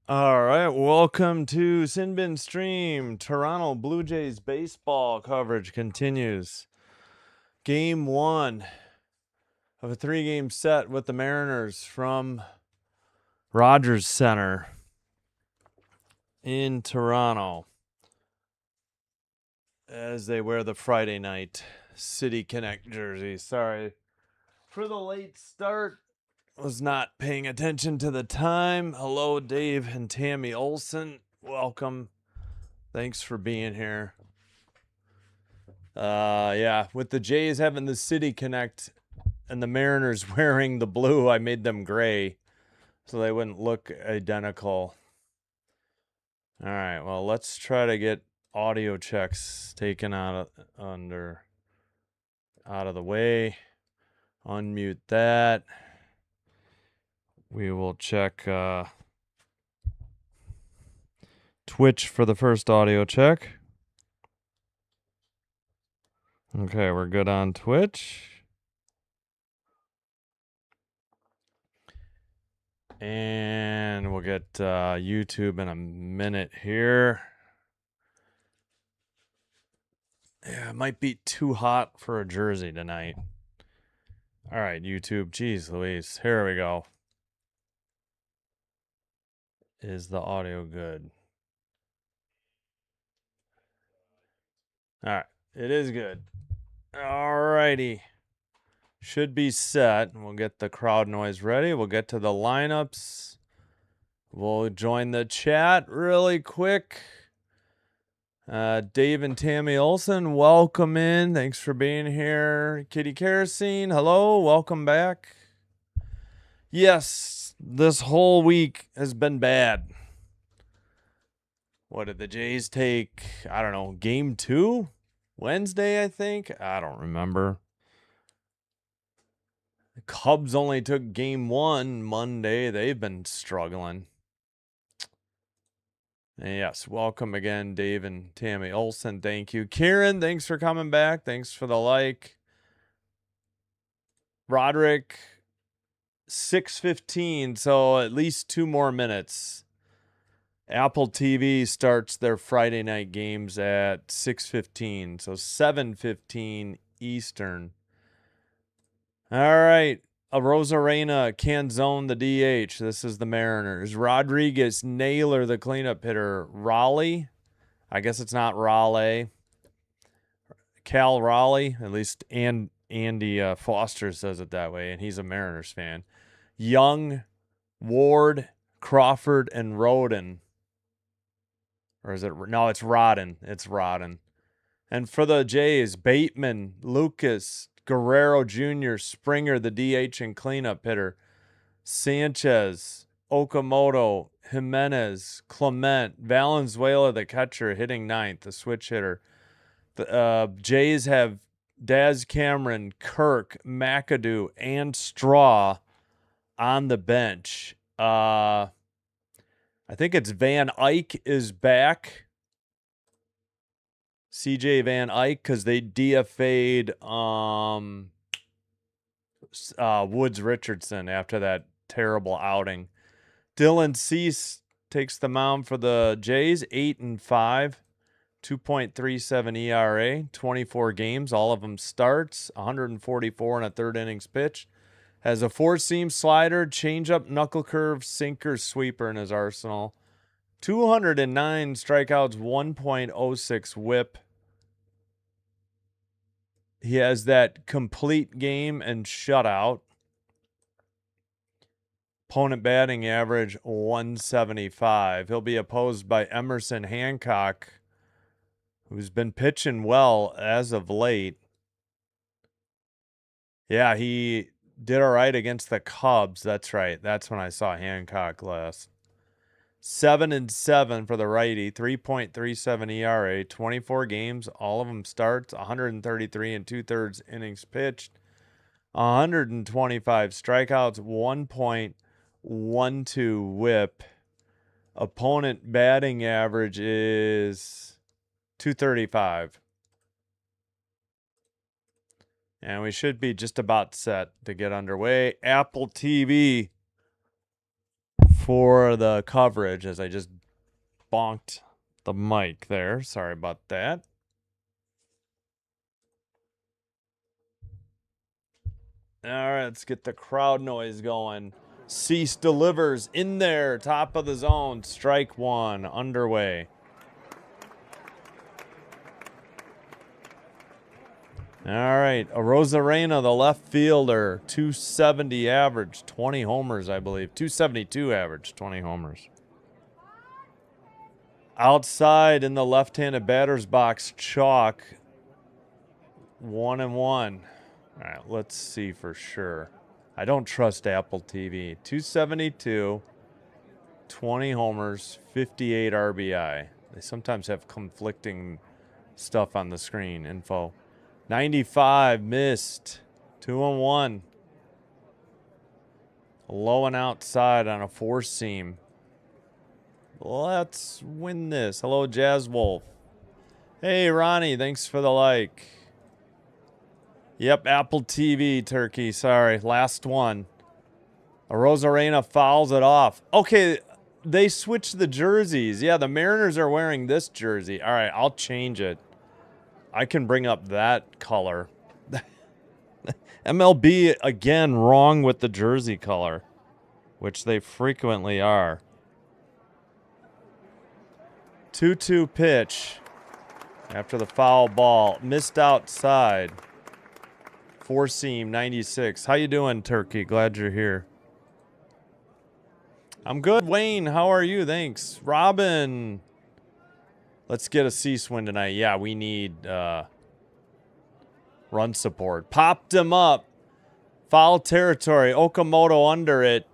All right, welcome to Sinbin Stream. Toronto Blue Jays baseball coverage continues. Game 1 of a 3-game set with the Mariners from Rogers Center in Toronto as they wear the Friday night City Connect jersey. Sorry for the late start. Was not paying attention to the time. Hello, Dave and Tammy Olson. Welcome. Thanks for being here. Yeah, with the Jays having the City Connect and the Mariners wearing the blue, I made them gray so they wouldn't look identical. All right, well, let's try to get audio checks taken out of the way. Unmute that. We will check Twitch for the first audio check. Okay, we're good on Twitch. And we'll get YouTube in a minute here. Yeah, it might be too hot for a jersey tonight. All right, YouTube. Jeez Louise. Here we go. Is the audio good? All right. It is good. All righty. Should be set. We'll get the crowd noise ready. We'll get to the lineups. We'll join the chat really quick. Dave and Tammy Olson, welcome in. Thanks for being here. Kitty Kerosene, hello. Welcome back. Yes, this whole week has been bad. What did the Jays take? I don't know. Game 2? Wednesday, I think? I don't remember. The Cubs only took game 1 Monday. They've been struggling. And yes, welcome again, Dave and Tammy Olson. Thank you. Kieran, thanks for coming back. Thanks for the like. Roderick, 6:15, so at least 2 more minutes. Apple TV starts their Friday night games at 6:15, so 7:15 Eastern. All right. Rosarena can zone the DH. This is the Mariners. Rodriguez, Naylor, the cleanup hitter. Raleigh. I guess it's not Raleigh. Cal Raleigh. At least Andy Foster says it that way, and he's a Mariners fan. Young, Ward, Crawford, and Roden. Or is it? No, it's Rodden. It's Rodden. And for the Jays, Bateman, Lucas, Guerrero Jr., Springer, the DH and cleanup hitter, Sanchez, Okamoto, Jimenez, Clement, Valenzuela, the catcher, hitting 9th, the switch hitter. The Jays have Daz Cameron, Kirk, McAdoo, and Straw on the bench. I think it's Van Eyck is back. CJ Van Eyck, because they DFA'd Woods Richardson after that terrible outing. Dylan Cease takes the mound for the Jays, 8-5, 2.37 ERA, 24 games, all of them starts, 144 in a third innings pitch. Has a 4-seam slider, changeup, knuckle curve, sinker, sweeper in his arsenal. 209 strikeouts, 1.06 whip. He has that complete game and shutout. Opponent batting average 175. He'll be opposed by Emerson Hancock, who's been pitching well as of late. Yeah, he did all right against the Cubs. That's right. That's when I saw Hancock last. 7-7 for the righty, 3.37 ERA, 24 games, all of them starts, 133 and 2/3 innings pitched, 125 strikeouts, 1.12 whip. Opponent batting average is 235. And we should be just about set to get underway. Apple TV for the coverage as I just bonked the mic there. Sorry about that. All right, let's get the crowd noise going. Cease delivers in there, top of the zone. Strike one, underway. All right, Arozarena, the left fielder, 270 average, 20 homers, I believe. 272 average, 20 homers. Outside in the left-handed batter's box, Chalk, 1-1. All right, let's see for sure. I don't trust Apple TV. 272, 20 homers, 58 RBI. They sometimes have conflicting stuff on the screen, info. 95, missed. 2-1. Low and outside on a four-seam. Let's win this. Hello, Jazz Wolf. Hey, Ronnie, thanks for the like. Yep, Apple TV, Turkey. Sorry, last one. Arozarena fouls it off. Okay, they switched the jerseys. Yeah, the Mariners are wearing this jersey. All right, I'll change it. I can bring up that color. MLB, again, wrong with the jersey color, which they frequently are. 2-2 pitch after the foul ball. Missed outside. Four seam, 96. How you doing, Turkey? Glad you're here. I'm good, Wayne. How are you? Thanks. Robin. Let's get a cease win tonight. Yeah, we need run support. Popped him up. Foul territory. Okamoto under it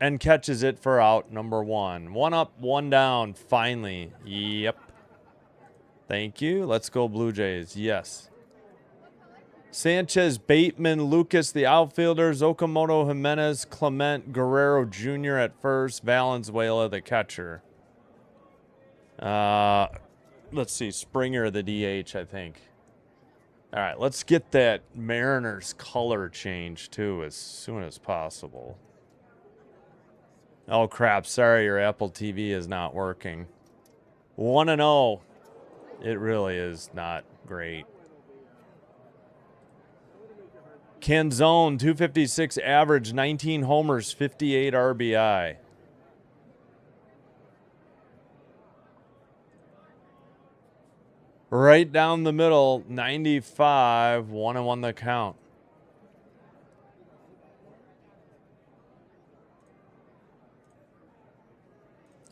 and catches it for out number one. One up, one down. Finally. Yep. Thank you. Let's go Blue Jays. Yes. Sanchez, Bateman, Lucas, the outfielders, Okamoto, Jimenez, Clement, Guerrero Jr. at first, Valenzuela, the catcher. Let's see, Springer, the DH, I think. All right, let's get that Mariners color change, too, as soon as possible. Oh, crap. Sorry, your Apple TV is not working. 1-0. It really is not great. Canzone, 256 average, 19 homers, 58 RBI. Right down the middle, 95, 1-1 the count.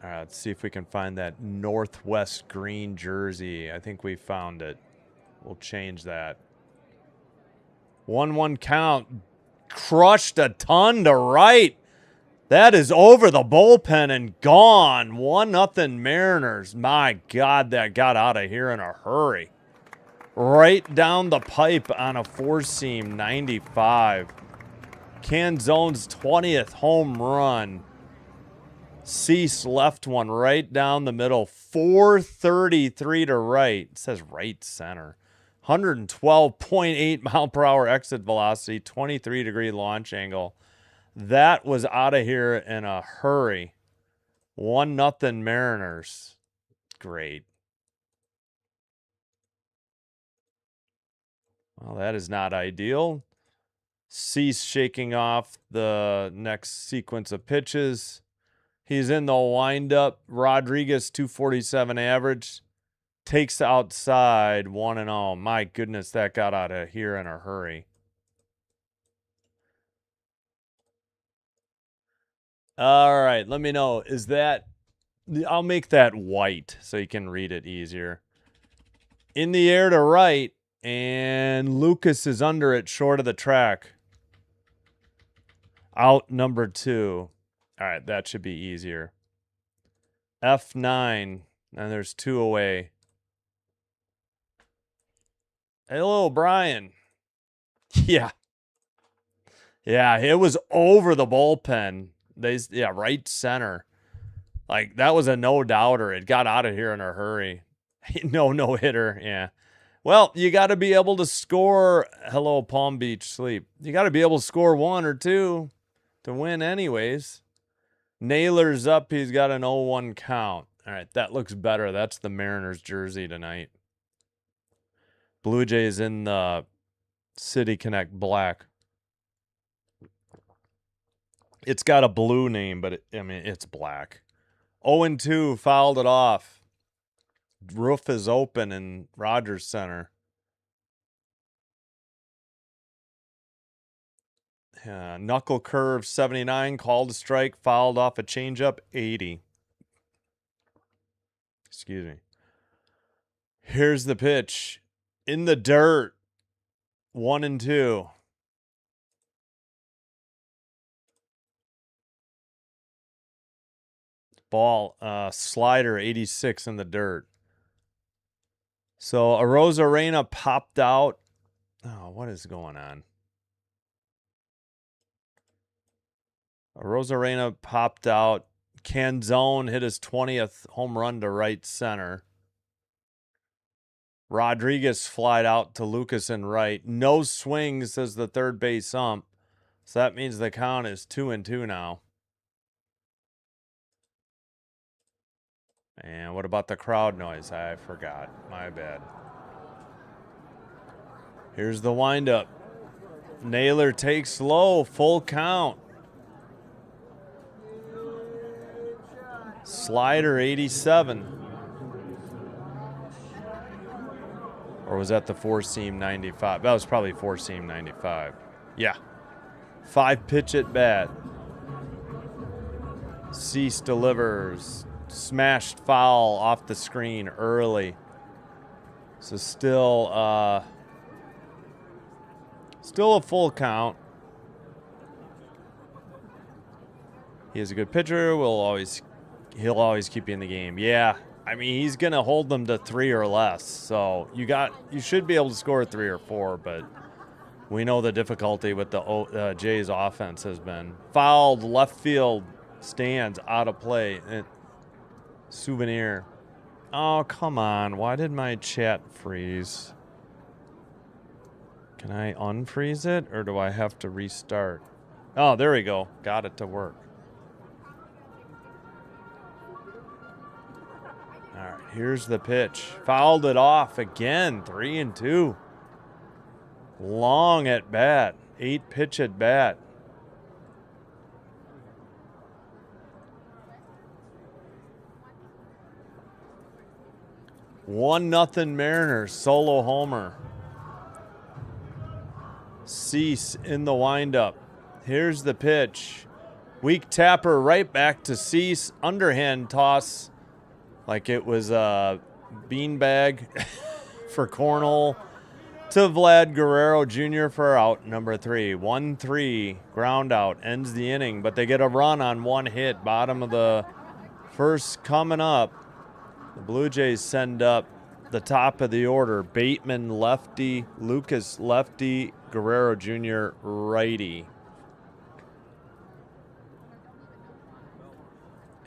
All right, let's see if we can find that Northwest green jersey. I think we found it. We'll change that. 1-1 count. Crushed a ton to right. That is over the bullpen and gone. 1-0 Mariners. My God, that got out of here in a hurry. Right down the pipe on a four-seam, 95. Canzone's 20th home run. Cease left one right down the middle. 433 to right. It says right center. 112.8 mile per hour exit velocity, 23-degree launch angle. That was out of here in a hurry. 1-0 Mariners. Great. Well, that is not ideal. Cease shaking off the next sequence of pitches. He's in the windup. Rodriguez, 247 average. Takes outside, 1-0. My goodness, that got out of here in a hurry. All right, let me know. Is that... I'll make that white so you can read it easier. In the air to right, and Lucas is under it, short of the track. Out number 2. All right, that should be easier. F9, and there's 2 away. Hello, Brian. Yeah. Yeah, it was over the bullpen. Yeah, right center. Like, that was a no-doubter. It got out of here in a hurry. No-hitter, yeah. Well, you got to be able to score. Hello, Palm Beach Sleep. You got to be able to score 1 or 2 to win anyways. Naylor's up. He's got an 0-1 count. All right, that looks better. That's the Mariners jersey tonight. Blue Jays in the City Connect black. It's got a blue name, but it's black. 0-2, fouled it off. Roof is open in Rogers Center. Knuckle curve 79, called a strike, fouled off a changeup 80. Excuse me. Here's the pitch. In the dirt. 1-2. Ball, slider 86 in the dirt. So Arozarena popped out. Oh, what is going on? Arozarena popped out. Canzone hit his 20th home run to right center. Rodriguez flied out to Lucas and right. No swing, says the third base ump. So that means the count is 2-2 now. And what about the crowd noise? I forgot. My bad. Here's the windup. Naylor takes low. Full count. Slider 87. Or was that the four-seam 95? That was probably four-seam 95. Yeah. 5-pitch at bat. Cease delivers. Smashed foul off the screen early. So still a full count. He is a good pitcher. He'll always keep you in the game. Yeah. I mean, he's going to hold them to 3 or less. So you should be able to score 3 or 4, but we know the difficulty with the Jays offense has been. Fouled, left field stands, out of play. Souvenir. Oh, come on. Why did my chat freeze? Can I unfreeze it, or do I have to restart? Oh, there we go. Got it to work. All right, here's the pitch. Fouled it off again. 3-2. Long at bat. 8-pitch at bat. One nothing Mariners. Solo homer. Cease in the windup. Here's the pitch. Weak tapper right back to Cease. Underhand toss like it was a beanbag for cornhole to Vlad Guerrero Jr. for out number 3. 1-3 ground out ends the inning, but they get a run on one hit. Bottom of the first coming up. The Blue Jays send up the top of the order. Bateman lefty, Lucas lefty, Guerrero Jr. righty.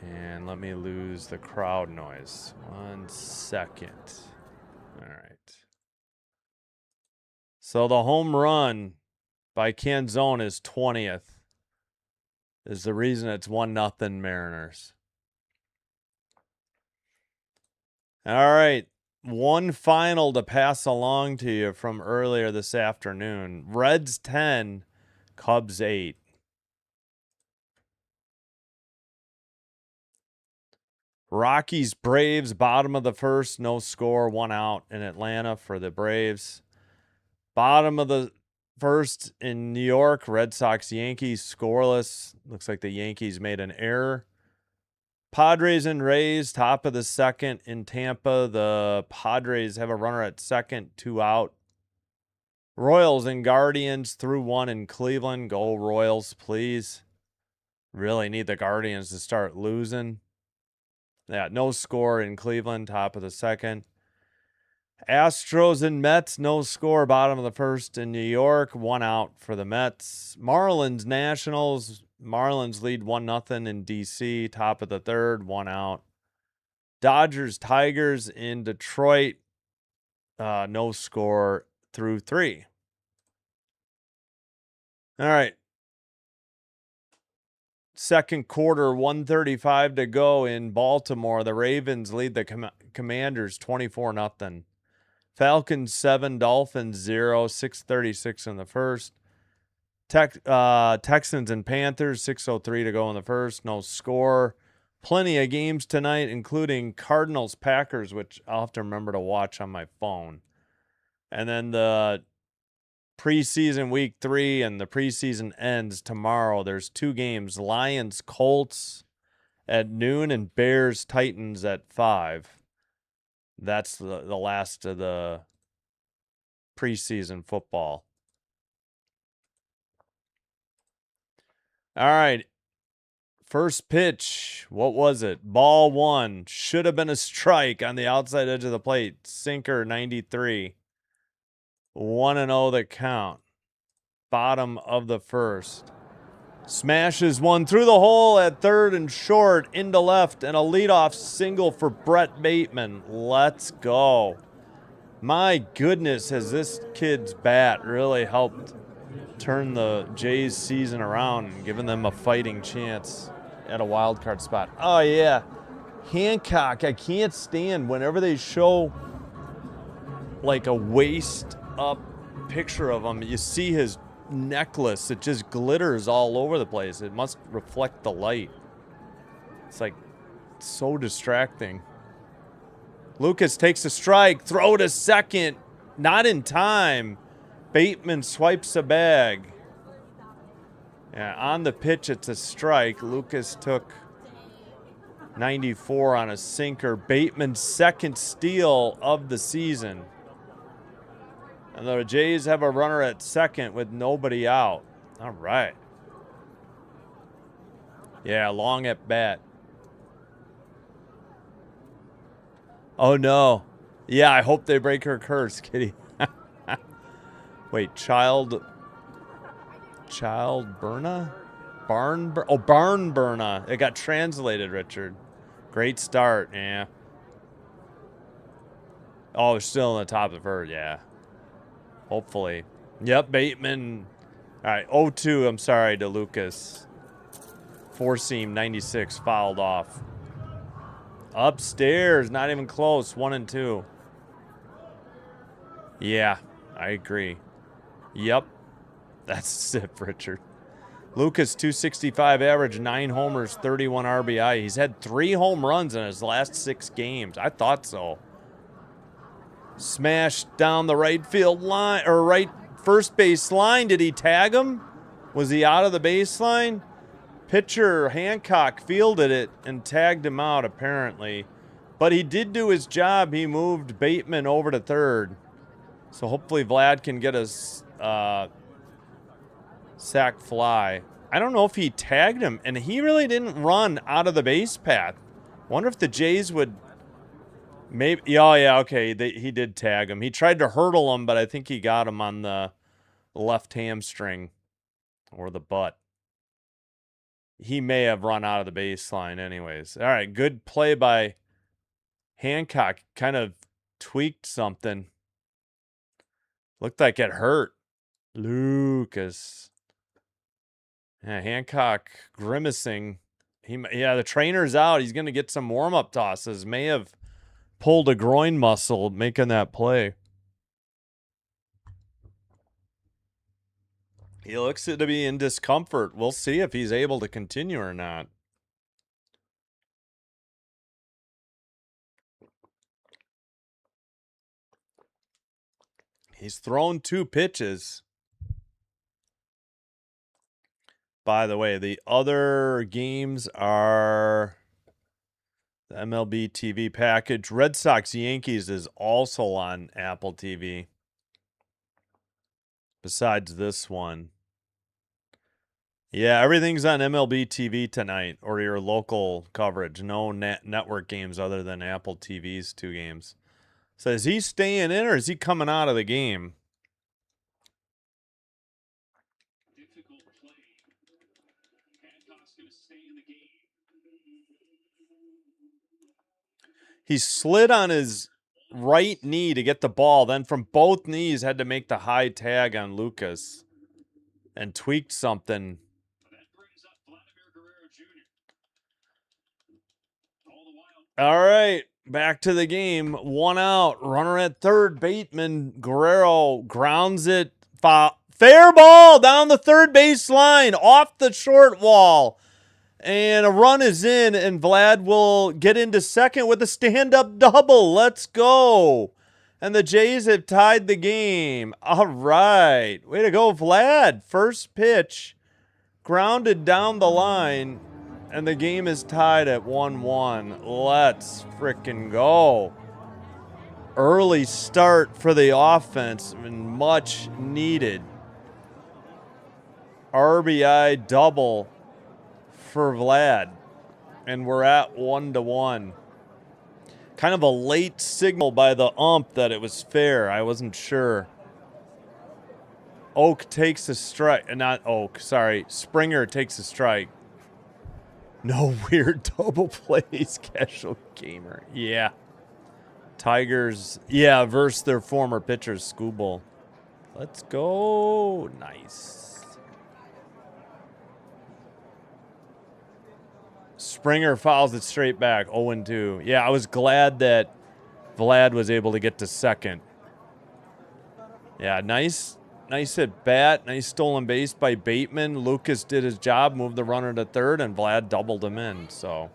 And let me lose the crowd noise. 1 second. All right. So the home run by Canzone is 20th. Is the reason it's 1-0 Mariners. All right. One final to pass along to you from earlier this afternoon. Reds 10, Cubs 8. Rockies, Braves, bottom of the first, no score, 1 out in Atlanta for the Braves. Bottom of the first in New York, Red Sox, Yankees, scoreless. Looks like the Yankees made an error. Padres and Rays, top of the second in Tampa. The Padres have a runner at second, 2 out. Royals and Guardians through 1 in Cleveland. Go Royals, please. Really need the Guardians to start losing. Yeah, no score in Cleveland, top of the second. Astros and Mets, no score, bottom of the first in New York, 1 out for the Mets. Marlins, Nationals, Marlins lead 1-0 in D.C., top of the third, 1 out. Dodgers, Tigers in Detroit, no score through 3. All right. Second quarter, 1:35 to go in Baltimore. The Ravens lead the Commanders 24-0. Falcons 7, Dolphins 0, 6:36 in the first. Texans and Panthers, 6:03 to go in the first. No score. Plenty of games tonight, including Cardinals Packers, which I'll have to remember to watch on my phone. And then the preseason week 3 and the preseason ends tomorrow. There's 2 games, Lions Colts at noon and Bears Titans at 5. That's the last of the preseason football. All right. First pitch. What was it? Ball 1. Should have been a strike on the outside edge of the plate. Sinker 93. 1-0 the count. Bottom of the first. Smashes one through the hole at third and short into left, and a leadoff single for Brett Bateman. Let's go. My goodness, has this kid's bat really helped turn the Jays season around and given them a fighting chance at a wild card spot. Oh yeah, Hancock, I can't stand whenever they show like a waist up picture of him, you see his necklace, it just glitters all over the place. It must reflect the light. It's like so distracting. Lucas takes a strike, throw to second, not in time. Bateman swipes a bag. Yeah, on the pitch, it's a strike. Lucas took 94 on a sinker. Bateman's second steal of the season. And the Jays have a runner at second with nobody out. All right. Yeah, long at bat. Oh, no. Yeah, I hope they break her curse, Kitty. Wait, Child Burna? Barn Burna. It got translated, Richard. Great start, yeah. Oh, it's still in the top of her, yeah. Hopefully. Yep, Bateman. All right, 0-2, I'm sorry, to Lucas. Four-seam, 96, fouled off. Upstairs, not even close, 1-2. Yeah, I agree. Yep, that's it, Richard. Lucas, 265 average, 9 homers, 31 RBI. He's had 3 home runs in his last 6 games. I thought so. Smashed down the right field line, or right first base line. Did he tag him? Was he out of the baseline? Pitcher Hancock fielded it and tagged him out, apparently. But he did do his job. He moved Bateman over to third. So hopefully Vlad can get a sac fly. I don't know if he tagged him, and he really didn't run out of the base path. Wonder if the Jays would maybe. Oh, yeah, okay. He did tag him. He tried to hurdle him, but I think he got him on the left hamstring or the butt. He may have run out of the baseline anyways. All right, good play by Hancock. Kind of tweaked something. Looked like it hurt. Lucas. Yeah, Hancock grimacing. Yeah, the trainer's out. He's going to get some warm-up tosses. May have pulled a groin muscle making that play. He looks to be in discomfort. We'll see if he's able to continue or not. He's thrown 2 pitches. By the way, the other games are the MLB TV package. Red Sox Yankees is also on Apple TV. Besides this one. Yeah, everything's on MLB TV tonight, or your local coverage. No network games other than Apple TV's 2 games. So is he staying in or is he coming out of the game? He slid on his right knee to get the ball, then from both knees had to make the high tag on Lucas and tweaked something. All right, back to the game. 1 out. Runner at third. Bateman. Guerrero grounds it. Fair ball down the third baseline. Off the short wall. And a run is in, and Vlad will get into second with a stand-up double. Let's go. And the Jays have tied the game. All right. Way to go, Vlad. First pitch. Grounded down the line. And the game is tied at 1-1. Let's frickin' go. Early start for the offense and much needed. RBI double for Vlad. And we're at 1-1. Kind of a late signal by the ump that it was fair. I wasn't sure. Oak takes a strike. Not Oak, sorry. Springer takes a strike. No weird double plays, casual gamer. Yeah. Tigers, yeah, versus their former pitcher, Skubal. Let's go. Nice. Springer fouls it straight back, 0-2. Yeah, I was glad that Vlad was able to get to second. Yeah, nice at bat. Nice stolen base by Bateman. Lucas did his job, moved the runner to third, and Vlad doubled him in. So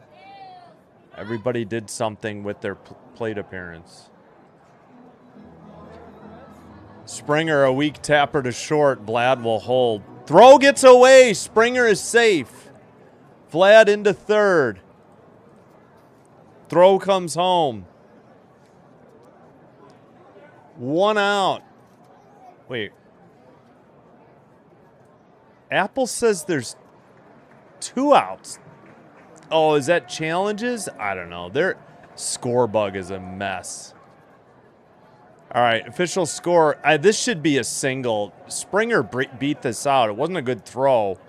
everybody did something with their plate appearance. Springer, a weak tapper to short. Vlad will hold. Throw gets away. Springer is safe. Vlad into third. Throw comes home. 1 out. Wait. Apple says there's 2 outs. Oh, is that challenges? I don't know. Their score bug is a mess. All right, official score. This should be a single. Springer beat this out. It wasn't a good throw,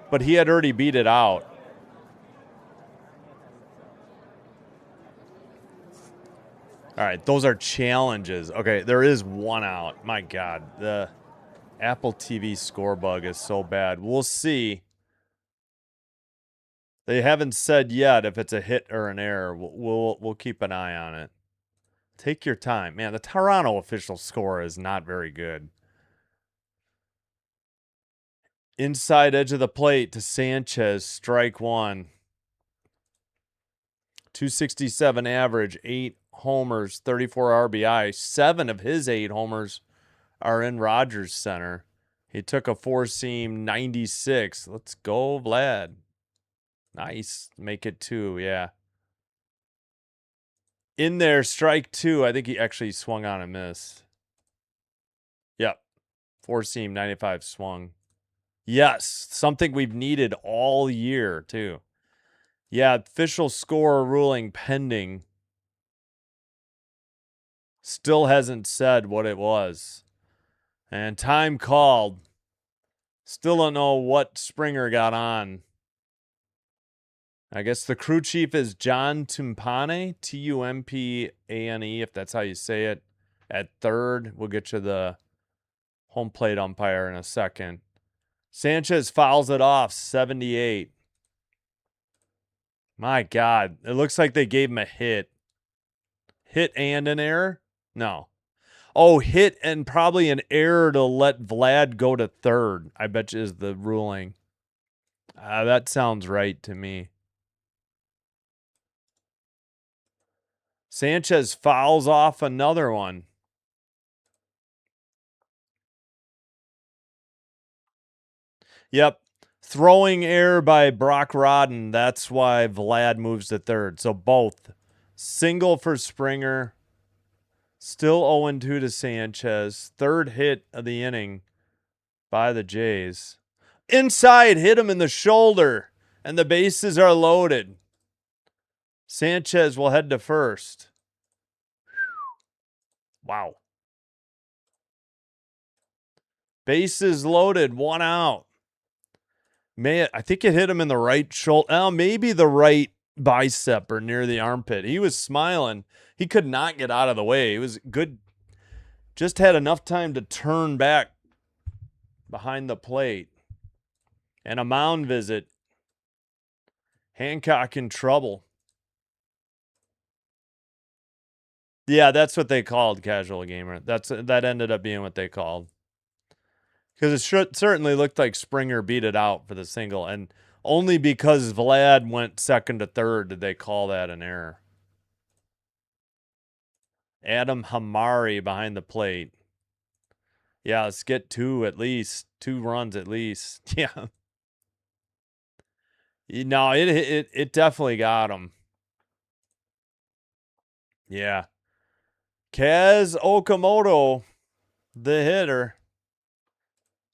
but he had already beat it out. All right, those are challenges. Okay, there is 1 out. My God, the Apple TV score bug is so bad. We'll see. They haven't said yet if it's a hit or an error. We'll keep an eye on it. Take your time. Man, the Toronto official score is not very good. Inside edge of the plate to Sanchez, strike 1. 267 average, 8 homers, 34 RBI. 7 of his 8 homers are in Rogers Center. He took a 4-seam 96. Let's go, Vlad. Nice. Make it 2, yeah. In there, strike 2. I think he actually swung on and missed. Yep. 4-seam 95 swung. Yes, something we've needed all year, too. Yeah, official score ruling pending. Still hasn't said what it was. And time called. Still don't know what Springer got on. I guess the crew chief is John Tumpane, Tumpane, if that's how you say it. At third, we'll get you the home plate umpire in a second. Sanchez fouls it off, 78. My God, it looks like they gave him a hit. Hit and an error? No. Oh, hit and probably an error to let Vlad go to third, I bet you is the ruling. That sounds right to me. Sanchez fouls off another one. Yep. Throwing error by Brock Rodden. That's why Vlad moves to third. So both. Single for Springer. Still 0-2 to Sanchez. Third hit of the inning by the Jays. Inside, hit him in the shoulder. And the bases are loaded. Sanchez will head to first. Wow. Bases loaded, 1 out. I think it hit him in the right shoulder. Maybe the right bicep or near the armpit. He was smiling. He could not get out of the way. It was good. Just had enough time to turn back behind the plate. And a mound visit. Hancock in trouble. Yeah, that's what they called casual gamer. That ended up being what they called. Because it certainly looked like Springer beat it out for the single, and only because Vlad went second to third did they call that an error. Adam Hamari behind the plate. Yeah, let's get 2 at least. 2 runs at least. Yeah. No, it definitely got him. Yeah. Kaz Okamoto, the hitter.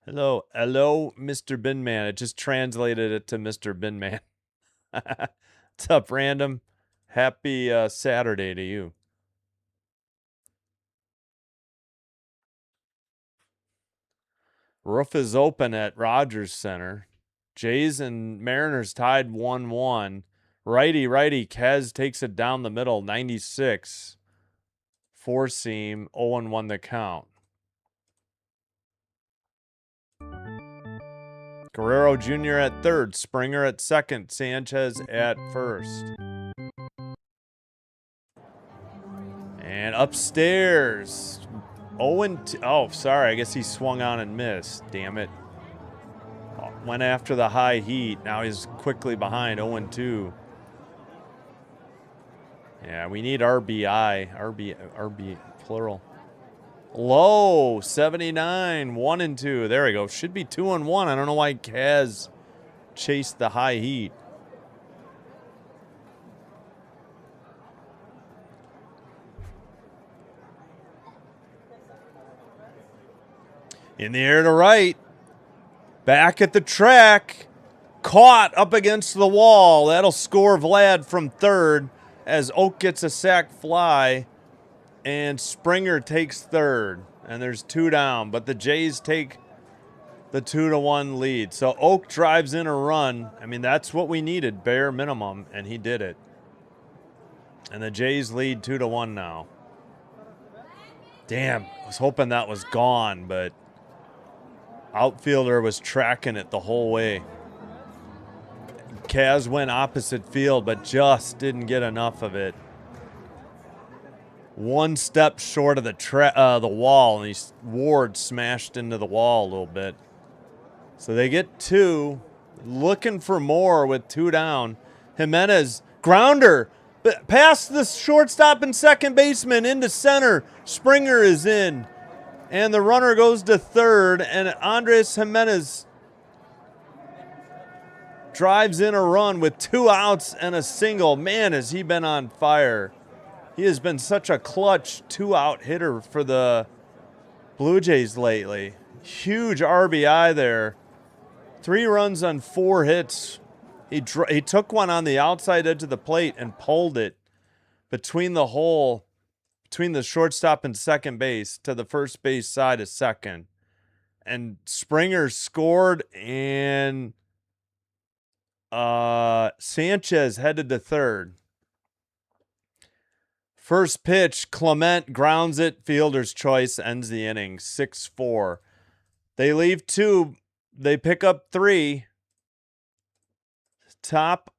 Hello, Mr. Binman. It just translated it to Mr. Binman. What's up, Random? Happy Saturday to you. Roof is open at Rogers Center. Jays and Mariners tied 1-1. Righty, Kaz takes it down the middle, 96. Four seam, 0-1 the count. Guerrero Jr. at third, Springer at second, Sanchez at first. And upstairs, 0-2. Oh, sorry, I guess he swung on and missed. Damn it. Went after the high heat. Now he's quickly behind, 0-2. Yeah, we need RBI. RB plural. Low, 79, 1-2. There we go. Should be 2-1. I don't know why Kaz chased the high heat. In the air to right. Back at the track. Caught up against the wall. That'll score Vlad from third as Oak gets a sac fly and Springer takes third. And there's 2 down, but the Jays take the 2-1 lead. So Oak drives in a run. I mean, that's what we needed, bare minimum, and he did it. And the Jays lead 2-1 now. Damn, I was hoping that was gone, but outfielder was tracking it the whole way. Kaz went opposite field, but just didn't get enough of it. 1 step short of the wall, and Ward smashed into the wall a little bit. So they get 2, looking for more with 2 down. Jimenez, grounder, past the shortstop and second baseman into center. Springer is in, and the runner goes to third, and Andres Jimenez drives in a run with 2 outs and a single. Man, has he been on fire. He has been such a clutch 2-out hitter for the Blue Jays lately. Huge RBI there. 3 runs on 4 hits. He took one on the outside edge of the plate and pulled it between the hole, between the shortstop and second base to the first base side of second. And Springer scored, and Sanchez headed to third. First pitch, Clement grounds it. Fielder's choice ends the inning, 6-4. They leave 2. They pick up 3. Top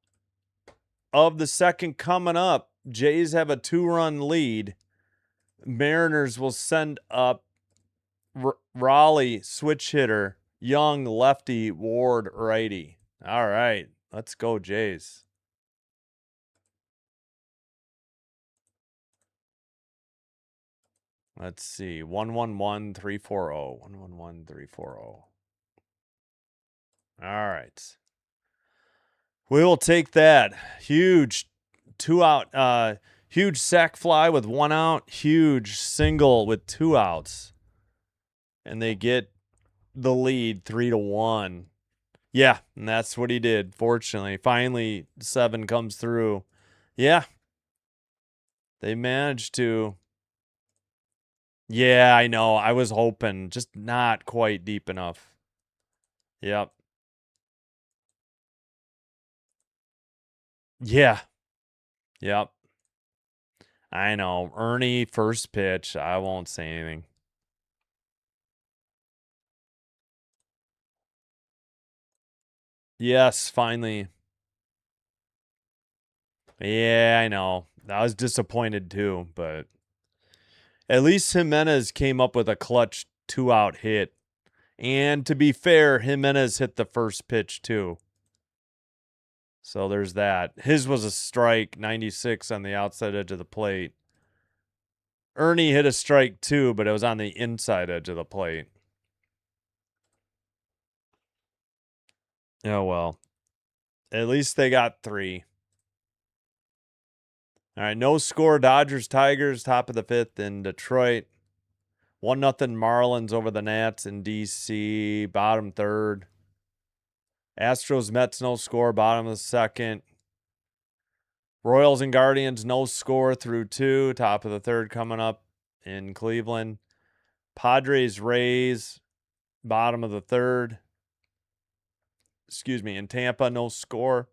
of the second coming up. Jays have a 2-run lead. Mariners will send up Raleigh, switch hitter. Young, lefty. Ward, righty. All right, let's go Jays. Let's see. 1-1-1-3-4-0. 1-1-1-3-4-0. All right. We will take that. Huge 2-out, huge sac fly with 1 out, huge single with 2 outs. And they get the lead 3-1. Yeah, and that's what he did, fortunately. Finally, 7 comes through. Yeah. They managed to. Yeah, I know. I was hoping, just not quite deep enough. Yep. Yeah. Yep. I know. Ernie, first pitch. I won't say anything. Yes, finally. Yeah, I know. I was disappointed too, but at least Jimenez came up with a clutch 2-out hit. And to be fair, Jimenez hit the first pitch too. So there's that. His was a strike, 96 on the outside edge of the plate. Ernie hit a strike too, but it was on the inside edge of the plate. Oh, well. At least they got 3. All right, no score. Dodgers, Tigers, top of the 5th in Detroit. 1-0 Marlins over the Nats in D.C., bottom 3rd. Astros, Mets, no score, bottom of the 2nd. Royals and Guardians, no score through 2, top of the 3rd coming up in Cleveland. Padres, Rays, bottom of the 3rd. Excuse me, in Tampa, no score.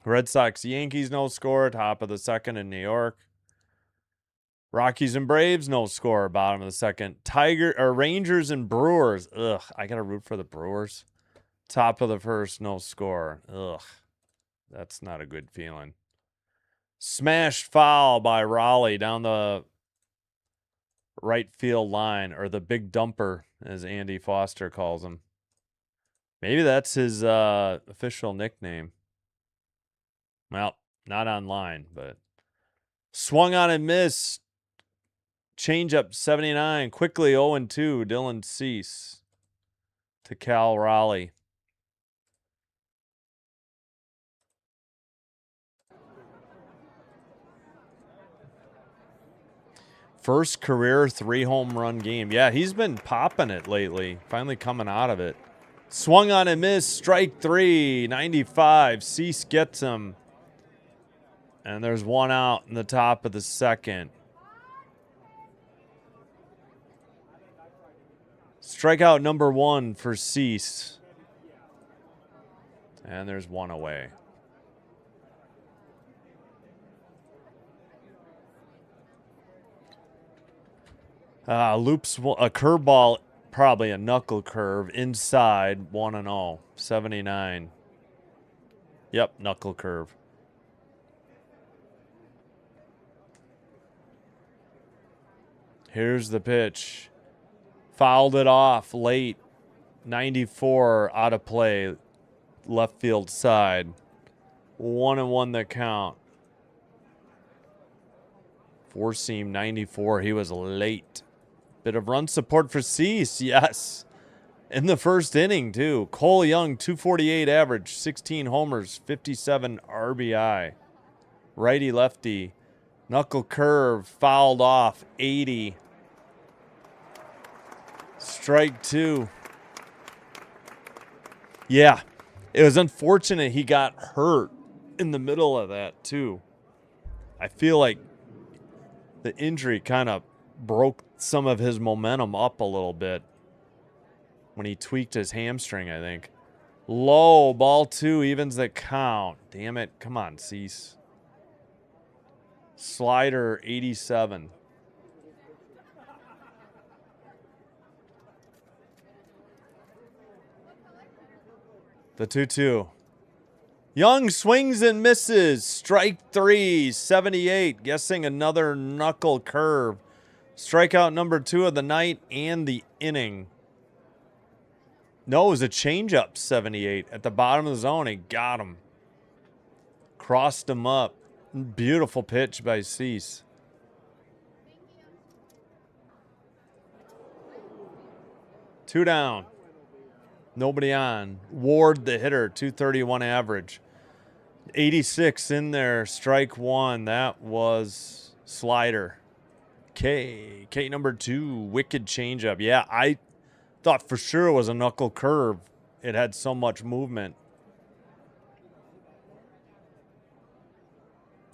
Red Sox, Yankees, no score, top of the 2nd in New York. Rockies and Braves, no score, bottom of the 2nd. Rangers and Brewers. Ugh, I got to root for the Brewers. Top of the 1st, no score. Ugh, that's not a good feeling. Smashed foul by Raleigh down the right field line, or the big dumper, as Andy Foster calls him. Maybe that's his official nickname. Well, not online, but swung on and missed. Changeup 79. Quickly 0-2. Dylan Cease to Cal Raleigh. First career 3-home run game. Yeah, he's been popping it lately. Finally coming out of it. Swung on and missed. Strike 3. 95. Cease gets him. And there's 1 out in the top of the 2nd. Strikeout number 1 for Cease. And there's 1 away. Loops a curveball, probably a knuckle curve, inside, 1-0, 79. Yep, knuckle curve. Here's the pitch. Fouled it off late. 94 out of play. Left field side. 1-1 the count. Four seam 94. He was late. Bit of run support for Cease. Yes. In the first inning, too. Cole Young, 248 average, 16 homers, 57 RBI. Righty lefty. Knuckle curve. Fouled off. 80. Strike 2. Yeah. It was unfortunate he got hurt in the middle of that, too. I feel like the injury kind of broke some of his momentum up a little bit when he tweaked his hamstring, I think. Low, ball 2, evens the count. Damn it. Come on, Cease. Slider, 87. The 2-2. Young swings and misses. Strike 3, 78. Guessing another knuckle curve. Strikeout number 2 of the night and the inning. No, it was a changeup, 78. At the bottom of the zone, he got him. Crossed him up. Beautiful pitch by Cease. Two down. Nobody on. Ward, the hitter, 231 average. 86 in there. Strike 1. That was slider. K number 2. Wicked changeup. Yeah, I thought for sure it was a knuckle curve. It had so much movement.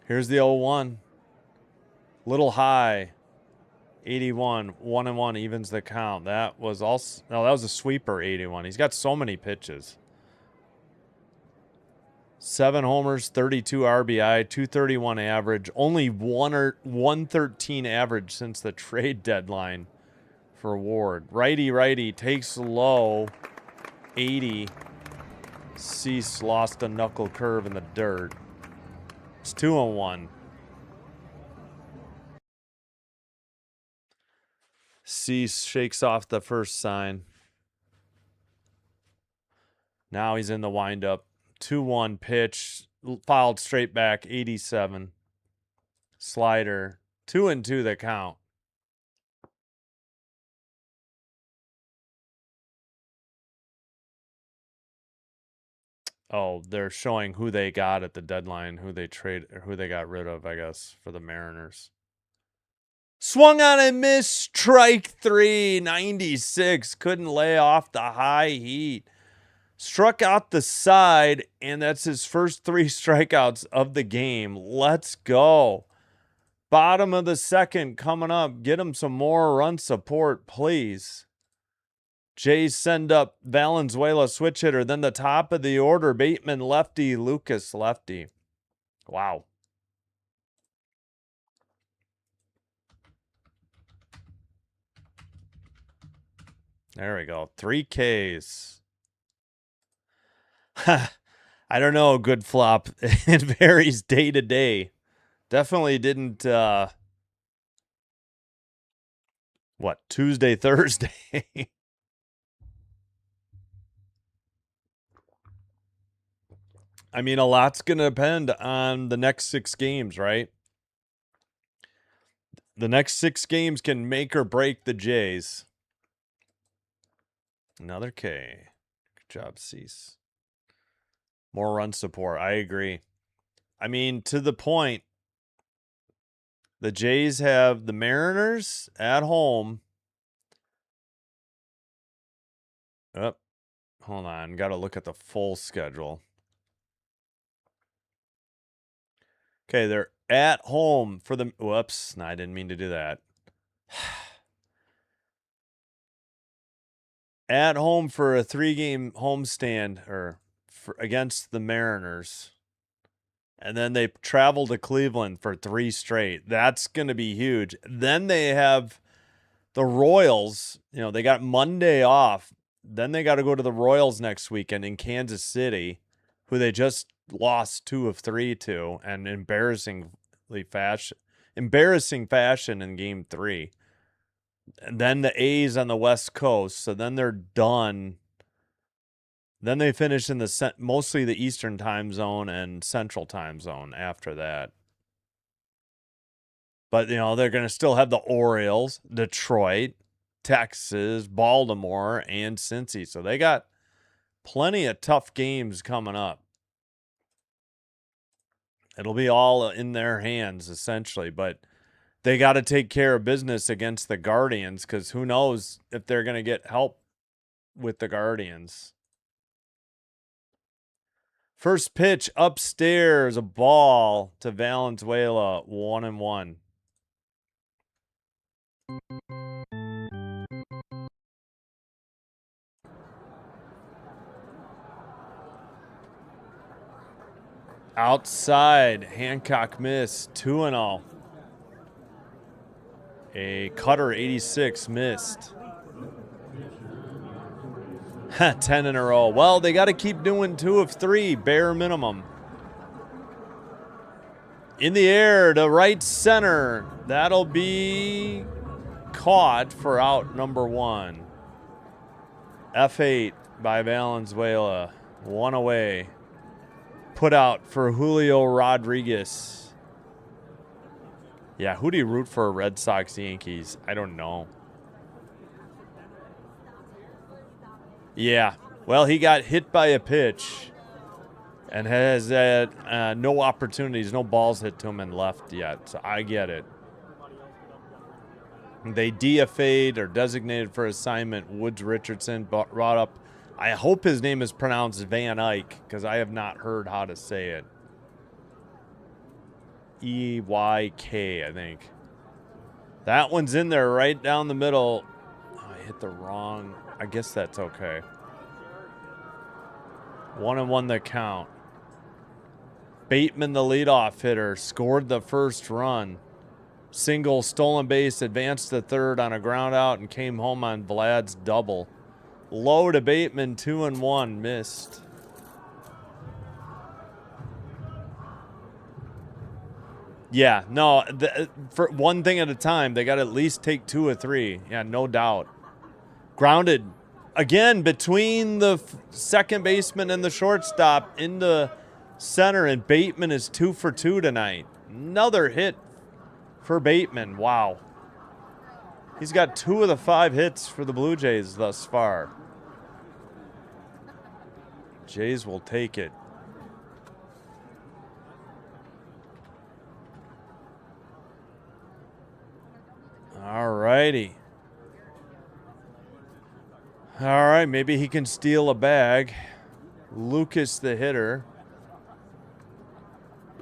Here's the 0-1. Little high. 81. 1-1 evens the count. That was also, no, that was a sweeper, 81. He's got so many pitches. 7 homers, 32 RBI, 231 average. Only 113 average since the trade deadline for Ward. Righty takes low. 80. Cease lost a knuckle curve in the dirt. It's 2-1. Cease shakes off the first sign. Now he's in the windup. 2-1 pitch. Fouled straight back. 87. Slider. 2-2 the count. Oh, they're showing who they got at the deadline, who they got rid of, I guess, for the Mariners. Swung on and missed. Strike 3. 96. Couldn't lay off the high heat. Struck out the side, and that's his first 3 strikeouts of the game. Let's go. Bottom of the second coming up. Get him some more run support, please. Jays send up Valenzuela, switch hitter. Then the top of the order, Bateman, lefty, Lucas, lefty. Wow. There we go. 3 Ks. I don't know, good flop. It varies day to day. Definitely didn't, Tuesday, Thursday? I mean, a lot's going to depend on the next 6 games, right? The next 6 games can make or break the Jays. Another K. Good job, Cease. More run support. I agree. I mean, to the point, the Jays have the Mariners at home. Oh, hold on. Got to look at the full schedule. Okay, they're at home for the... Whoops. No, I didn't mean to do that. At home for a 3-game homestand against the Mariners. And then they travel to Cleveland for 3 straight. That's going to be huge. Then they have the Royals. You know, they got Monday off. Then they got to go to the Royals next weekend in Kansas City, who they just lost 2 of 3 to, and embarrassing fashion in Game 3. And then the A's on the West Coast, so then they're done. Then they finish in mostly the Eastern time zone and Central time zone after that. But, you know, they're going to still have the Orioles, Detroit, Texas, Baltimore, and Cincy. So they got plenty of tough games coming up. It'll be all in their hands, essentially. But they got to take care of business against the Guardians, because who knows if they're going to get help with the Guardians. First pitch upstairs, a ball to Valenzuela, 1-1. Outside, Hancock missed, 2-0. A cutter, 86, missed. 10 in a row. Well, they got to keep doing 2 of 3, bare minimum. In the air to right center. That'll be caught for out number 1. F8 by Valenzuela. 1 away. Put out for Julio Rodriguez. Yeah, who do you root for? Red Sox, Yankees? I don't know. Yeah, well, he got hit by a pitch and has had no opportunities, no balls hit to him and left yet. So I get it. They DFA'd or designated for assignment Woods Richardson, brought up. I hope his name is pronounced Van Eyck, because I have not heard how to say it. EYK, I think. That one's in there right down the middle. Oh, I hit the wrong. I guess that's okay. 1-1 the count. Bateman, the leadoff hitter, scored the first run. Single, stolen base, advanced to third on a ground out and came home on Vlad's double. Low to Bateman, 2-1, missed. Yeah, no, for one thing at a time, they got to at least take 2 or 3. Yeah, no doubt. Grounded again between the second baseman and the shortstop into center, and Bateman is 2 for 2 tonight. Another hit for Bateman. Wow. He's got 2 of the 5 hits for the Blue Jays thus far. Jays will take it. All righty. All right, maybe he can steal a bag. Lucas, the hitter.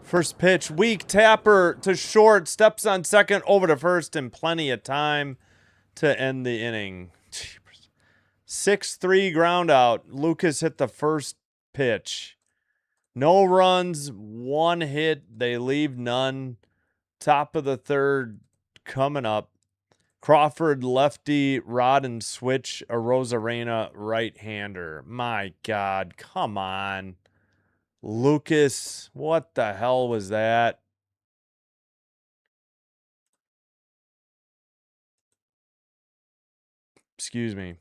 First pitch, weak, Tapper to short, steps on second, over to first, and plenty of time to end the inning. 6-3 ground out. Lucas hit the first pitch. No runs, 1 hit. They leave none. Top of the third coming up. Crawford, lefty, rod and switch. Arozarena, right-hander. My God, come on. Lucas, what the hell was that? Excuse me.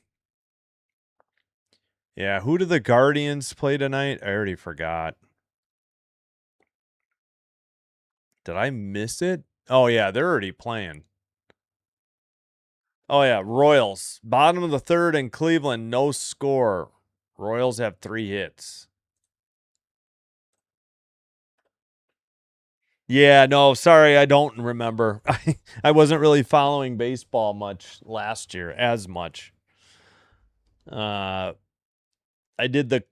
Yeah, who do the Guardians play tonight? I already forgot. Did I miss it? Oh, yeah, they're already playing. Oh, yeah, Royals. Bottom of the third in Cleveland, no score. Royals have 3 hits. Yeah, no, sorry, I don't remember. I wasn't really following baseball much last year, as much. I did the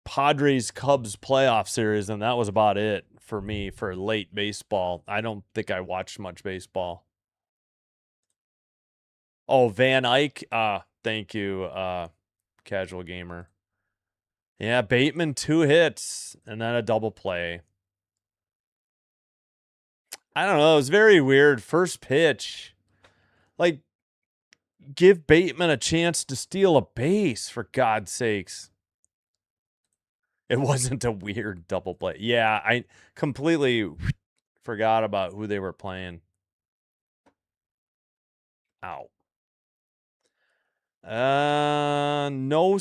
Padres Cubs playoff series, and that was about it for me for late baseball. I don't think I watched much baseball. Oh, Van Eyck. Thank you, casual gamer. Yeah, Bateman 2 hits and then a double play. I don't know. It was very weird. First pitch. Like, give Bateman a chance to steal a base, for God's sakes. It wasn't a weird double play. Yeah, I completely forgot about who they were playing. Ow. No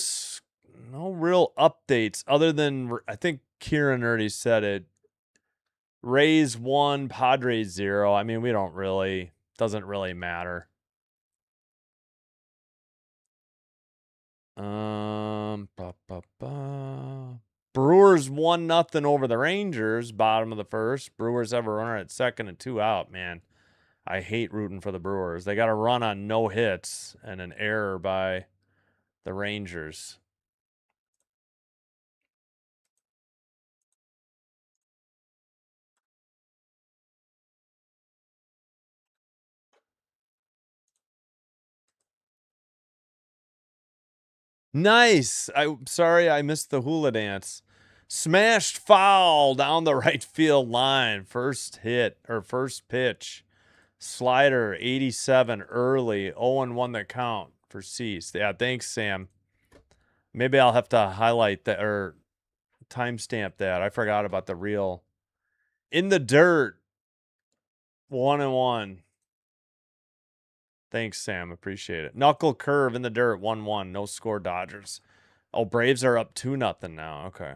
real updates other than I think Kieran already said it. Rays 1, Padres 0. I mean, we don't really, doesn't really matter. Brewers 1-0 over the Rangers, bottom of the first. Brewers have a runner at second and 2 out, man. I hate rooting for the Brewers. They got a run on no hits and an error by the Rangers. Nice. Sorry I missed the hula dance. Smashed foul down the right field line. First hit or first pitch. Slider 87 early. 0-1 the count for Cease. Yeah, thanks, Sam. Maybe I'll have to highlight that or timestamp that. I forgot about the real. In the dirt. 1-1. Thanks, Sam. Appreciate it. Knuckle curve in the dirt. 1-1. No score, Dodgers. Oh, Braves are up 2-0 now. Okay.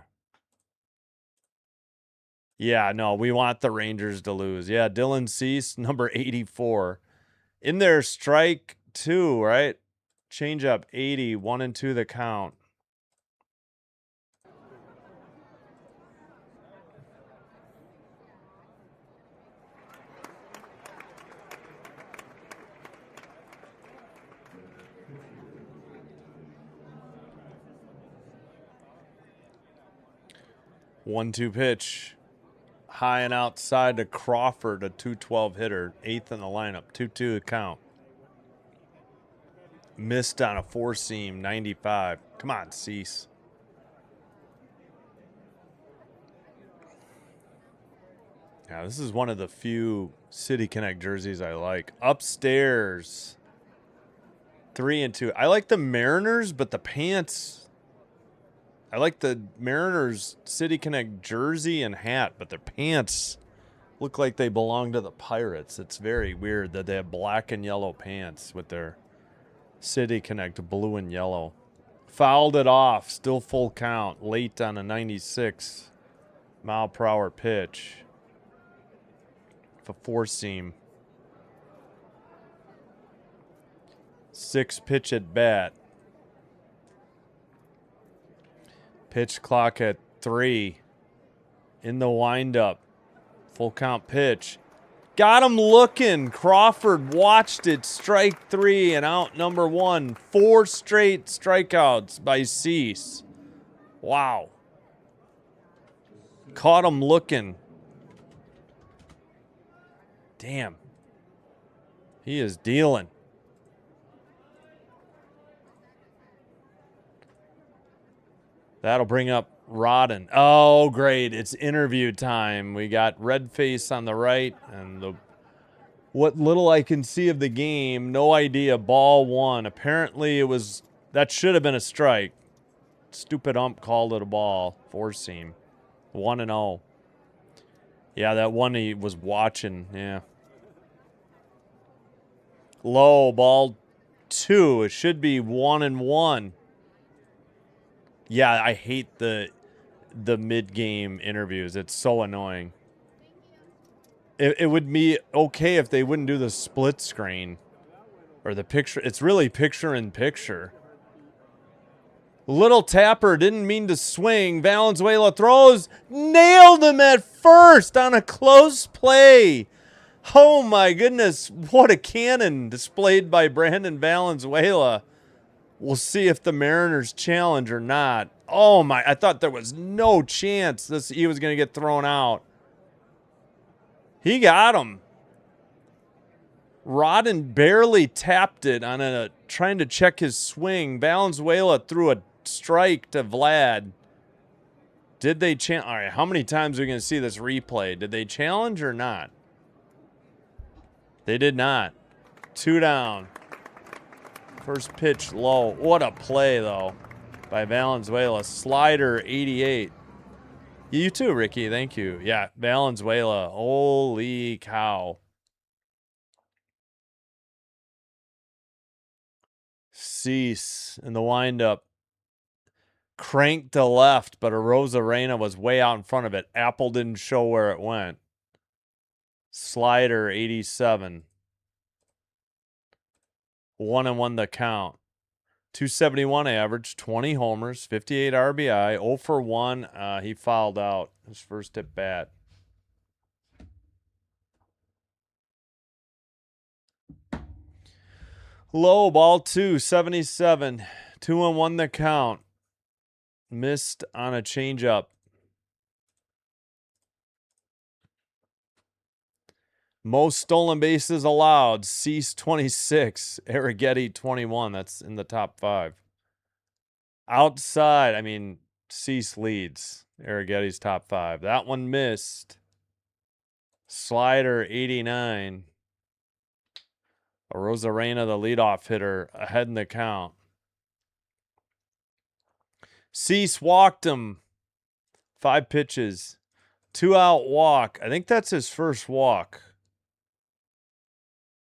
Yeah, no, we want the Rangers to lose. Yeah, Dylan Cease, number 84. In there, strike 2, right? Change up 80, 1-2 the count. One-two pitch. High and outside to Crawford, a 212 hitter. 8th in the lineup. 2-2 the count. Missed on a 4-seam, 95. Come on, Cease. Yeah, this is one of the few City Connect jerseys I like. Upstairs. 3-2. I like the Mariners, but the pants. I like the Mariners City Connect jersey and hat, but their pants look like they belong to the Pirates. It's very weird that they have black and yellow pants with their City Connect blue and yellow. Fouled it off. Still full count. Late on a 96-mile-per-hour pitch. A four-seam. 6-pitch at bat. Pitch clock at 3. In the windup. Full count pitch. Got him looking. Crawford watched it. Strike 3 and out number 1. 4 straight strikeouts by Cease. Wow. Caught him looking. Damn. He is dealing. That'll bring up Rodden. Oh, great. It's interview time. We got Redface on the right, and what little I can see of the game, no idea. Ball 1. Apparently, that should have been a strike. Stupid ump called it a ball. Four-seam. 1-0. Yeah, that one he was watching. Yeah. Low, ball 2. It should be 1-1. Yeah, I hate the mid-game interviews. It's so annoying. It would be okay if they wouldn't do the split screen or the picture. It's really picture-in-picture. Little Tapper didn't mean to swing. Valenzuela throws. Nailed him at first on a close play. Oh, my goodness. What a cannon displayed by Brandon Valenzuela. We'll see if the Mariners challenge or not. Oh, my. I thought there was no chance he was going to get thrown out. He got him. Rodden barely tapped it on trying to check his swing. Valenzuela threw a strike to Vlad. Did they challenge? All right, how many times are we going to see this replay? Did they challenge or not? They did not. 2 down. First pitch low. What a play, though, by Valenzuela. Slider, 88. You too, Ricky. Thank you. Yeah, Valenzuela. Holy cow. Cease in the windup. Cranked to left, but Arozarena was way out in front of it. Apple didn't show where it went. Slider, 87. 1-1 the count. 271 average, 20 homers, 58 RBI, 0 for 1. He fouled out his first at bat. Low, ball 2, 77. 2-1 the count. Missed on a changeup. Most stolen bases allowed. Cease 26. Arrighetti 21. That's in the top 5. Outside, I mean, Cease leads. Arrighetti's top 5. That one missed. Slider 89. Arozarena, the leadoff hitter, ahead in the count. Cease walked him. 5 pitches. 2-out walk. I think that's his first walk.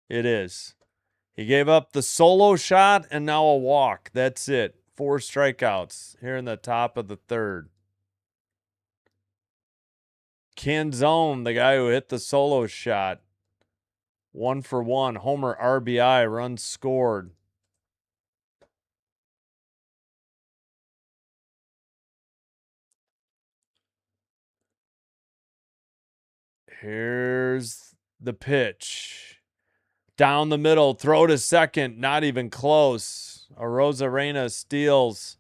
It is. He gave up the solo shot and now a walk. That's it. 4 strikeouts here in the top of the 3rd. Canzone, the guy who hit the solo shot. 1 for 1. Homer RBI. Runs scored. Here's the pitch. Down the middle. Throw to second. Not even close. Arozarena steals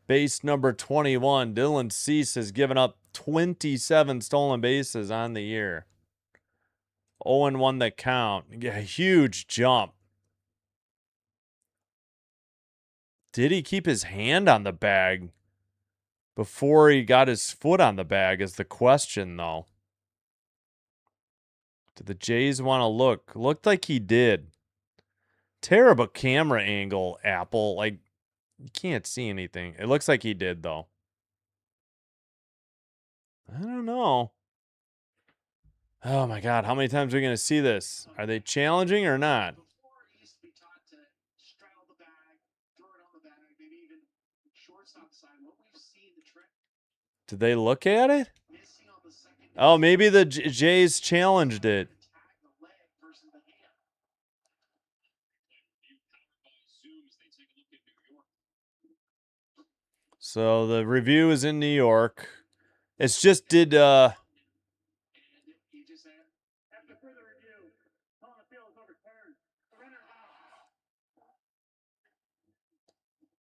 base number 21. Dylan Cease has given up 27 stolen bases on the year. 0-1 the count. A huge jump. Did he keep his hand on the bag before he got his foot on the bag is the question, though. Did the Jays want to look? Looked like he did. Terrible camera angle, Apple. Like, you can't see anything. It looks like he did, though. I don't know. Oh my God, how many times are we going to see this? Are they challenging or not? Did they look at it? Oh, maybe the Jays challenged it. So the review is in New York. It's just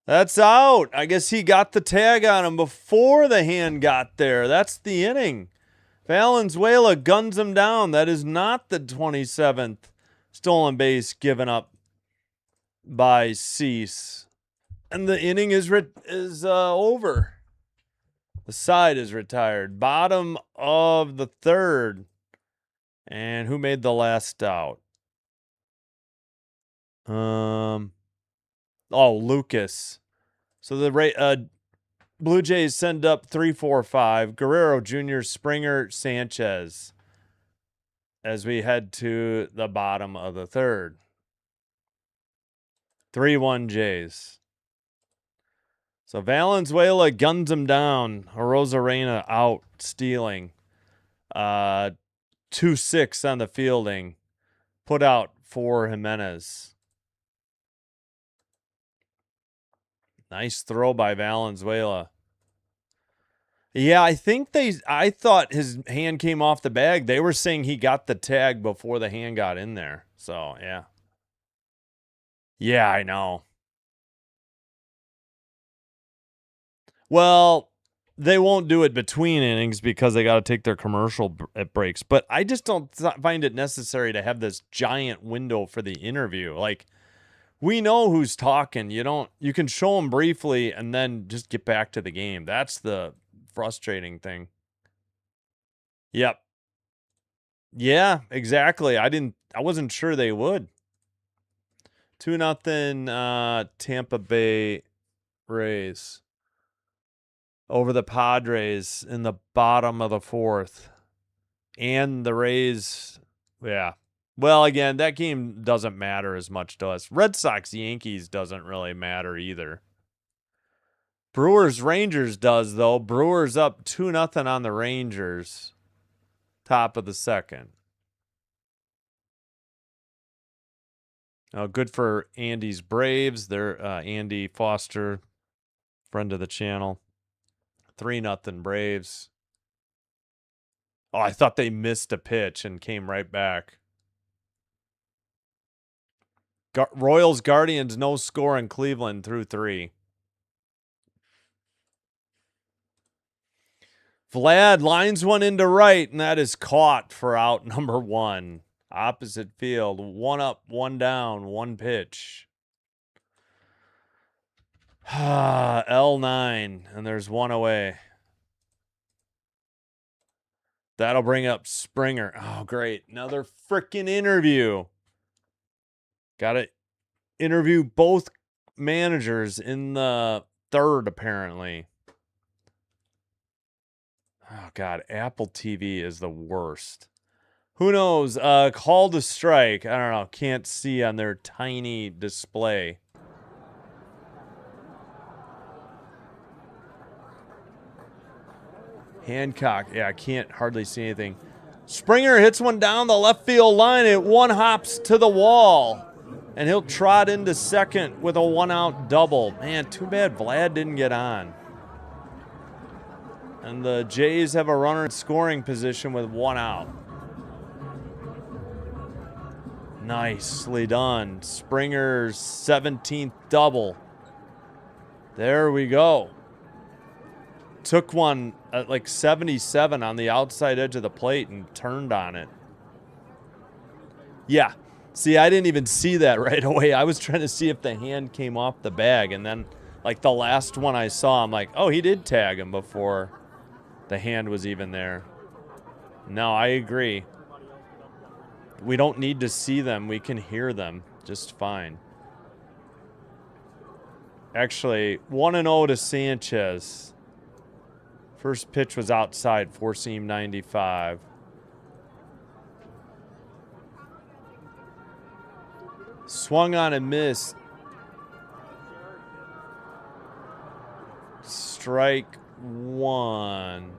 that's out. I guess he got the tag on him before the hand got there. That's the inning. Valenzuela guns him down. That is not the 27th stolen base given up by Cease. And the inning is over. The side is retired. Bottom of the third. And who made the last out? Lucas. So the Blue Jays send up 3-4-5. Guerrero Jr., Springer, Sanchez. As we head to the bottom of the third. 3-1 Jays. So Valenzuela guns him down. Rosarena out, stealing. 2-6 on the fielding. Put out for Jimenez. Nice throw by Valenzuela. Yeah, I thought his hand came off the bag. They were saying he got the tag before the hand got in there. So, yeah. Yeah, I know. Well, they won't do it between innings because they got to take their commercial breaks. But I just don't find it necessary to have this giant window for the interview. Like, we know who's talking. You can show them briefly and then just get back to the game. That's the frustrating thing. Yep. Yeah, exactly. I wasn't sure they would. 2-0 Tampa Bay Rays over the Padres in the bottom of the fourth. And the Rays, yeah. Well, again, that game doesn't matter as much to us. Red Sox Yankees doesn't really matter either. Brewers Rangers does, though. Brewers up 2-0 on the Rangers. Top of the second. Good for Andy's Braves. They're Andy Foster, friend of the channel. 3-0 Braves. Oh, I thought they missed a pitch and came right back. Royals Guardians, no score in Cleveland through 3. Vlad lines one into right, and that is caught for out number 1. Opposite field. 1 up, 1 down, 1 pitch. L9, and there's 1 away. That'll bring up Springer. Oh, great. Another freaking interview. Got to interview both managers in the third, apparently. Oh, God. Apple TV is the worst. Who knows? Call to strike. I don't know. Can't see on their tiny display. Hancock. Yeah, I can't hardly see anything. Springer hits one down the left field line. It one hops to the wall. And he'll trot into second with a 1-out double. Man, too bad Vlad didn't get on. And the Jays have a runner in scoring position with 1 out. Nicely done. Springer's 17th double. There we go. Took one at like 77 on the outside edge of the plate and turned on it. Yeah. See, I didn't even see that right away. I was trying to see if the hand came off the bag. And then, like, the last one I saw, I'm like, oh, he did tag him before the hand was even there. No, I agree. We don't need to see them. We can hear them just fine. Actually, 1-0 to Sanchez. First pitch was outside, four-seam 95. Swung on and missed. Strike one.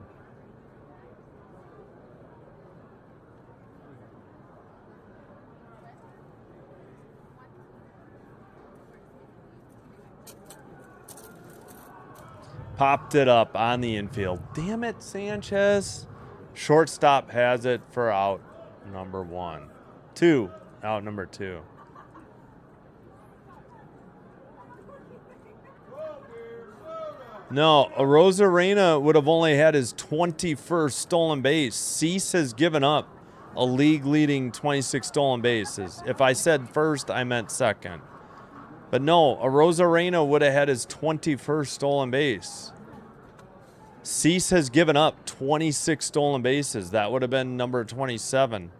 Popped it up on the infield. Damn it, Sanchez. Shortstop has it for out number one. Out number two. No, Arozarena would have only had his 21st stolen base. Cease has given up a league-leading 26 stolen bases. If I said first, I meant second. But no, Arozarena would have had his 21st stolen base. Cease has given up 26 stolen bases. That would have been number 27.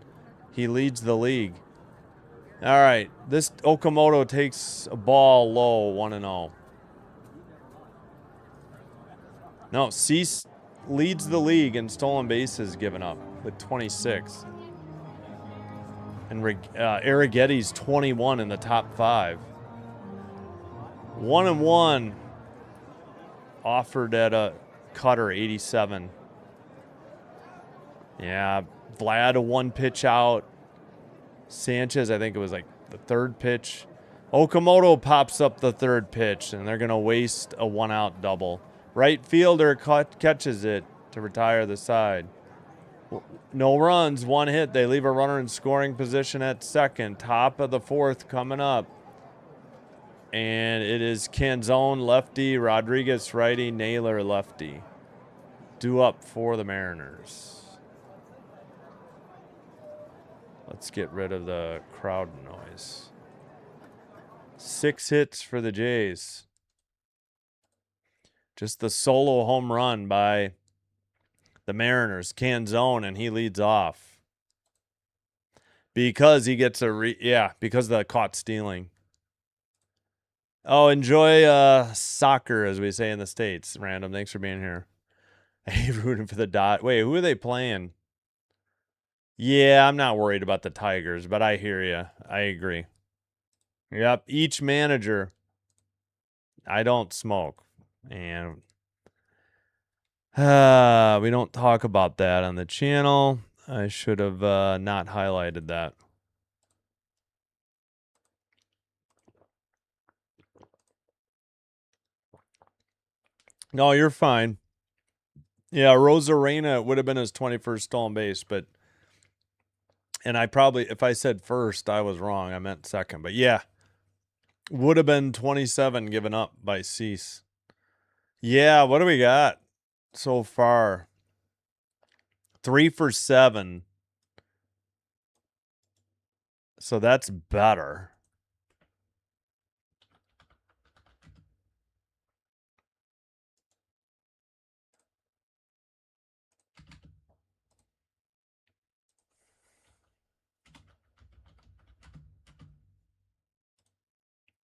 He leads the league. All right, this Okamoto takes a ball low, 1-0. No, Cease leads the league in stolen bases given up with 26. And Arrigetti's 21 in the top 5. 1-1 offered at a cutter, 87. Yeah, Vlad a 1 pitch out. Sanchez, I think it was like the 3rd pitch. Okamoto pops up the 3rd pitch, and they're going to waste a 1-out double. Right fielder catches it to retire the side. No runs, 1 hit. They leave a runner in scoring position at second. Top of the 4th coming up. And it is Canzone lefty, Rodriguez righty, Naylor lefty. Due up for the Mariners. Let's get rid of the crowd noise. 6 hits for the Jays. Just the solo home run by the Mariners, Canzone, and he leads off. Because he gets because of the caught stealing. Oh, enjoy soccer, as we say in the States. Random, thanks for being here. Hey, rooting for the Dot. Wait, who are they playing? Yeah, I'm not worried about the Tigers, but I hear you. I agree. Yep, each manager. I don't smoke. And we don't talk about that on the channel. I should have not highlighted that. No, you're fine. Yeah, Rosarena would have been his 21st stolen base, but and I probably, if I said first, I was wrong. I meant second. But yeah, would have been 27 given up by Cease. Yeah, what do we got so far? 3 for 7. So that's better.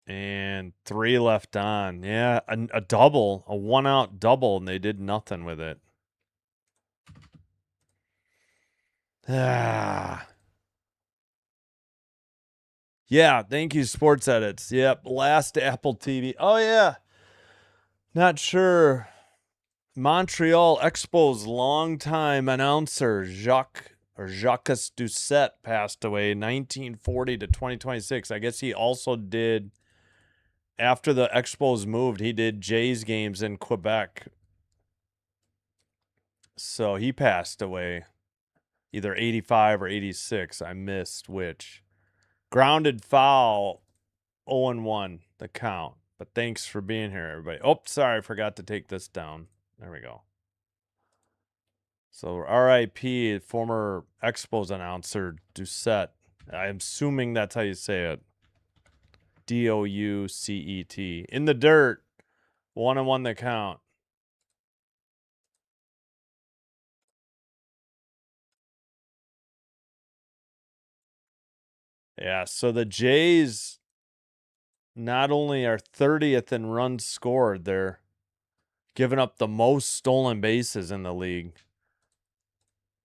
And 3 left on. Yeah, a double, a 1-out double, and they did nothing with it. Ah. Yeah, thank you, Sports Edits. Yep, last Apple TV. Oh, yeah. Not sure. Montreal Expos longtime announcer Jacques Doucette passed away 1940 to 2026. I guess he also did, after the Expos moved, he did Jays games in Quebec. So he passed away either 85 or 86. I missed which. Grounded foul, 0-1, the count. But thanks for being here, everybody. Oh, sorry, I forgot to take this down. There we go. So R.I.P. former Expos announcer Doucette. I'm assuming that's how you say it. Doucet. In the dirt. 1-1 the count. Yeah, so the Jays not only are 30th in runs scored, they're giving up the most stolen bases in the league.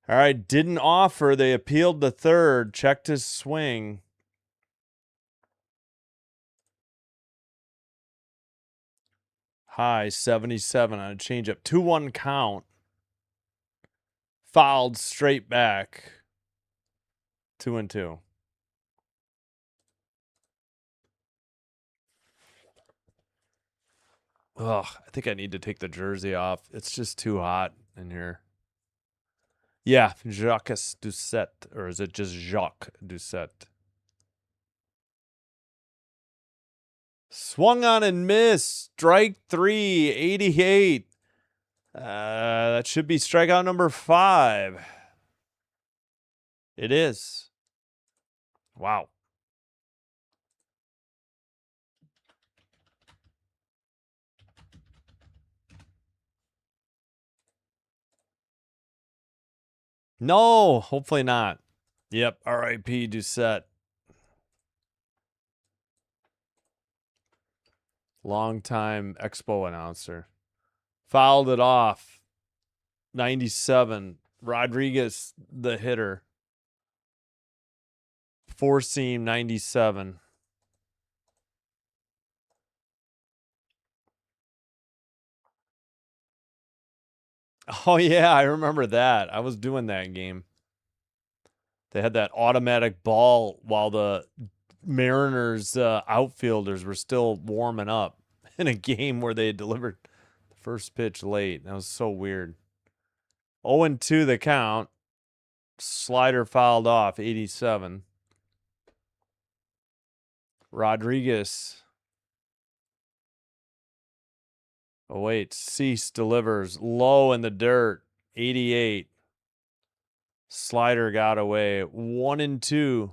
All right, didn't offer. They appealed the 3rd, checked his swing. High 77 on a changeup. 2-1 count. Fouled straight back. 2-2. Ugh, I think I need to take the jersey off. It's just too hot in here. Yeah, Jacques Doucette. Or is it just Jacques Doucette? Swung on and missed. Strike 3, 88. That should be strikeout number 5. It is. Wow. No, hopefully not. Yep, R.I.P. Doucette. Longtime Expo announcer. Fouled it off. 97. Rodriguez, the hitter. 4-seam 97. Oh, yeah, I remember that. I was doing that game. They had that automatic ball while the Mariners outfielders were still warming up in a game where they had delivered the first pitch late. That was so weird. 0-2 the count. Slider fouled off, 87. Rodriguez. Oh, wait. Cease delivers. Low in the dirt, 88. Slider got away. 1-2.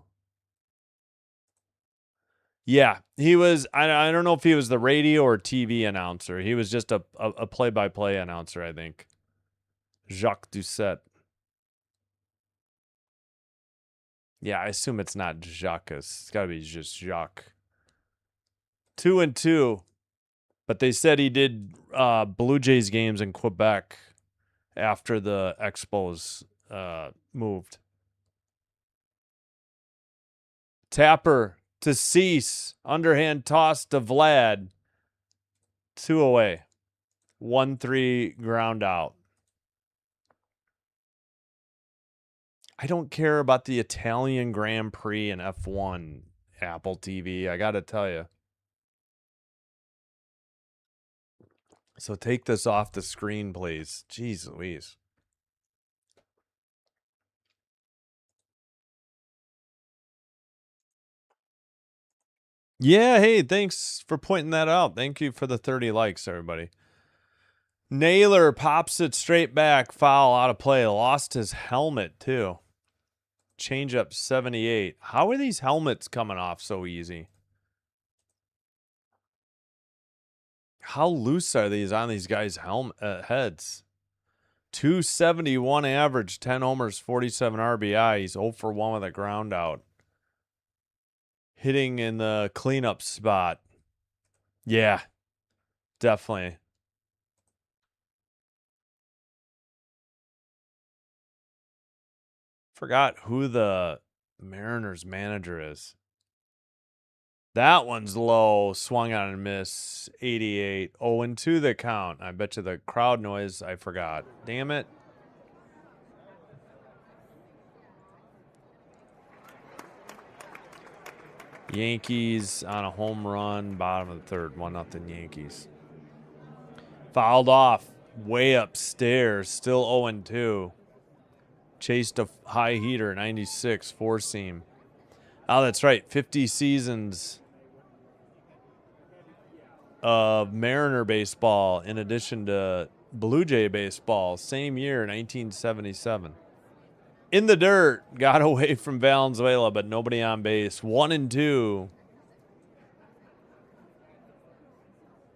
Yeah, he was. I don't know if he was the radio or TV announcer. He was just a play-by-play announcer, I think. Jacques Doucette. Yeah, I assume it's not Jacques. It's got to be just Jacques. 2-2. But they said he did Blue Jays games in Quebec after the Expos moved. Tapper to Cease. Underhand toss to Vlad. 2 away. 1-3 ground out. I don't care about the Italian Grand Prix and F1, Apple TV. I got to tell you. So take this off the screen, please. Jeez Louise. Yeah, hey, thanks for pointing that out. Thank you for the 30 likes, everybody. Naylor pops it straight back. Foul out of play. Lost his helmet, too. Changeup 78. How are these helmets coming off so easy? How loose are these on these guys' heads? 271 average, 10 homers, 47 RBI. He's 0 for 1 with a ground out. Hitting in the cleanup spot. Yeah, definitely. Forgot who the Mariners manager is. That one's low. Swung on and miss. 88. 0-2 the count. I bet you the crowd noise I forgot. Damn it. Yankees on a home run. Bottom of the third. 1-0 Yankees. Fouled off. Way upstairs. Still 0-2. Chased a high heater. 96. 4-seam. Oh, that's right. 50 seasons of Mariner baseball in addition to Blue Jay baseball. Same year, 1977. In the dirt. Got away from Valenzuela, but nobody on base. 1-2.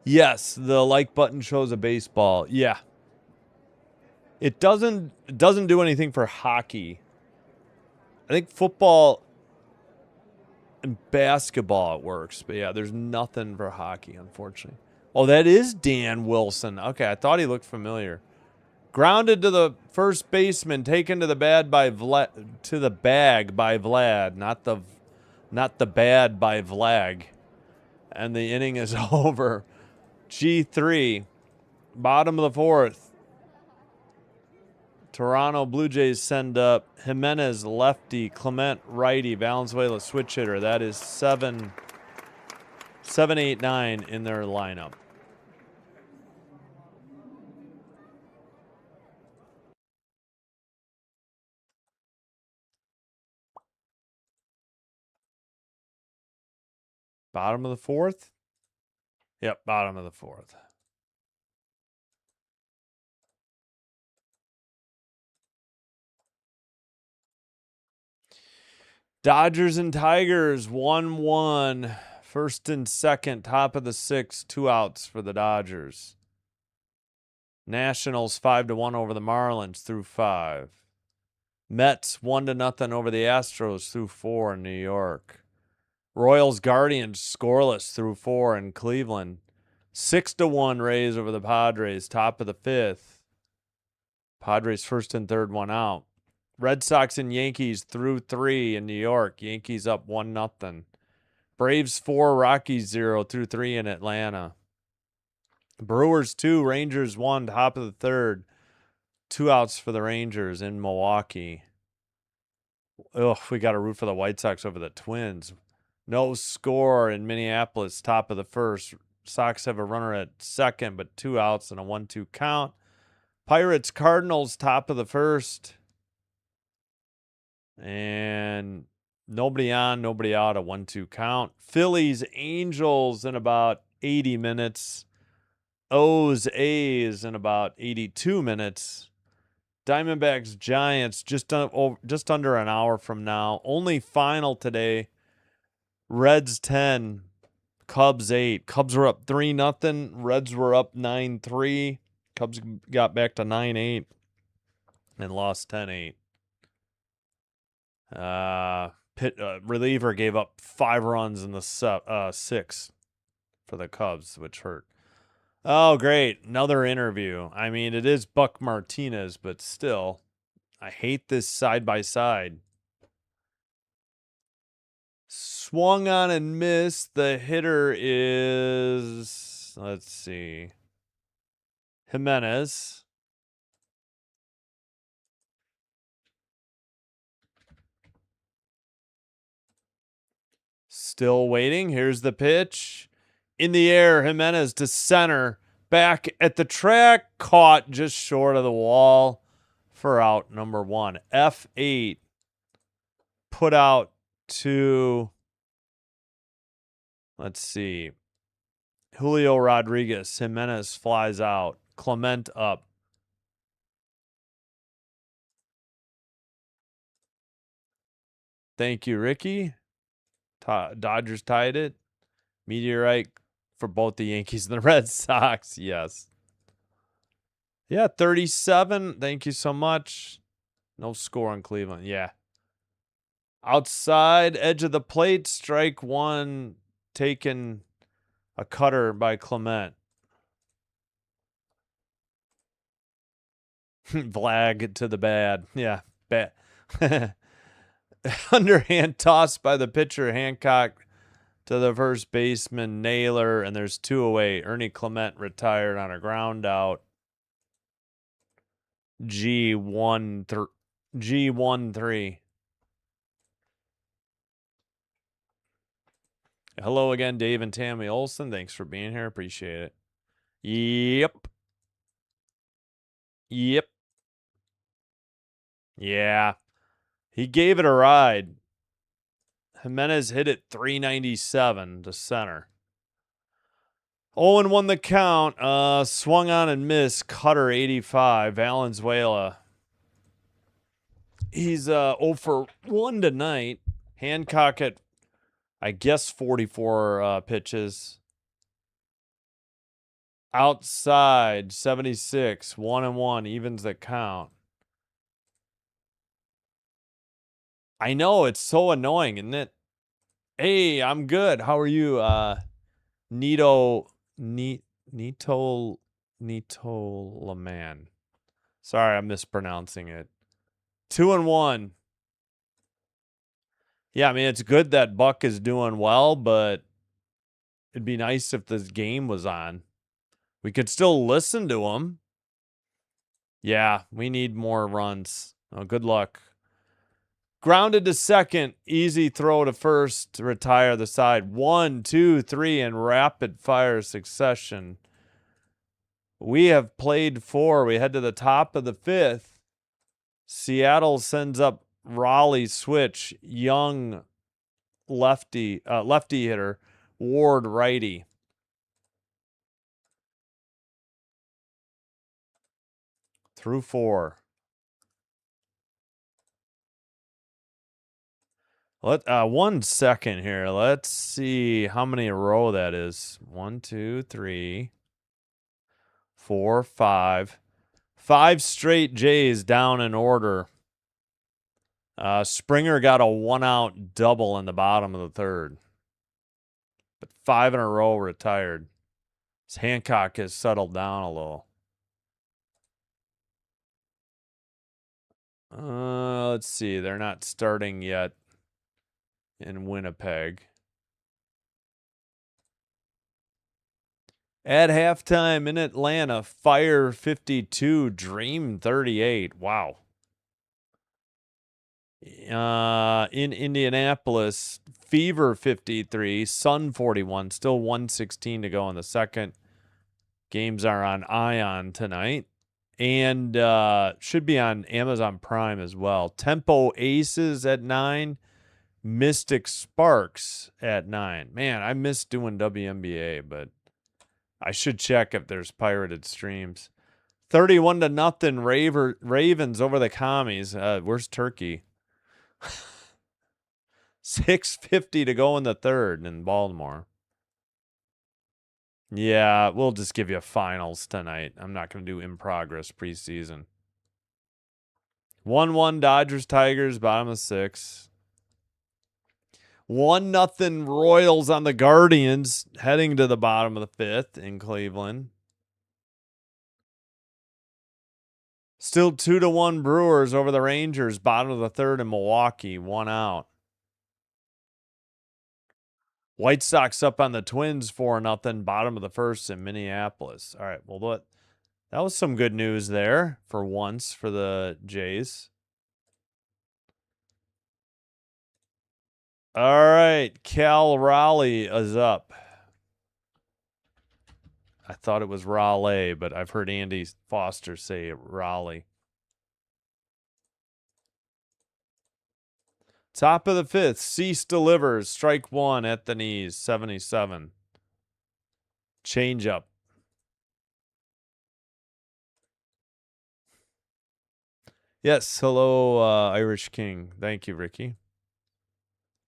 Yes, the like button shows a baseball. Yeah. It doesn't do anything for hockey. I think football and basketball it works, but yeah, there's nothing for hockey, unfortunately. Oh, that is Dan Wilson. Okay, I thought he looked familiar. Grounded to the first baseman, taken to the bag by Vlad, not the bad by Vlag. And the inning is over. G3, bottom of the fourth. Toronto Blue Jays send up Jimenez, lefty, Clement, righty, Valenzuela, switch hitter. That is 7, 8, 9 in their lineup. Bottom of the fourth? Yep, bottom of the fourth. Dodgers and Tigers, 1-1. First and second, top of the sixth, 2 outs for the Dodgers. Nationals 5-1 over the Marlins through 5. Mets 1-0 over the Astros through 4 in New York. Royals Guardians scoreless through 4 in Cleveland. 6-1 Rays over the Padres, top of the fifth. Padres first and third, 1 out. Red Sox and Yankees through 3 in New York. Yankees up 1-0. Braves 4, Rockies 0 through 3 in Atlanta. Brewers 2, Rangers 1, top of the third. 2 outs for the Rangers in Milwaukee. Ugh, we got to root for the White Sox over the Twins. No score in Minneapolis, top of the first. Sox have a runner at second, but 2 outs and a 1-2 count. Pirates, Cardinals, top of the first. And nobody on, nobody out, a 1-2 count. Phillies, Angels in about 80 minutes. O's, A's in about 82 minutes. Diamondbacks, Giants just under an hour from now. Only final today. Reds 10, Cubs 8. Cubs were up 3-0. Reds were up 9-3. Cubs got back to 9-8 and lost 10-8. Reliever gave up 5 runs in the 6 for the Cubs, which hurt. Oh, great. Another interview. I mean, it is Buck Martinez, but still, I hate this side-by-side. Swung on and missed. The hitter is, let's see, Jimenez. Still waiting. Here's the pitch. In the air, Jimenez to center. Back at the track. Caught just short of the wall for out number 1. F8. Put out to, let's see, Julio Rodriguez. Jimenez flies out. Clement up. Thank you, Ricky. Dodgers tied it. Meteorite for both the Yankees and the Red Sox. Yes. Yeah, 37. Thank you so much. No score in Cleveland. Yeah. Outside edge of the plate, strike 1, taken a cutter by Clement. Vlag to the bad. Yeah, bad. Underhand toss by the pitcher, Hancock to the first baseman, Naylor, and there's 2 away. Ernie Clement retired on a ground out. G1-3. Hello again, Dave and Tammy Olson. Thanks for being here. Appreciate it. Yep. Yeah. He gave it a ride. Jimenez hit it 397 to center. 0-1 the count. Swung on and missed. Cutter 85. Valenzuela. He's 0 for 1 tonight. Hancock at, I guess, 44 pitches. Outside 76. 1-1 evens the count. I know, it's so annoying, isn't it? Hey, I'm good. How are you? Nito Laman. Sorry, I'm mispronouncing it. 2-1. Yeah, I mean, it's good that Buck is doing well, but it'd be nice if this game was on. We could still listen to them. Yeah, we need more runs. Oh, good luck. Grounded to second. Easy throw to first to retire the side. 1, 2, 3 in rapid fire succession. We have played 4. We head to the top of the 5th. Seattle sends up Raleigh switch. Young lefty hitter. Ward righty. Through 4. 1 second here. Let's see how many in a row that is. 1, 2, 3, 4, 5. 5 straight Jays down in order. Springer got a 1-out double in the bottom of the 3rd. But 5 in a row retired. Hancock has settled down a little. Let's see. They're not starting yet in Winnipeg. At halftime in Atlanta, Fire 52, Dream 38. Wow. In Indianapolis, Fever 53, Sun 41. Still 1:16 to go in the second. Games are on Ion tonight. And should be on Amazon Prime as well. Tempo Aces at 9. Mystic Sparks at 9. Man, I miss doing WNBA, but I should check if there's pirated streams. 31-0 Ravens over the Commies. Where's Turkey? 6:50 to go in the 3rd in Baltimore. Yeah, we'll just give you finals tonight. I'm not going to do in progress preseason. 1-1 Dodgers Tigers, bottom of 6. 1-0 Royals on the Guardians, heading to the bottom of the 5th in Cleveland. Still 2-1 Brewers over the Rangers, bottom of the 3rd in Milwaukee, 1 out. White Sox up on the Twins 4-0, bottom of the 1st in Minneapolis. All right, well, that was some good news there for once for the Jays. All right, Cal Raleigh is up. I thought it was Raleigh, but I've heard Andy Foster say Raleigh. Top of the 5th, Cease delivers. Strike 1 at the knees, 77. Change up. Yes, hello, Irish King. Thank you, Ricky.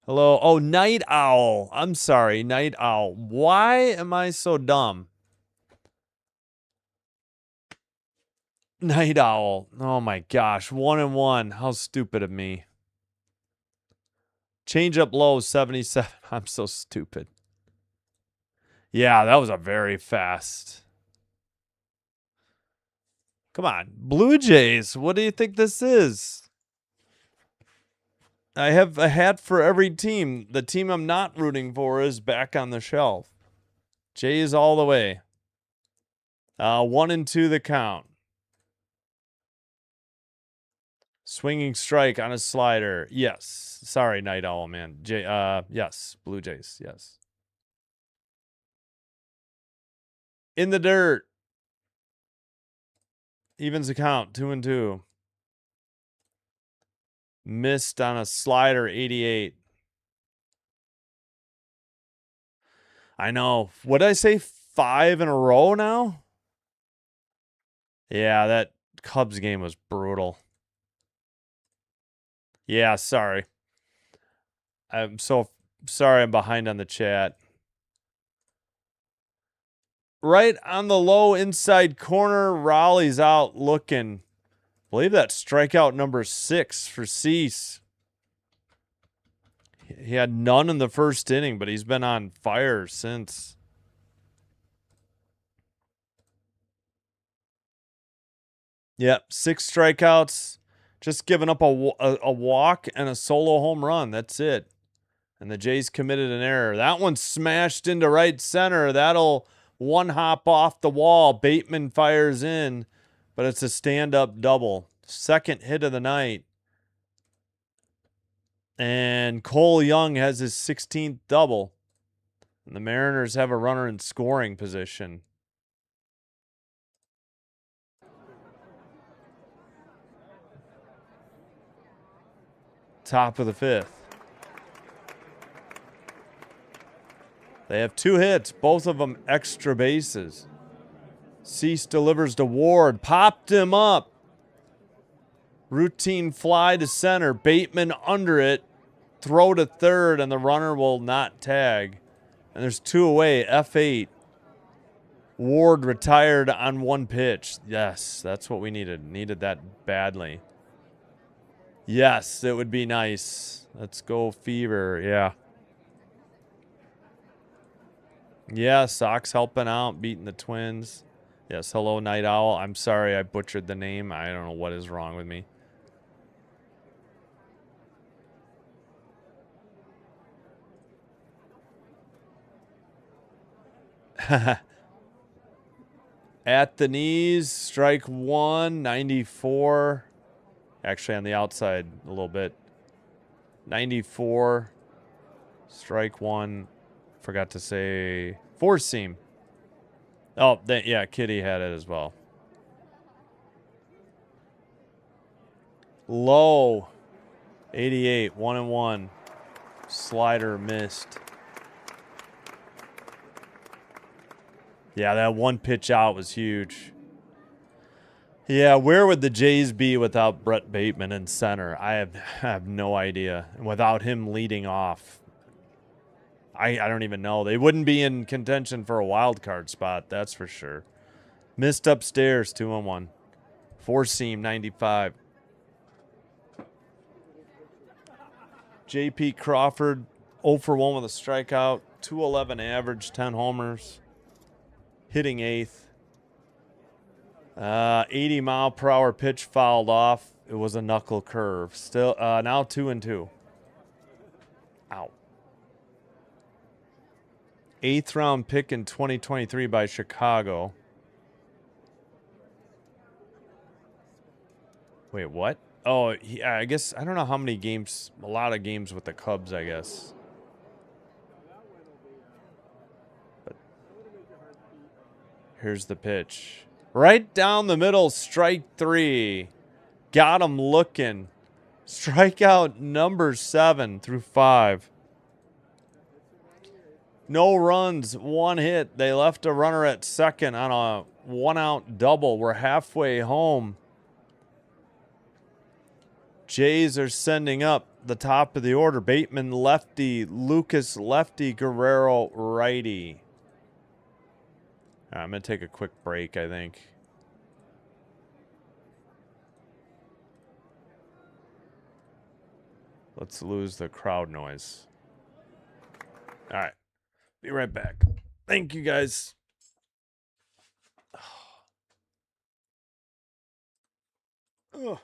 Hello. Oh, Night Owl. I'm sorry, Night Owl. Why am I so dumb? Night Owl. Oh my gosh. 1-1. How stupid of me. Change up low, 77. I'm so stupid. Yeah, that was a very fast. Come on. Blue Jays. What do you think this is? I have a hat for every team. The team I'm not rooting for is back on the shelf. Jays all the way. 1-2 the count. Swinging strike on a slider. Yes. Sorry, Night Owl, man. Yes. Blue Jays. Yes. In the dirt. Evens the count. 2-2. Missed on a slider. 88. I know. What did I say? 5 in a row now? Yeah, that Cubs game was brutal. Yeah, sorry. I'm so sorry I'm behind on the chat. Right on the low inside corner, Raleigh's out looking. I believe that's strikeout number 6 for Cease. He had none in the first inning, but he's been on fire since. Yep, 6 strikeouts. Just giving up a walk and a solo home run. That's it. And the Jays committed an error. That one smashed into right center. That'll One hop off the wall. Bateman fires in, but it's a stand-up double. Second hit of the night. And Cole Young has his 16th double. And the Mariners have a runner in scoring position. Top of the fifth. They have 2 hits, both of them extra bases. Cease delivers to Ward, popped him up. Routine fly to center, Bateman under it, throw to third, and the runner will not tag. And there's 2 away, F8. Ward retired on 1 pitch. Yes, that's what we needed. Needed that badly. Yes, it would be nice. Let's go Fever, yeah. Yeah, Sox helping out, beating the Twins. Yes, hello, Night Owl. I'm sorry I butchered the name. I don't know what is wrong with me. At the knees, strike 1, 94. Actually, on the outside a little bit. 94, strike 1. Forgot to say 4-seam. Oh, yeah, Kitty had it as well. Low, 88, 1-1. Slider missed. Yeah, that 1 pitch out was huge. Yeah, where would the Jays be without Brett Bateman in center? I have no idea. And without him leading off, I don't even know. They wouldn't be in contention for a wild card spot, that's for sure. Missed upstairs, 2-1. 4-seam, 95. J.P. Crawford, 0 for 1 with a strikeout, 211 average, 10 homers, hitting 8th. 80-mile-per-hour pitch fouled off. It was a knuckle curve. Still, now 2-2. Ow. 8th round pick in 2023 by Chicago. Wait, what? Oh, I guess, I don't know how many games, a lot of games with the Cubs, I guess. But here's the pitch. Right down the middle, strike 3. Got him looking. Strikeout number 7 through 5. No runs, 1 hit. They left a runner at second on a 1-out double. We're halfway home. Jays are sending up the top of the order. Bateman lefty, Lucas lefty, Guerrero righty. I'm going to take a quick break, I think. Let's lose the crowd noise. All right. Be right back. Thank you, guys. Ugh.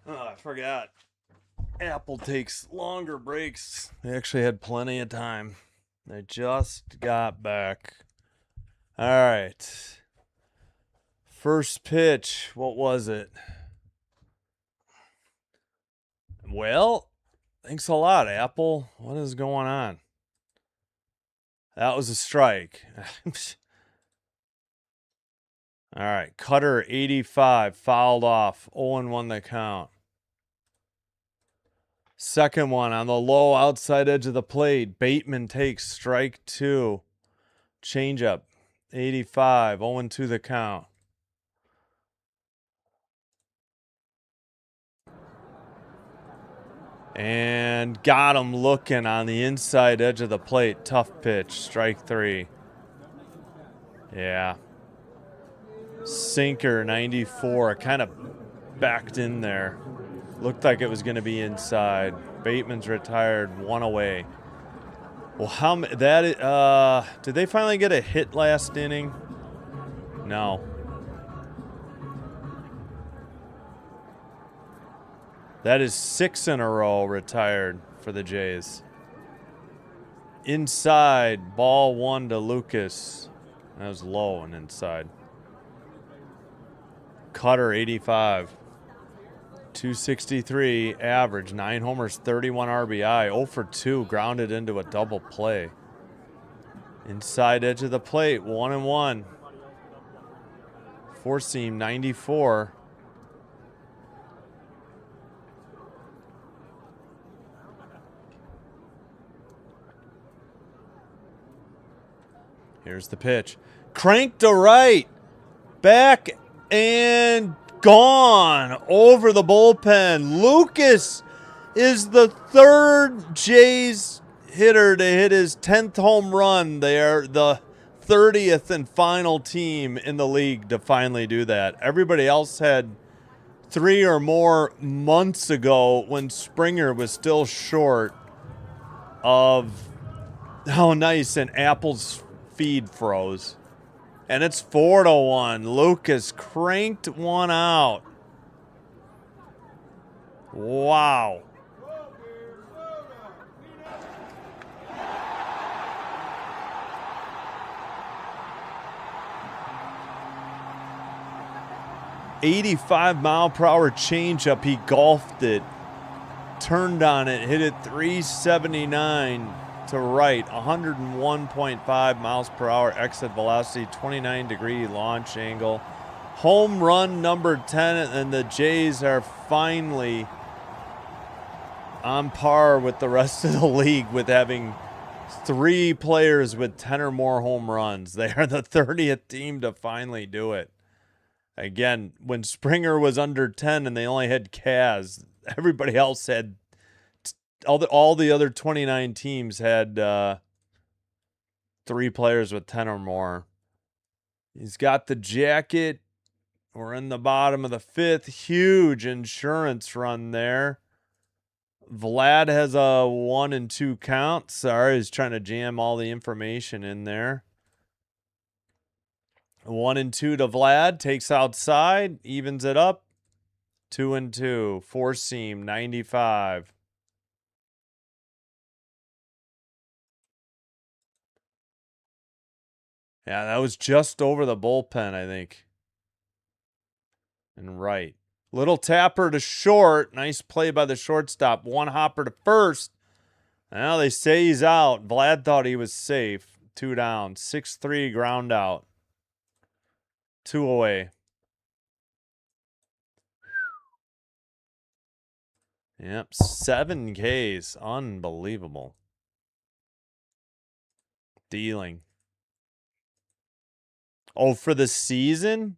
Oh, I forgot. Apple takes longer breaks. They actually had plenty of time. They just got back. All right. First pitch. What was it? Well, thanks a lot, Apple. What is going on? That was a strike. All right. Cutter 85. Fouled off. 0-1 the count. Second one on the low outside edge of the plate. Bateman takes strike 2. Changeup. 85. 0-2 the count. And got him looking on the inside edge of the plate. Tough pitch. Strike 3. Yeah. Sinker 94. Kind of backed in there. Looked like it was going to be inside. Bateman's retired. 1 away. Well, did they finally get a hit last inning? No. That is 6 in a row retired for the Jays. Inside, ball 1 to Lucas. That was low and inside. Cutter 85. 263 average, 9 homers, 31 RBI, 0 for 2, grounded into a double play. Inside edge of the plate, 1-1. Four seam 94. Here's the pitch. Cranked to right. Back and gone over the bullpen. Lucas is the third Jays hitter to hit his 10th home run. They are the 30th and final team in the league to finally do that. Everybody else had 3 or more months ago when Springer was still short of how nice an Apple's feed froze. And it's 4-1. Lucas cranked one out. Wow. $85-mile-per-hour changeup. He golfed it, turned on it, hit it 379 to right, 101.5 miles per hour exit velocity, 29-degree launch angle. Home run number 10, and the Jays are finally on par with the rest of the league with having 3 players with 10 or more home runs. They are the 30th team to finally do it. Again, when Springer was under 10 and they only had Kaz, everybody else had all the other 29 teams had 3 players with 10 or more. He's got the jacket. We're in the bottom of the 5th. Huge insurance run there. Vlad has a 1-2 count. Sorry, he's trying to jam all the information in there. 1-2 to Vlad. Takes outside. Evens it up. 2-2. Four seam. 95. Yeah, that was just over the bullpen, I think. And right. Little tapper to short. Nice play by the shortstop. 1 hopper to first. Now they say he's out. Vlad thought he was safe. 2 down. 6-3 ground out. 2 away. Yep, 7 Ks. Unbelievable. Dealing. Oh, for the season?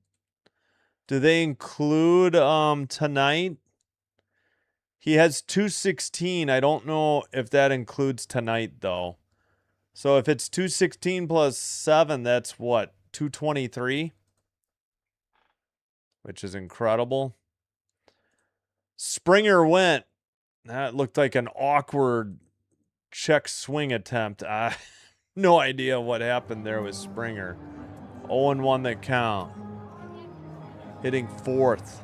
Do they include tonight? He has 216. I don't know if that includes tonight, though. So if it's 216 plus 7, that's what? 223? Which is incredible. Springer went. That looked like an awkward check swing attempt. No idea what happened there with Springer. 0-1 that count. Hitting 4th.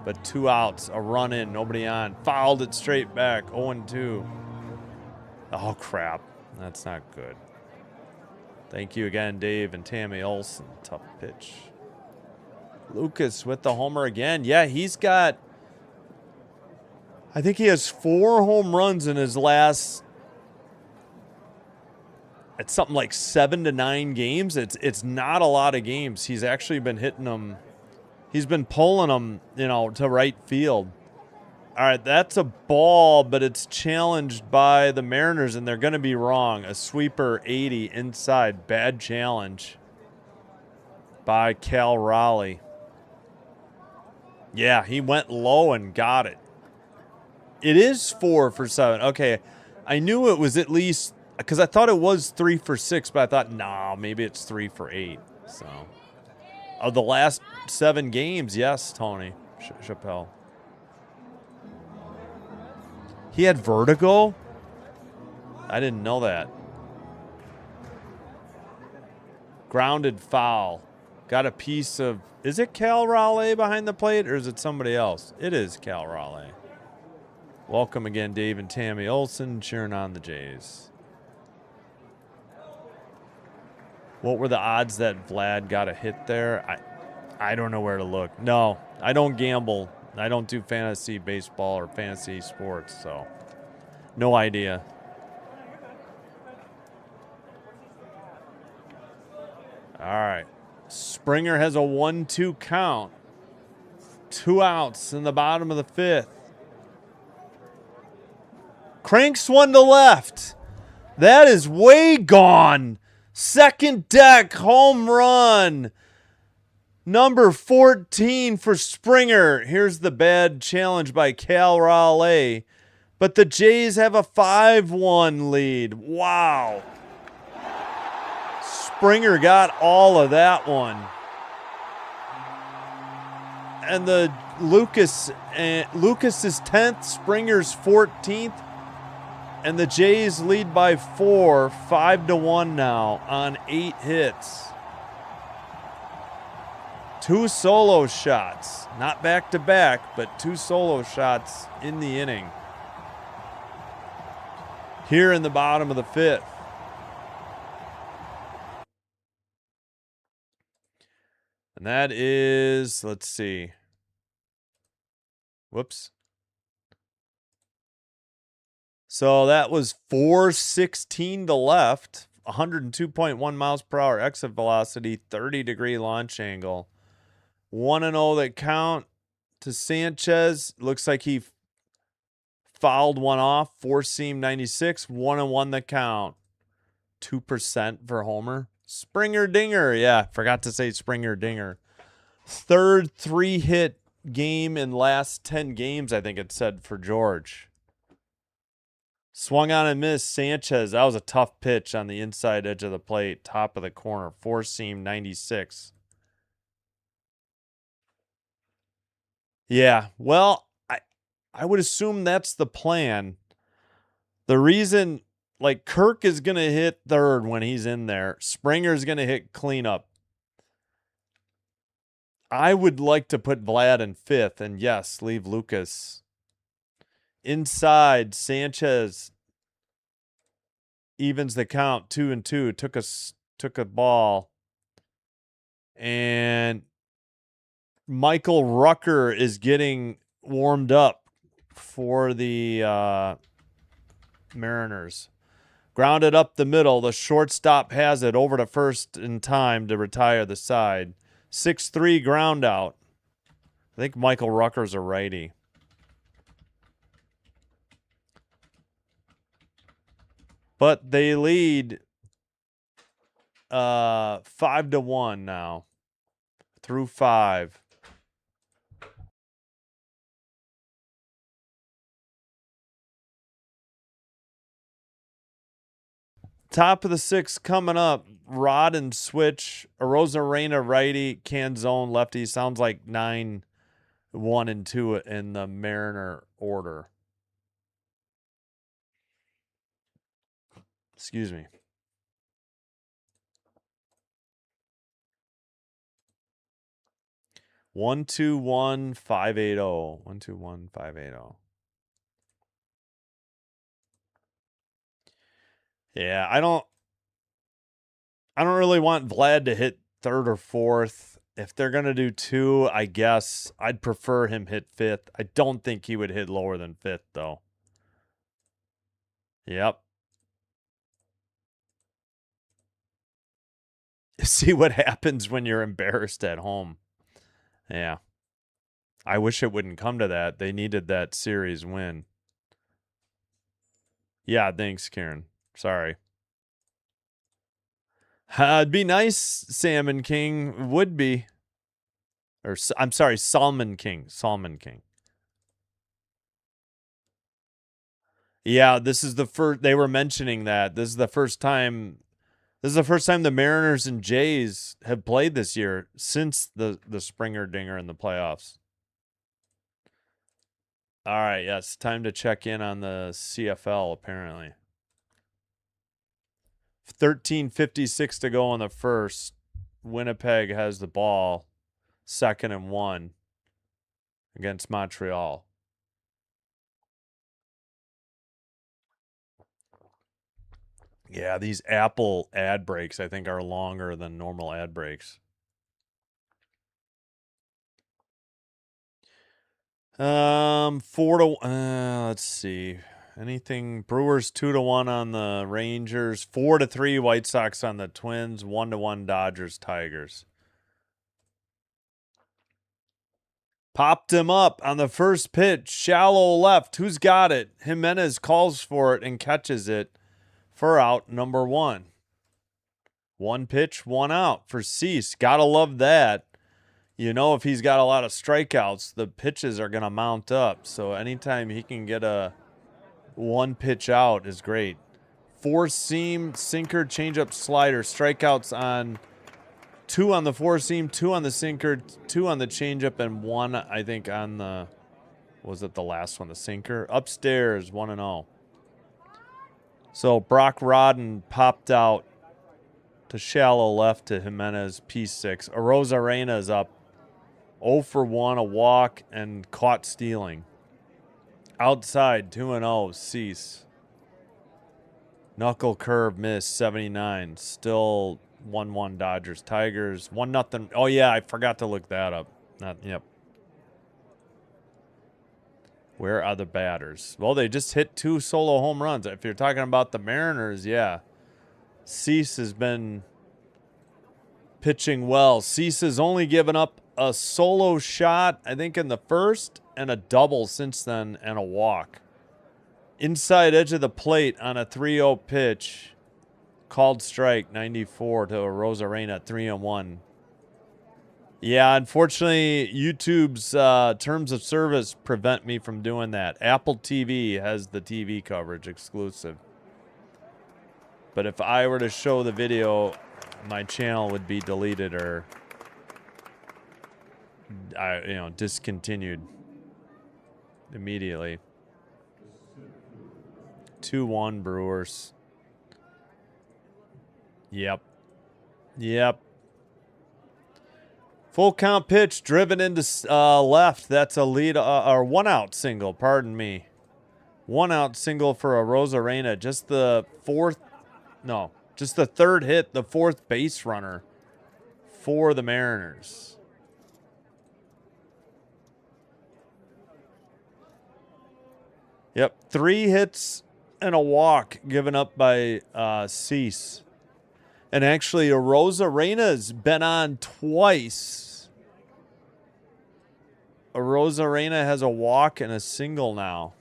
But 2 outs, a run in, nobody on. Fouled it straight back, 0-2. Oh, crap. That's not good. Thank you again, Dave and Tammy Olson. Tough pitch. Lucas with the homer again. Yeah, he's got... I think he has 4 home runs in his last... It's something like 7 to 9 games. It's not a lot of games. He's actually been hitting them. He's been pulling them, you know, to right field. All right, that's a ball, but it's challenged by the Mariners, and they're going to be wrong. A sweeper 80 inside. Bad challenge by Cal Raleigh. Yeah, he went low and got it. It is 4 for 7. Okay, I knew it was at least... Because I thought it was 3 for 6, but I thought, nah, maybe it's 3 for 8. So, of the last 7 games, yes, Tony Chappelle. He had vertigo? I didn't know that. Grounded foul. Got a piece of... Is it Cal Raleigh behind the plate, or is it somebody else? It is Cal Raleigh. Welcome again, Dave and Tammy Olson, cheering on the Jays. What were the odds that Vlad got a hit there? I don't know where to look. No, I don't gamble. I don't do fantasy baseball or fantasy sports, so no idea. All right. Springer has a 1-2 count. 2 outs in the bottom of the 5th. Cranks one to left. That is way gone. Second deck home run. Number 14 for Springer. Here's the bad challenge by Cal Raleigh. But the Jays have a 5-1 lead. Wow. Springer got all of that one. And the Lucas is 10th, Springer's 14th. And the Jays lead by 4, 5-1 now on 8 hits. 2 solo shots, not back to back, but 2 solo shots in the inning. Here in the bottom of the 5th. And that is, let's see. Whoops. So that was 416 to left, 102.1 miles per hour exit velocity, 30-degree launch angle. 1-0 that count to Sanchez. Looks like he fouled one off. 4-seam 96. 1-1 the count. 2% for homer. Springer dinger. Yeah, forgot to say Springer dinger. Third 3-hit game in last 10 games, I think it said, for George. Swung on and missed. Sanchez. That was a tough pitch on the inside edge of the plate. Top of the corner. 4-seam 96. Yeah, well, I would assume that's the plan. The reason, like, Kirk is going to hit third when he's in there. Springer's going to hit cleanup. I would like to put Vlad in 5th, and yes, leave Lucas. Inside, Sanchez evens the count, 2-2. Took a ball. And Michael Rucker is getting warmed up for the Mariners. Grounded up the middle. The shortstop has it over to first in time to retire the side. 6-3 ground out. I think Michael Rucker's a righty. But they lead 5-1 now. Through 5. Top of the 6th coming up. Rod and switch. Arozarena righty. Canzone lefty. Sounds like 9, 1, and 2 in the Mariner order. Excuse me. 121-580. 121-580. Yeah, I don't really want Vlad to hit third or fourth. If they're going to do two, I guess I'd prefer him hit fifth. I don't think he would hit lower than fifth, though. Yep. See what happens when you're embarrassed at home. Yeah. I wish it wouldn't come to that. They needed that series win. Yeah, thanks, Karen. Sorry. It'd be nice, Salmon King. Would be. Or, I'm sorry, Salmon King. Salmon King. Yeah, this is the first. They were mentioning that. This is the first time. This is the first time the Mariners and Jays have played this year since the Springer Dinger in the playoffs. All right, yes, time to check in on the CFL, apparently. 13:56 to go in the first. Winnipeg has the ball, 2nd and 1 against Montreal. Yeah, these Apple ad breaks, I think, are longer than normal ad breaks. Let's see. Anything? Brewers 2-1 on the Rangers, 4-3 White Sox on the Twins, 1-1 Dodgers Tigers. Popped him up on the first pitch, shallow left. Who's got it? Jimenez calls for it and catches it for out number 1. 1 pitch, 1 out for Cease. Gotta love that. You know, if he's got a lot of strikeouts, the pitches are going to mount up. So anytime he can get a 1 pitch out is great. 4-seam, sinker, changeup, slider. Strikeouts on 2 on the 4-seam, 2 on the sinker, 2 on the changeup, and 1, I think, on the, was it the last one, the sinker? Upstairs, 1-0. So Brock Rodden popped out to shallow left to Jimenez, P6. Arozarena is up 0 for 1, a walk, and caught stealing. Outside, 2-0, Cease. Knuckle curve miss, 79. Still 1-1 Dodgers Tigers. 1-0. Oh, yeah, I forgot to look that up. Yep. Where are the batters? Well, they just hit 2 solo home runs. If you're talking about the Mariners, yeah. Cease has been pitching well. Cease has only given up a solo shot, I think, in the first, and a double since then, and a walk. Inside edge of the plate on a 3-0 pitch. Called strike, 94 to Arozarena, 3-1. Yeah, unfortunately, YouTube's terms of service prevent me from doing that. Apple TV has the TV coverage exclusive. But if I were to show the video, my channel would be deleted or discontinued immediately. 2-1 Brewers. Yep. Full count pitch driven into left. That's a lead or 1-out single. Pardon me. 1-out single for Arozarena. Just the third hit, the 4th base runner for the Mariners. Yep, 3 hits and a walk given up by Cease. And actually, Arozarena's been on twice. Arozarena has a walk and a single now.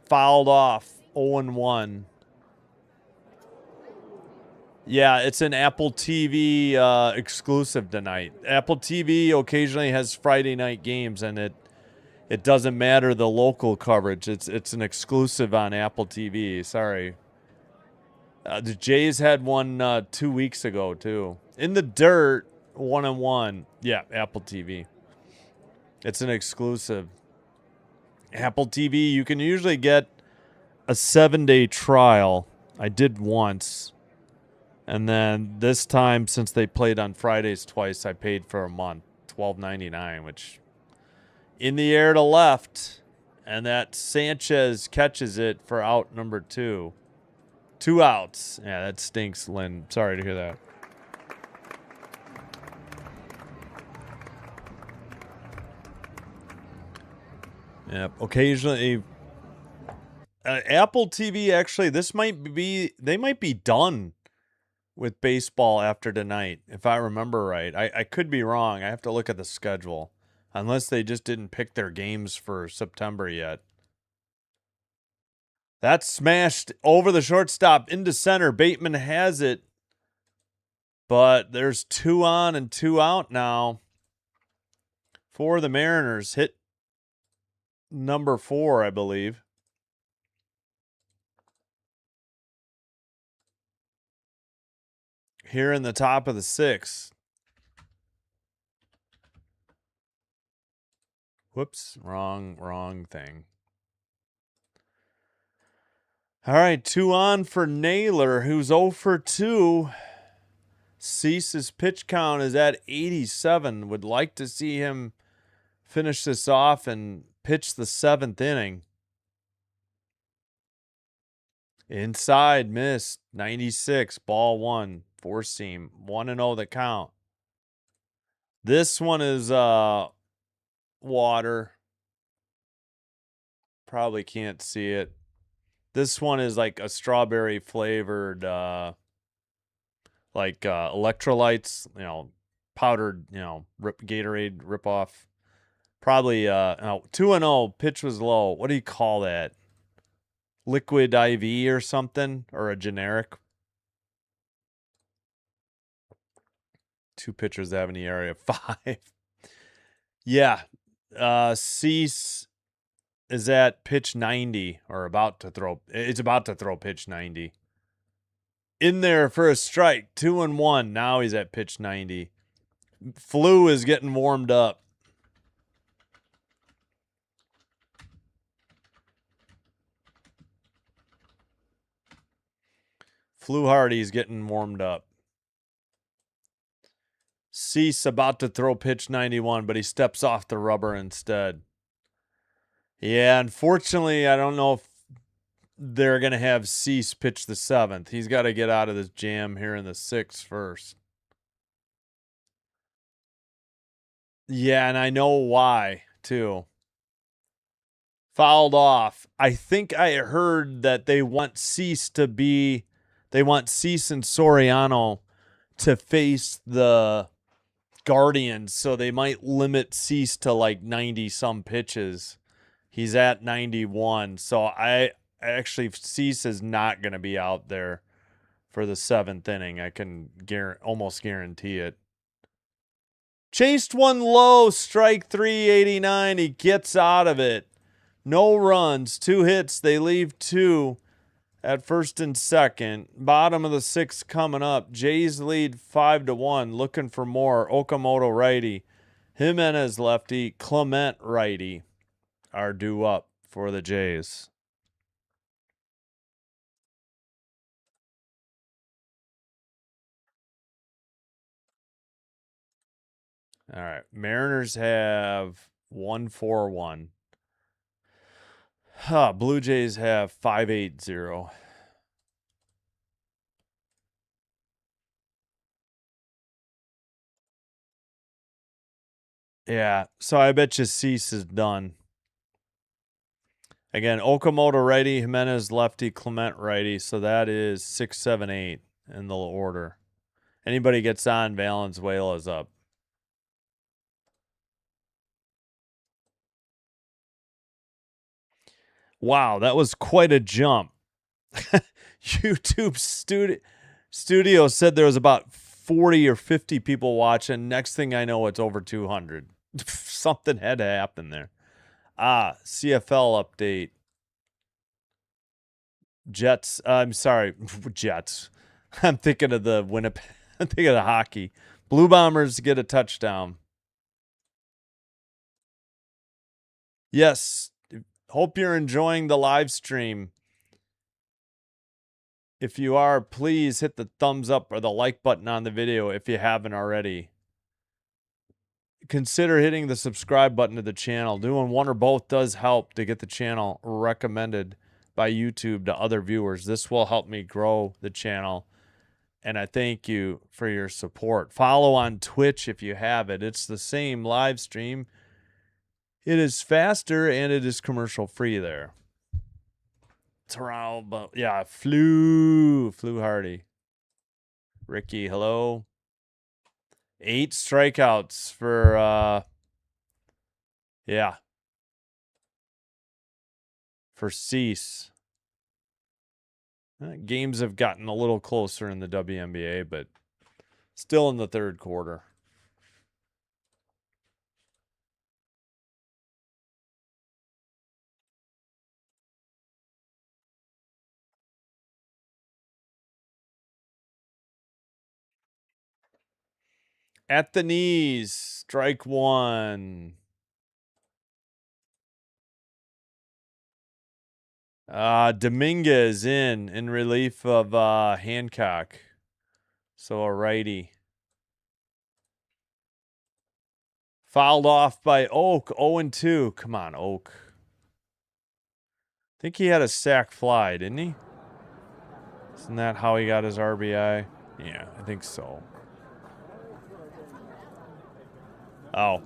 Fouled off, 0-1. Yeah, it's an Apple TV exclusive tonight. Apple TV occasionally has Friday night games, and it doesn't matter the local coverage. It's an exclusive on Apple TV. Sorry. The Jays had one 2 weeks ago, too. In the dirt, 1-1. Yeah, Apple TV. It's an exclusive. Apple TV, you can usually get a 7-day trial. I did once. And then this time, since they played on Fridays twice, I paid for a month, $12.99, which in the air to left, and that Sanchez catches it for out number 2. 2 outs. Yeah, that stinks, Lynn. Sorry to hear that. Yep. Occasionally, Apple TV, actually, they might be done with baseball after tonight, if I remember right. I could be wrong. I have to look at the schedule. Unless they just didn't pick their games for September yet. That's smashed over the shortstop into center. Bateman has it. But there's 2 on and 2 out now for the Mariners. Hit number 4, I believe. Here in the top of the 6th. Whoops, wrong thing. All right, 2 on for Naylor, who's 0 for 2. Cease's pitch count is at 87. Would like to see him finish this off and pitch the 7th inning. Inside, missed. 96, ball 1, 4-seam. 1-0 the count. This one is water. Probably can't see it. This one is like a strawberry flavored electrolytes, powdered, Gatorade ripoff. Probably 2-0, pitch was low. What do you call that? Liquid IV or something, or a generic? 2 pitchers have in the area. 5. Yeah. Cease is at pitch 90, or about to throw. It's about to throw pitch 90. In there for a strike. 2-1. Now he's at pitch 90. Flu is getting warmed up. Flu Hardy's getting warmed up. Cease about to throw pitch 91, but he steps off the rubber instead. Yeah, unfortunately, I don't know if they're going to have Cease pitch the 7th. He's got to get out of this jam here in the 6th first. Yeah, and I know why, too. Fouled off. I think I heard that they want Cease and Soriano to face the Guardians, so they might limit Cease to like 90-some pitches. He's at 91, so I actually, Cease is not going to be out there for the 7th inning. I can almost guarantee it. Chased one low, strike 3, 89. He gets out of it. No runs, 2 hits. They leave 2 at first and second. Bottom of the 6th coming up. Jays lead 5-1. Looking for more. Okamoto righty. Jimenez lefty. Clement righty are due up for the Jays. All right. Mariners have 1-4-1. Blue Jays have 5-8-0. Yeah, so I bet you Cease is done. Again, Okamoto righty, Jimenez lefty, Clement righty. So that is 6, 7, 8 in the order. Anybody gets on, Valenzuela's up. Wow, that was quite a jump. YouTube studio said there was about 40 or 50 people watching. Next thing I know, it's over 200. Something had to happen there. CFL update. Jets. I'm sorry, Jets. I'm thinking of the Winnipeg. I'm thinking of the hockey. Blue Bombers get a touchdown. Yes. Hope you're enjoying the live stream. If you are, please hit the thumbs up or the like button on the video if you haven't already. consider hitting the subscribe button to the channel. Doing one or both does help to get the channel recommended by YouTube to other viewers. This will help me grow the channel, and I thank you for your support. Follow on Twitch if you have it. It's the same live stream. It is faster and it is commercial free there. Toronto, but yeah, flew Hardy. Ricky, hello. 8 strikeouts for for Cease. Games have gotten a little closer in the WNBA, but still in the third quarter. At the knees, strike one. Dominguez in relief of Hancock. So a righty. Fouled off by Oak, 0-2. Come on, Oak. I think he had a sac fly, didn't he? Isn't that how he got his RBI? Yeah, I think so. Oh.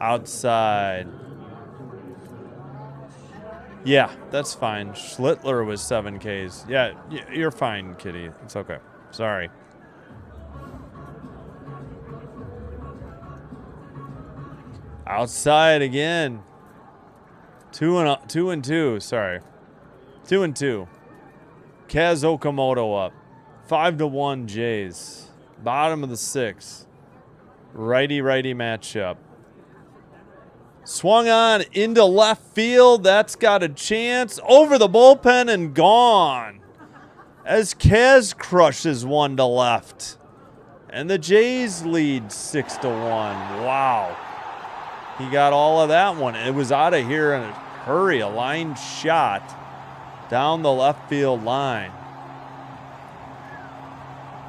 Outside. Yeah, that's fine. Schlittler was 7 Ks. Yeah, you're fine, Kitty. It's okay. Sorry. Outside again. 2-2. Sorry. 2-2. Kaz Okamoto up. 5-1 Jays. Bottom of the 6th. Righty-righty matchup. Swung on into left field. That's got a chance. Over the bullpen and gone. As Kaz crushes one to left. And the Jays lead 6-1. Wow. He got all of that one. It was out of here in a hurry. A line shot down the left field line.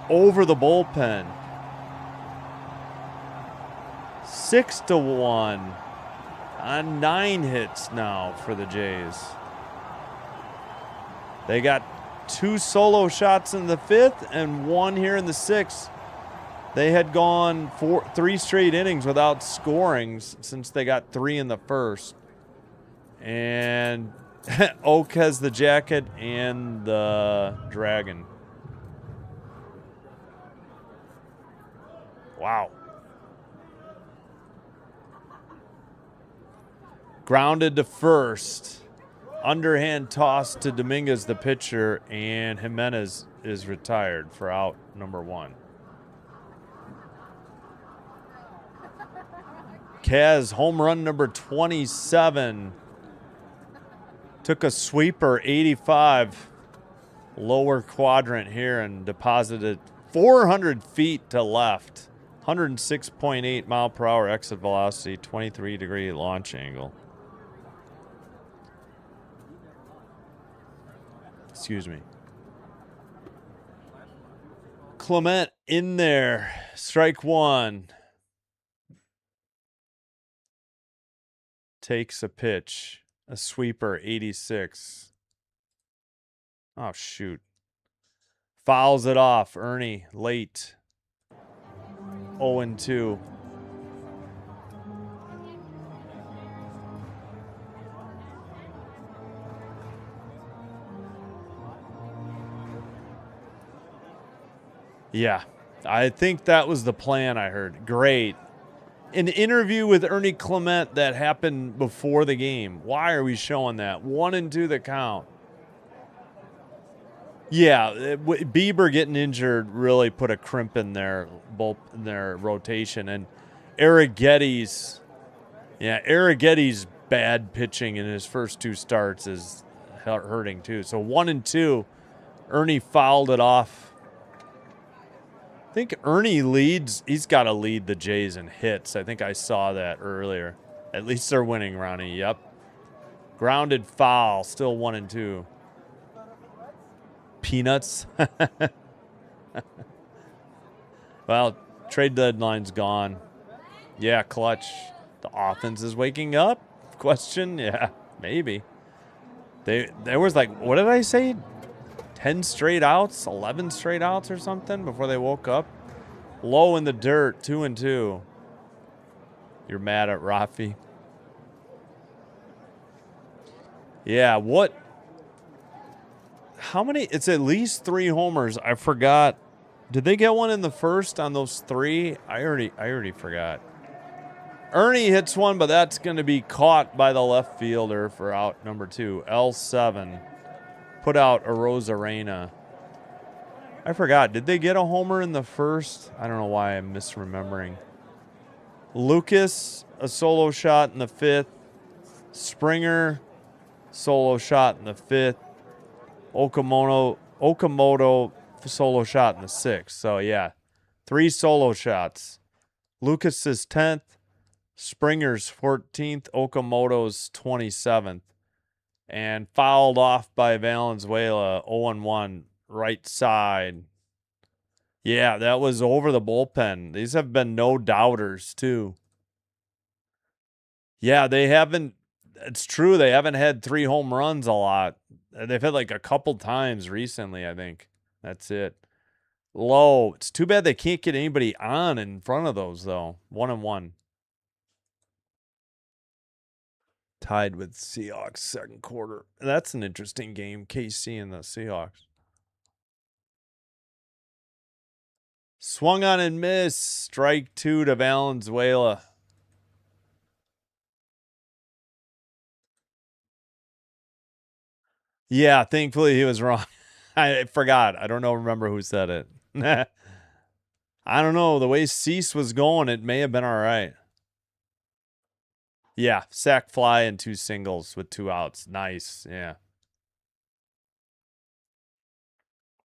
Over the bullpen. 6-1 on 9 hits now for the Jays. They got 2 solo shots in the 5th and 1 here in the 6th. They had gone 3 straight innings without scoring since they got 3 in the 1st. And Oak has the jacket and the dragon. Wow. Grounded to first. Underhand toss to Dominguez, the pitcher, and Jimenez is retired for out number 1. Kaz, home run number 27. Took a sweeper, 85. Lower quadrant here and deposited 400 feet to left. 106.8 mile per hour exit velocity, 23-degree launch angle. Excuse me. Clement in there. Strike one. Takes a pitch. A sweeper, 86. Oh, shoot. Fouls it off. Ernie, late. 0-2. Yeah, I think that was the plan I heard. Great. An interview with Ernie Clement that happened before the game. Why are we showing that? 1-2 the count. Yeah, Bieber getting injured really put a crimp in their rotation. And Arrighetti's bad pitching in his first 2 starts is hurting too. So 1-2, Ernie fouled it off. I think Ernie leads. He's got to lead the Jays in hits. I think I saw that earlier. At least they're winning, Ronnie. Yep. Grounded foul. Still 1-2. Peanuts. Well, trade deadline's gone. Yeah, clutch. The offense is waking up? Question? Yeah, maybe. There was like, what did I say? 10 straight outs, 11 straight outs or something before they woke up. Low in the dirt, 2-2. You're mad at Rafi. Yeah, what? How many? It's at least 3 homers. I forgot. Did they get one in the first on those 3? I already forgot. Ernie hits one, but that's going to be caught by the left fielder for out number 2. L7. Put out Arozarena. I forgot. Did they get a homer in the first? I don't know why I'm misremembering. Lucas, a solo shot in the 5th. Springer, solo shot in the 5th. Okamoto, solo shot in the 6th. So, yeah, 3 solo shots. Lucas's 10th. Springer's 14th. Okamoto's 27th. And fouled off by Valenzuela, 0-1, right side. Yeah, that was over the bullpen. These have been no doubters, too. Yeah, they haven't. It's true. They haven't had 3 home runs a lot. They've had like a couple times recently, I think. That's it. Low. It's too bad they can't get anybody on in front of those, though. 1-1. Tied with Seahawks second quarter. That's an interesting game. KC and the Seahawks. Swung on and missed. Strike 2 to Valenzuela. Yeah, thankfully he was wrong. I forgot. I don't know. Remember who said it. I don't know. The way Cease was going, it may have been all right. Yeah, sack fly and 2 singles with 2 outs. Nice. Yeah.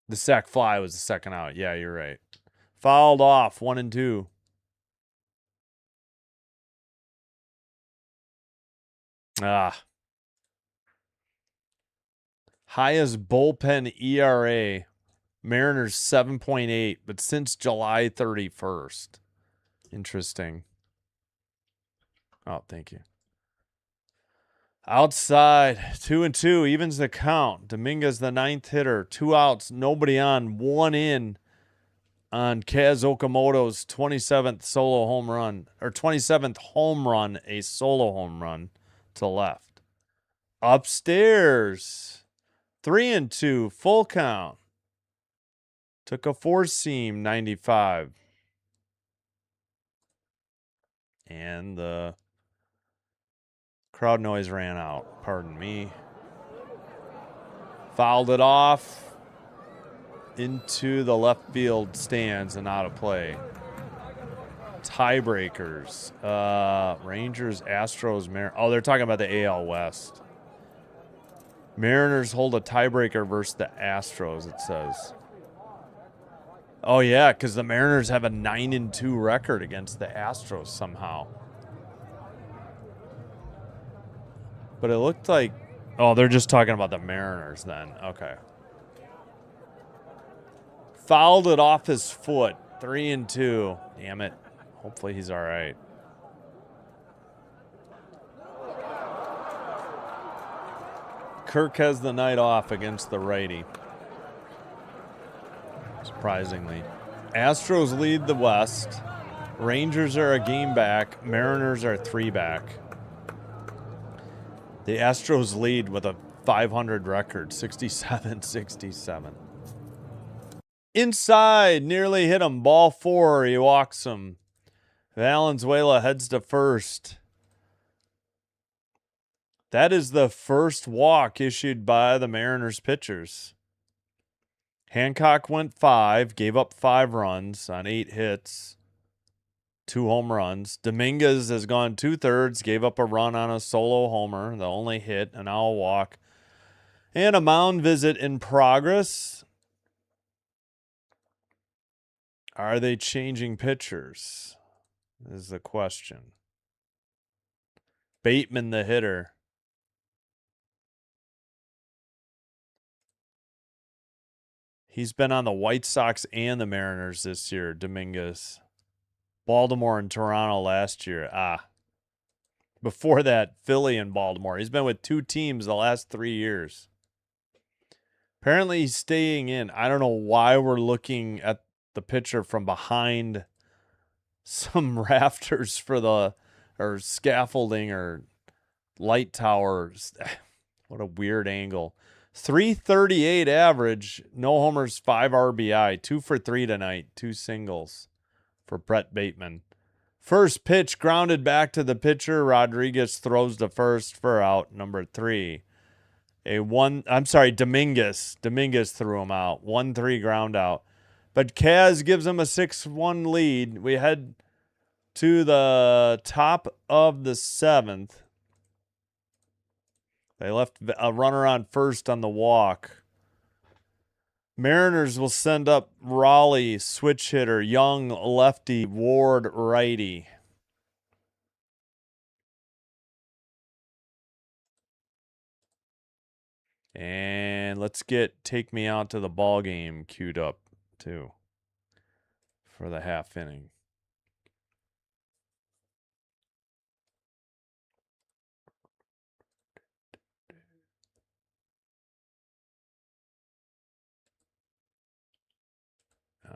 The sack fly was the second out. Yeah, you're right. Fouled off 1-2. Highest bullpen ERA. Mariners 7.8, but since July 31st. Interesting. Oh, thank you. Outside, 2-2, evens the count. Dominguez, the 9th hitter, 2 outs, nobody on, 1 in on Kaz Okamoto's 27th solo home run, or 27th home run, a solo home run to left. Upstairs, 3-2, full count. Took a 4-seam, 95. And the crowd noise ran out. Pardon me. Fouled it off into the left field stands and out of play. Tiebreakers. Rangers, Astros, oh, they're talking about the AL West. Mariners hold a tiebreaker versus the Astros, it says. Oh, yeah, because the Mariners have a 9-2 record against the Astros somehow. But it looked like... Oh, they're just talking about the Mariners then. Okay. Fouled it off his foot. 3-2. Damn it. Hopefully he's all right. Kirk has the night off against the righty. Surprisingly. Astros lead the West. Rangers are a game back. Mariners are 3 back. The Astros lead with a 500 record, 67-67. Inside, nearly hit him. Ball 4, he walks him. Valenzuela heads to first. That is the first walk issued by the Mariners pitchers. Hancock went 5, gave up 5 runs on 8 hits. 2 home runs. Dominguez has gone 2/3, gave up a run on a solo homer, the only hit, and now a walk. And a mound visit in progress. Are they changing pitchers? Is the question. Bateman, the hitter. He's been on the White Sox and the Mariners this year, Dominguez. Baltimore and Toronto last year. Before that, Philly and Baltimore. He's been with 2 teams the last 3 years. Apparently he's staying in. I don't know why we're looking at the picture from behind some rafters or scaffolding or light towers. What a weird angle. 338 average, no homers, 5 RBI, 2 for 3 tonight, 2 singles for Brett Bateman. First pitch grounded back to the pitcher. Rodriguez throws to first for out number 3. Dominguez. Dominguez threw him out. 1-3 ground out. But Kaz gives him a 6-1 lead. We head to the top of the 7th. They left a runner on first on the walk. Mariners will send up Raleigh, switch hitter, Young, lefty, Ward, righty. And let's get Take Me Out to the Ball Game queued up, too, for the half inning.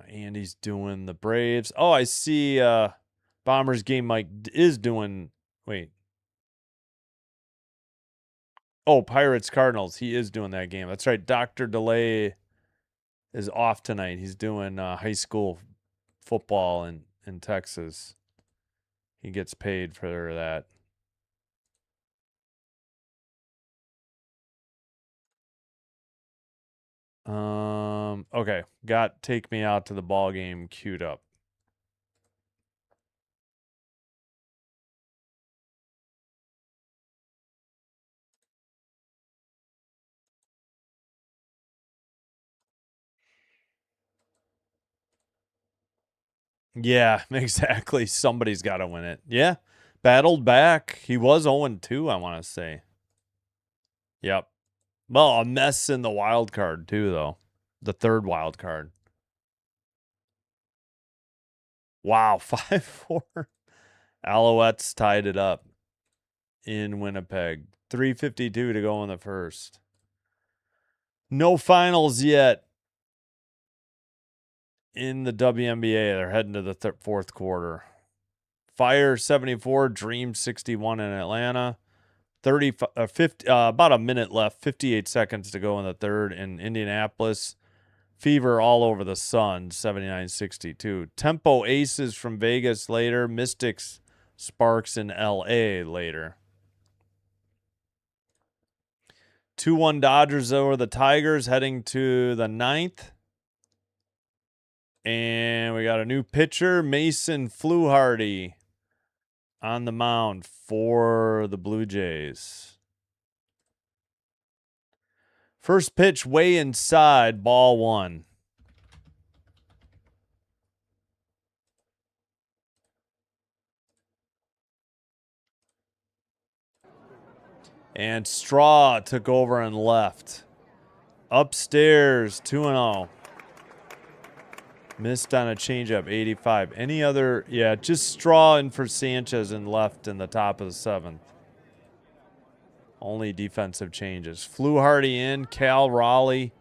Andy's doing the Braves. Oh, I see Bombers Game Mike is doing... Wait. Oh, Pirates Cardinals. He is doing that game. That's right. Dr. DeLay is off tonight. He's doing high school football in Texas. He gets paid for that. Okay. Got Take Me Out to the Ball Game queued up. Yeah, exactly. Somebody's got to win it. Yeah. Battled back. He was 0-2, I want to say. Yep. Well, a mess in the wild card, too, though. The third wild card. Wow, 5-4. Alouettes tied it up in Winnipeg. 3:52 to go in the first. No finals yet in the WNBA. They're heading to the fourth quarter. Fire 74, Dream 61 in Atlanta. 50, about a minute left, 58 seconds to go in the third in Indianapolis. Fever all over the sun, 79-62. Tempo Aces from Vegas later. Mystics Sparks in LA later. 2-1 Dodgers over the Tigers heading to the 9th. And we got a new pitcher, Mason Fluharty, on the mound for the Blue Jays. First pitch way inside, ball 1. And Straw took over and left. Upstairs, 2-0. Missed on a changeup, 85. Any other? Yeah, just Straw in for Sanchez and left in the top of the 7th. Only defensive changes. Fluharty in, Cal Raleigh.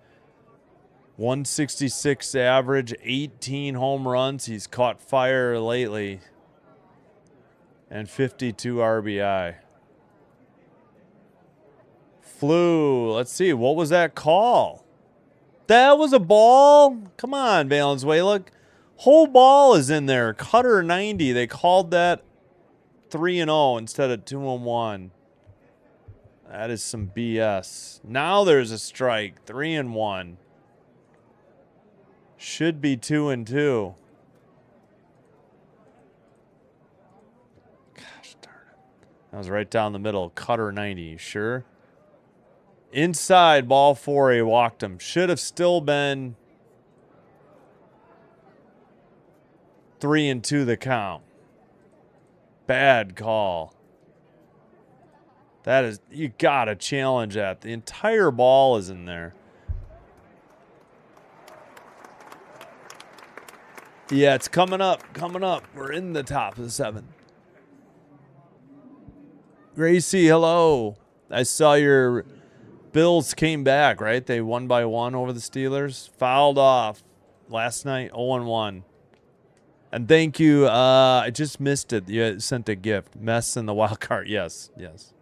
166 average, 18 home runs. He's caught fire lately. And 52 RBI. Flu, let's see, what was that call? That was a ball? Come on, Valenzuela. Whole ball is in there. Cutter 90. They called that 3-0 instead of 2-1. That is some BS. Now there's a strike. 3-1. Should be 2-2. Gosh darn it. That was right down the middle. Cutter 90. You sure? Inside, ball 4, he walked him. Should have still been 3-2 the count. Bad call. That is, you gotta challenge that. The entire ball is in there. Yeah, it's coming up. Coming up. We're in the top of the 7th. Gracie, hello. I saw your Bills came back, right? They won by 1 over the Steelers. Fouled off last night, 0-1. And thank you. I just missed it. You sent a gift. Mess in the wild card. Yes, yes.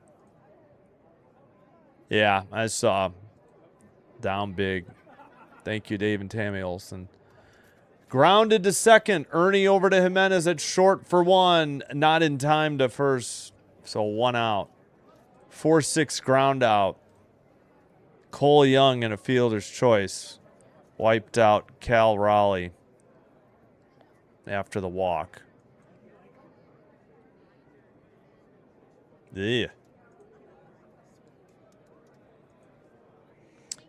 Yeah, I saw. Down big. Thank you, Dave and Tammy Olson. Grounded to second. Ernie over to Jimenez at short for 1. Not in time to first. So 1 out. 4-6 ground out. Cole Young in a fielder's choice. Wiped out Cal Raleigh after the walk. Yeah.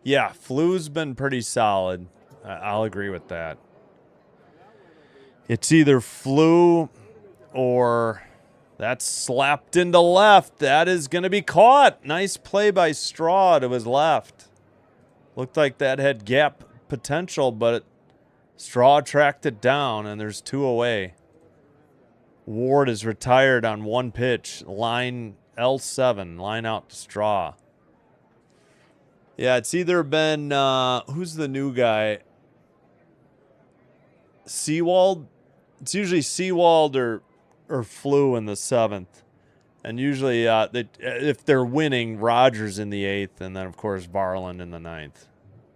Yeah, Flu's been pretty solid. I'll agree with that. It's either Flu or that's slapped into left. That is going to be caught. Nice play by Straw to his left. Looked like that had gap potential, but Straw tracked it down, and there's 2 away. Ward is retired on 1 pitch. Line L7, line out to Straw. Yeah, it's either been, who's the new guy? Seawald? It's usually Seawald or Flu in the 7th. And usually, if they're winning, Rogers in the 8th, and then, of course, Varland in the 9th.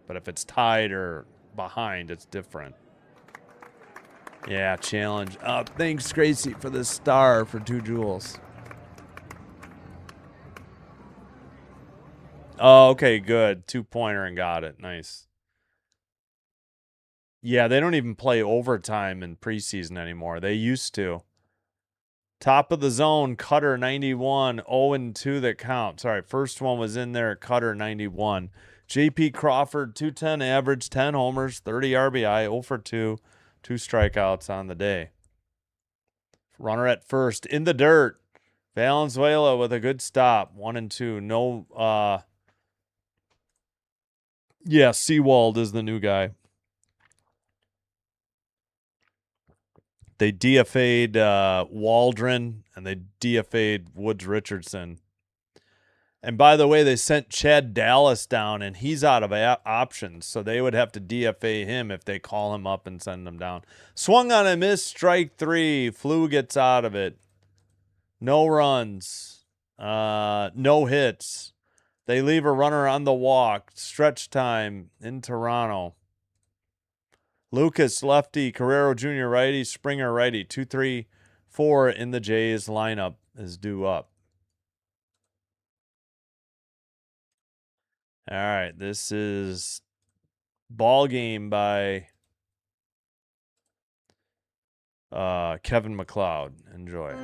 But if it's tied or behind, it's different. Yeah, challenge. Thanks, Gracie, for the star for 2 jewels. Oh, okay, good. 2-pointer and got it. Nice. Yeah, they don't even play overtime in preseason anymore. They used to. Top of the zone, Cutter 91, 0-2 that count. Sorry, first one was in there, Cutter 91. J.P. Crawford, 210 average, 10 homers, 30 RBI, 0 for 2, 2 strikeouts on the day. Runner at first, in the dirt. Valenzuela with a good stop, 1-2. No, yeah, Seawald is the new guy. They DFA'd Waldron, and they DFA'd Woods Richardson. And by the way, they sent Chad Dallas down, and he's out of options, so they would have to DFA him if they call him up and send him down. Swung on a miss, strike 3. Flu gets out of it. No runs. No hits. They leave a runner on the walk. Stretch time in Toronto. Lucas, lefty. Carrero Jr., righty. Springer, righty. 2-3-4 in the Jays lineup is due up. All right, this is Ball Game by Kevin McLeod. Enjoy.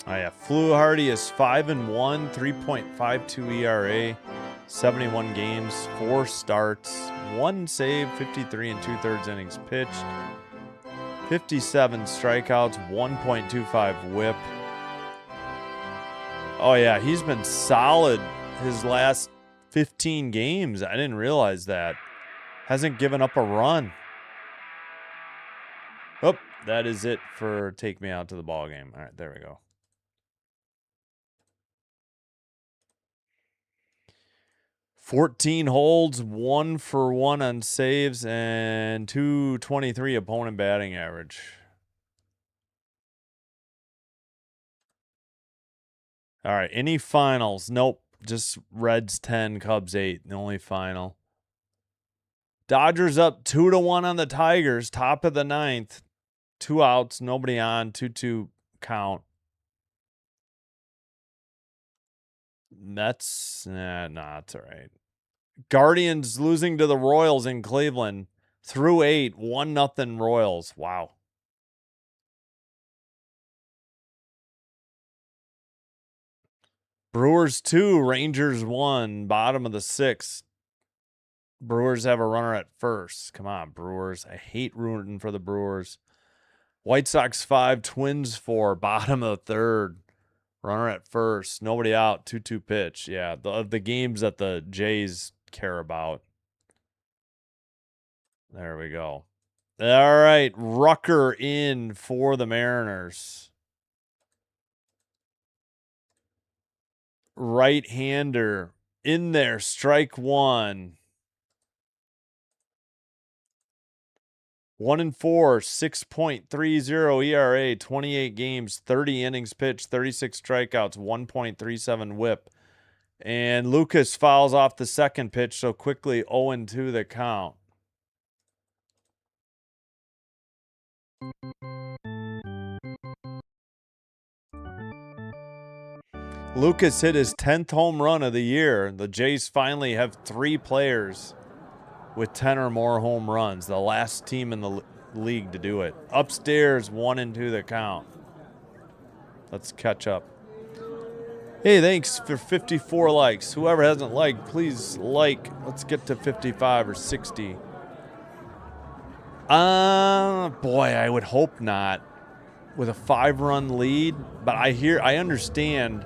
Oh, yeah. Flu Hardy is 5-1, 3.52 ERA, 71 games, 4 starts, 1 save, 53 2/3 innings pitched, 57 strikeouts, 1.25 whip. Oh, yeah. He's been solid his last 15 games. I didn't realize that. Hasn't given up a run. Oh, that is it for Take Me Out to the Ball Game. All right, there we go. 14 holds, 1 for 1 on saves, and 223 opponent batting average. All right, any finals? Nope. Just Reds 10, Cubs 8, the only final. Dodgers up 2-1 on the Tigers, top of the 9th. 2 outs, nobody on, 2-2 count. Mets, nah, it's all right. Guardians losing to the Royals in Cleveland. Through 8, 1-0 Royals. Wow. Brewers 2, Rangers 1, bottom of the 6th. Brewers have a runner at first. Come on, Brewers. I hate rooting for the Brewers. White Sox 5, Twins 4, bottom of the third. Runner at first. Nobody out. 2-2 pitch. Yeah, the games that the Jays care about. There we go. All right, Rucker in for the Mariners. Right-hander in there, strike one. 1-4, 6.30 ERA, 28 games, 30 innings pitched, 36 strikeouts, 1.37 whip. And Lucas fouls off the second pitch, so quickly 0-2 the count. Lucas hit his 10th home run of the year. The Jays finally have 3 players with 10 or more home runs. The last team in the league to do it. Upstairs, 1-2 the count. Let's catch up. Hey, thanks for 54 likes. Whoever hasn't liked, please like. Let's get to 55 or 60. Boy, I would hope not. With a 5-run lead, but I understand.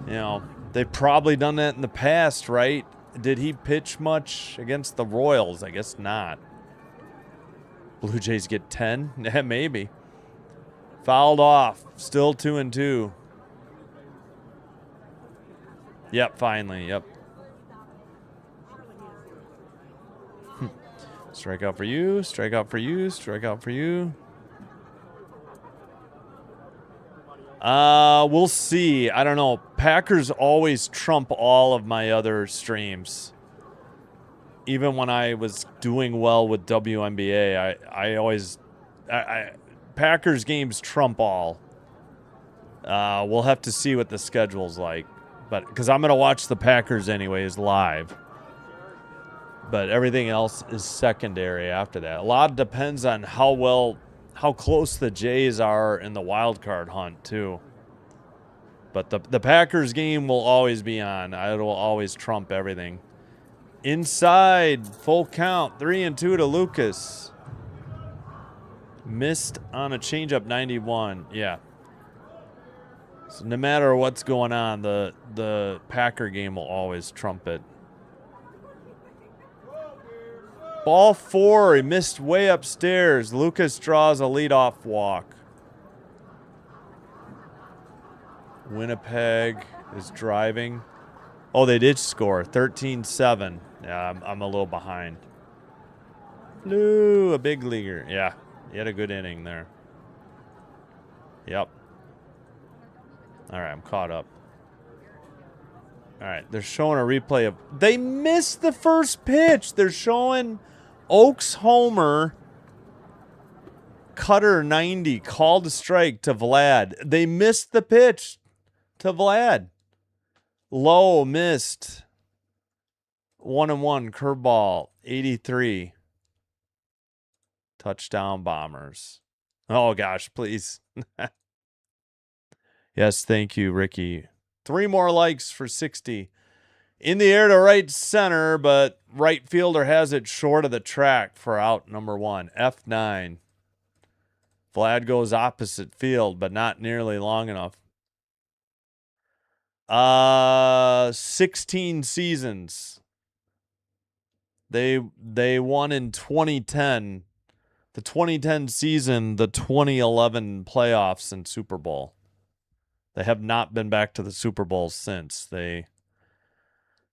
You know, they've probably done that in the past, right? Did he pitch much against the Royals? I guess not. Blue Jays get 10? Yeah, maybe. Fouled off. Still 2-2. Yep, finally. Yep. Strike out for you. Strike out for you. Strike out for you. We'll see. I don't know. Packers always trump all of my other streams. Even when I was doing well with WNBA, I always Packers games trump all. We'll have to see what the schedule's like, but because I'm gonna watch the Packers anyways live. But everything else is secondary after that. A lot depends on how close the Jays are in the wild card hunt too. But the Packers game will always be on. It will always trump everything. Inside, full count, 3-2 to Lucas. Missed on a changeup, 91. Yeah. So no matter what's going on, the Packer game will always trump it. Ball 4, he missed way upstairs. Lucas draws a leadoff walk. Winnipeg is driving. Oh, they did score. 13-7. Yeah, I'm a little behind. Lou, a big leaguer. Yeah, he had a good inning there. Yep. All right, I'm caught up. All right, they're showing a replay of... They missed the first pitch. They're showing Oaks homer. Cutter 90, called a strike to Vlad. They missed the pitch to Vlad. Low missed. 1-1 curveball, 83. Touchdown Bombers. Oh gosh, please. Yes, thank you, Ricky. 3 more likes for 60. In the air to right center, but right fielder has it short of the track for out number 1. F9. Vlad goes opposite field, but not nearly long enough. 16 seasons. They won in 2010. The 2010 season, the 2011 playoffs and Super Bowl. They have not been back to the Super Bowl since. They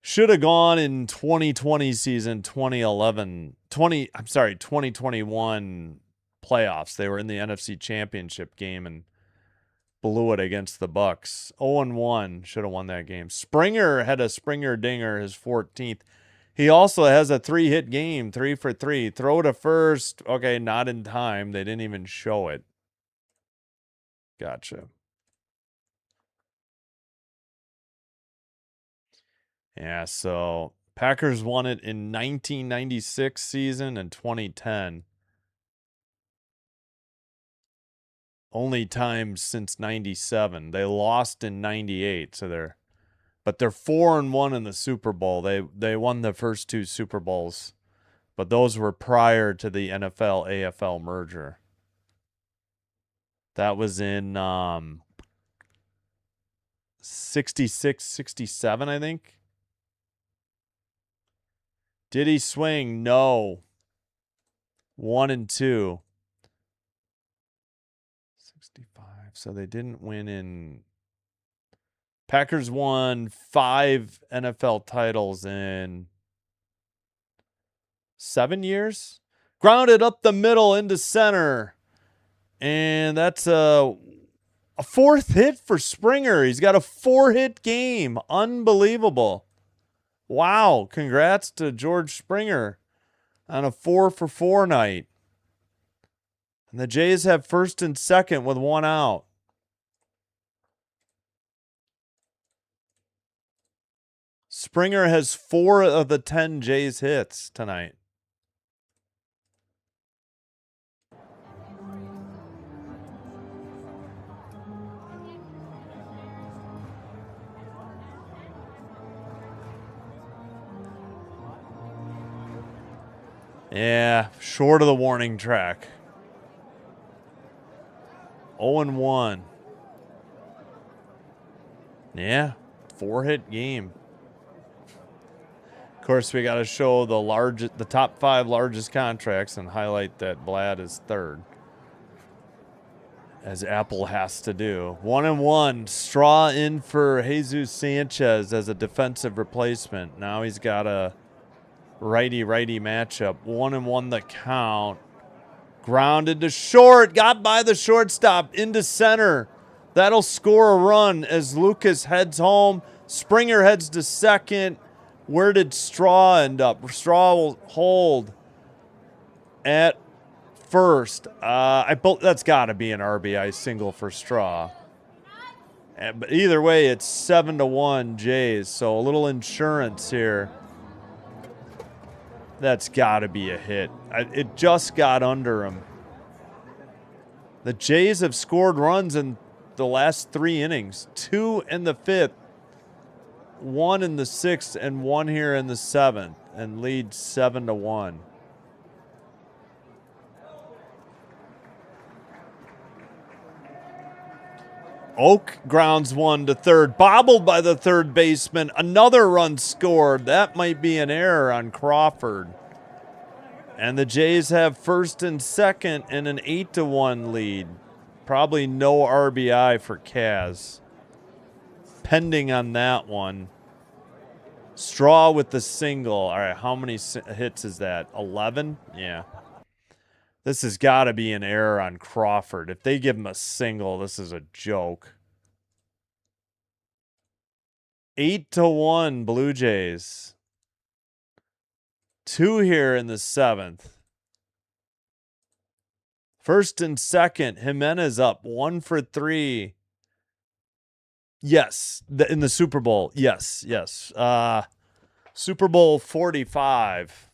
should have gone in 2020 season, 2021 playoffs. They were in the NFC Championship game and blew it against the Bucks. 0-1, should have won that game. Springer had a Springer dinger, his 14th. He also has a 3-hit game, 3 for 3. Throw to first. Okay, not in time. They didn't even show it. Gotcha. Yeah, so Packers won it in 1996 season and 2010. Only time since 97. They lost in 98, so they're... But they're 4-1 in the Super Bowl. They won the first 2 Super Bowls. But those were prior to the NFL AFL merger. That was in 66, 67, I think. Did he swing? No. 1-2. 65. So they didn't win in. Packers won 5 NFL titles in 7 years. Grounded up the middle into center. And that's a 4th hit for Springer. He's got a 4-hit game. Unbelievable. Wow. Congrats to George Springer on a 4-for-4 night. And the Jays have first and second with 1 out. Springer has 4 of the 10 Jays hits tonight. Yeah, short of the warning track. 0-1. Yeah, 4-hit game. Of course, we got to show the top 5 largest contracts and highlight that Vlad is 3rd, as Apple has to do. 1-1. Straw in for Jesus Sanchez as a defensive replacement. Now he's got a righty-righty matchup. 1-1 the count. Grounded to short. Got by the shortstop into center. That'll score a run as Lucas heads home. Springer heads to second. Where did Straw end up? Straw will hold at first. That's got to be an RBI single for Straw. But either way, it's 7-1 Jays. So a little insurance here. That's got to be a hit. It just got under him. The Jays have scored runs in the last 3 innings. 2 in the 5th, 1 in the 6th, and 1 here in the 7th, and lead 7-1. Oak grounds 1 to third, bobbled by the third baseman. Another run scored. That might be an error on Crawford. And the Jays have first and second in an 8-1 lead. Probably no RBI for Kaz. Pending on that one. Straw with the single. All right, how many hits is that? 11? Yeah. This has got to be an error on Crawford. If they give him a single, this is a joke. 8-1 Blue Jays. 2 here in the 7th. First and second, Jimenez up 1 for 3. Yes, in the Super Bowl. Yes. Super Bowl 45.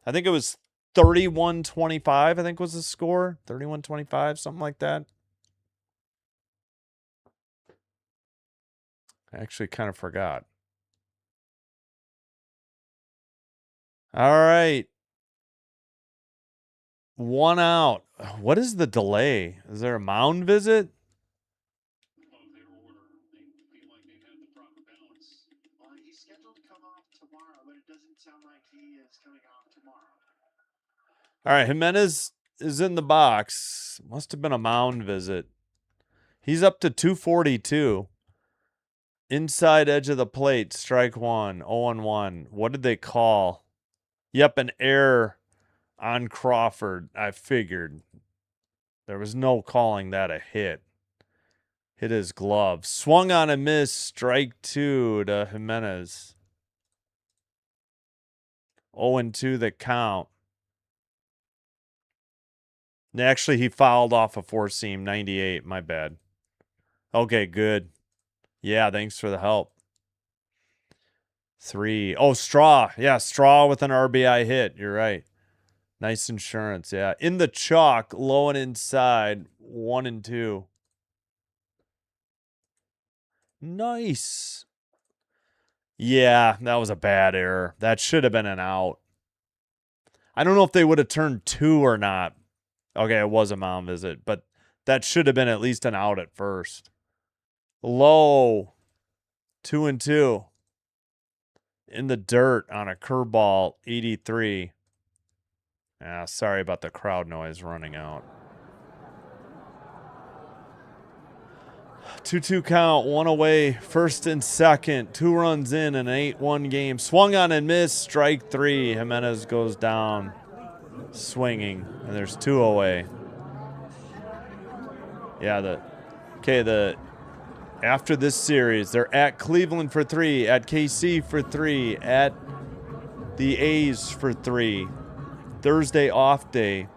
I think it was 31-25, I think was the score. 31-25, something like that. I actually kind of forgot. All right. 1 out. What is the delay? Is there a mound visit? He's scheduled to come off tomorrow, but it doesn't sound like he is coming off tomorrow. All right, Jimenez is in the box. Must have been a mound visit. He's up to 242. Inside edge of the plate, strike 1, 0-1. What did they call? Yep, an error on Crawford. I figured. There was no calling that a hit. Hit his glove. Swung on a miss, strike 2 to Jimenez. 0-2 the count. Actually, he fouled off a 4-seam, 98. My bad. Okay, good. Yeah, thanks for the help. 3. Oh, Straw. Yeah, Straw with an RBI hit. You're right. Nice insurance. Yeah. In the chalk, low and inside, 1-2. Nice. Yeah, that was a bad error. That should have been an out. I don't know if they would have turned 2 or not. Okay, it was a mound visit, but that should have been at least an out at first. Low, 2-2. In the dirt on a curveball, 83. Sorry about the crowd noise running out. 2-2 count, 1 away, first and second, 2 runs in an 8-1 game. Swung on and missed, strike 3. Jimenez goes down swinging, and there's 2 away. Yeah, after this series, they're at Cleveland for 3, at KC for 3, at the A's for 3. Thursday off day.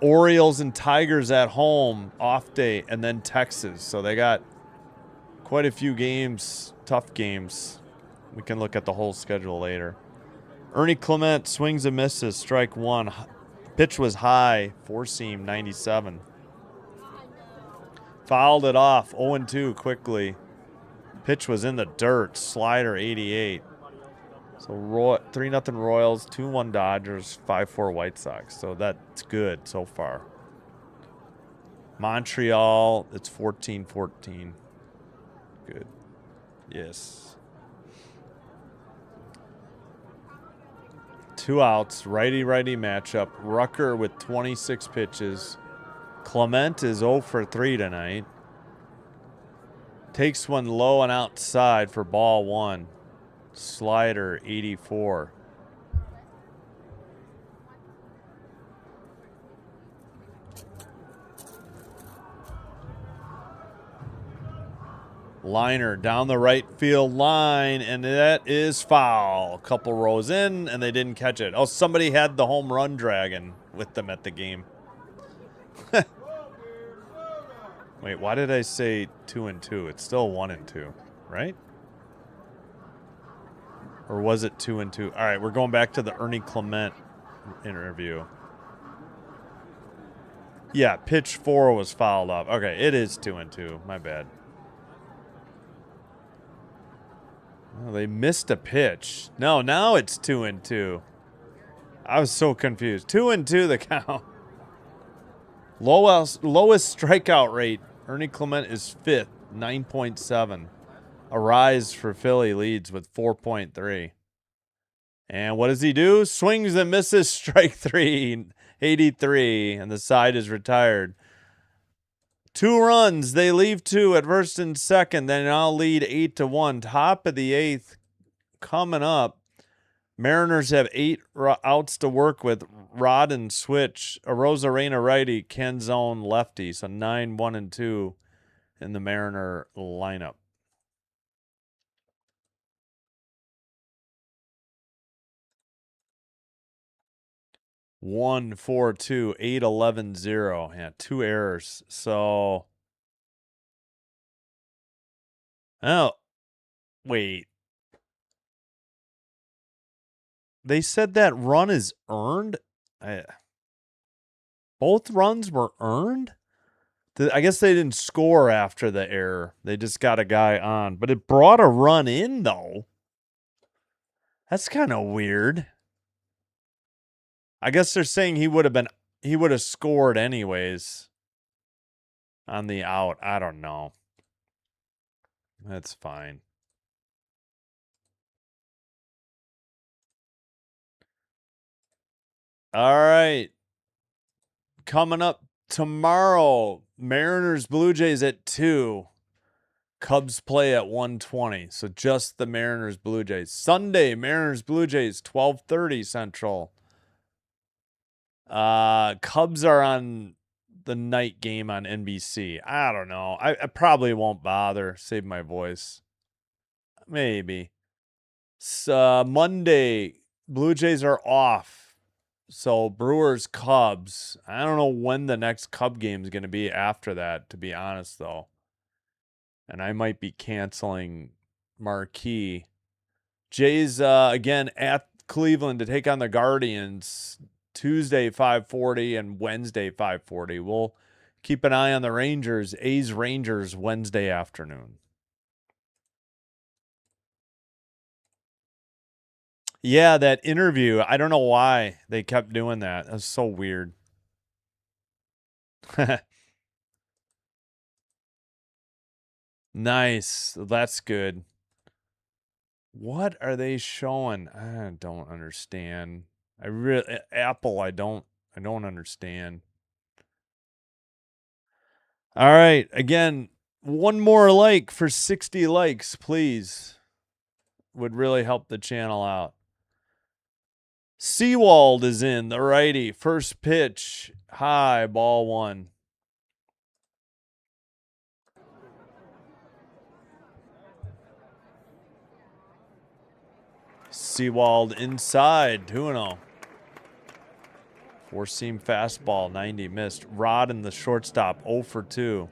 Orioles and Tigers at home, off day, and then Texas. So they got quite a few games, tough games. We can look at the whole schedule later. Ernie Clement swings and misses, strike 1. Pitch was high, 4-seam, 97. Fouled it off, 0-2 quickly. Pitch was in the dirt, slider 88. So 3-0 Royals, 2-1 Dodgers, 5-4 White Sox. So that's good so far. Montreal, it's 14-14. Good. Yes. 2 outs, righty-righty matchup. Rucker with 26 pitches. Clement is 0 for 3 tonight. Takes one low and outside for ball 1. Slider 84. Liner down the right field line, and that is foul. A couple rows in, and they didn't catch it. Oh, somebody had the home run dragon with them at the game. Wait, why did I say 2-2? It's still 1-2, right? Or was it 2-2? All right, we're going back to the Ernie Clement interview. Yeah, pitch 4 was fouled off. Okay, it is 2-2. My bad. Oh, they missed a pitch. No, now it's 2-2. I was so confused. 2-2 the count. Lowest strikeout rate. Ernie Clement is 5th, 9.7. A rise for Philly leads with 4.3. And what does he do? Swings and misses, strike 3, 83, and the side is retired. 2 runs. They leave 2 at first and second. They now lead 8-1. Top of the 8th coming up. Mariners have 8 outs to work with. Rod and switch. Arozarena righty. Canzone lefty. So 9-1-2 in the Mariner lineup. One, 4, 2, 8, 11, 0. Yeah, 2 errors. So, oh, wait. They said that run is earned? Both runs were earned? I guess they didn't score after the error. They just got a guy on. But it brought a run in, though. That's kind of weird. I guess they're saying he would have scored anyways on the out. I don't know. That's fine. All right. Coming up tomorrow, Mariners Blue Jays at 2. Cubs play at 1:20. So just the Mariners Blue Jays. Sunday, Mariners Blue Jays 12:30 Central. Cubs are on the night game on NBC. I don't know. I probably won't bother. Save my voice. Maybe. Monday, Blue Jays are off. So Brewers, Cubs. I don't know when the next Cub game is going to be after that, to be honest, though. And I might be canceling Marquee. Jays, again, at Cleveland to take on the Guardians. Tuesday, 5:40, and Wednesday, 5:40. We'll keep an eye on the Rangers. A's Rangers Wednesday afternoon. Yeah, that interview. I don't know why they kept doing that. That was so weird. Nice. That's good. What are they showing? I don't understand. I really Apple, I don't understand. All right, again, one more like for 60 likes, please. Would really help the channel out. Seawald is in, the righty. First pitch, high, ball one. Seawald inside, 2-0. Four-seam fastball, 90, missed. Rod in the shortstop, 0 for 2.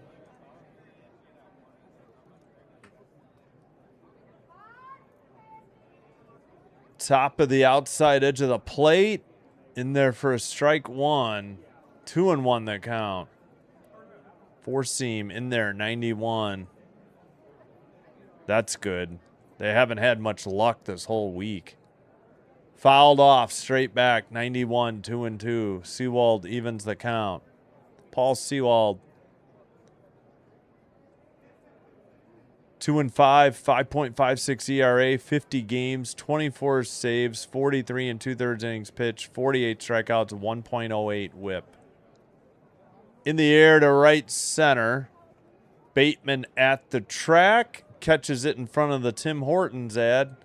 Top of the outside edge of the plate. In there for a strike one. 2-1 the count. Four-seam in there, 91. That's good. They haven't had much luck this whole week. Fouled off, straight back, 91, 2-2. Seawald evens the count. Paul Seawald. 2-5, 5.56 ERA, 50 games, 24 saves, 43 and 2/3 innings pitched, 48 strikeouts, 1.08 WHIP. In the air to right center. Bateman at the track. Catches it in front of the Tim Hortons ad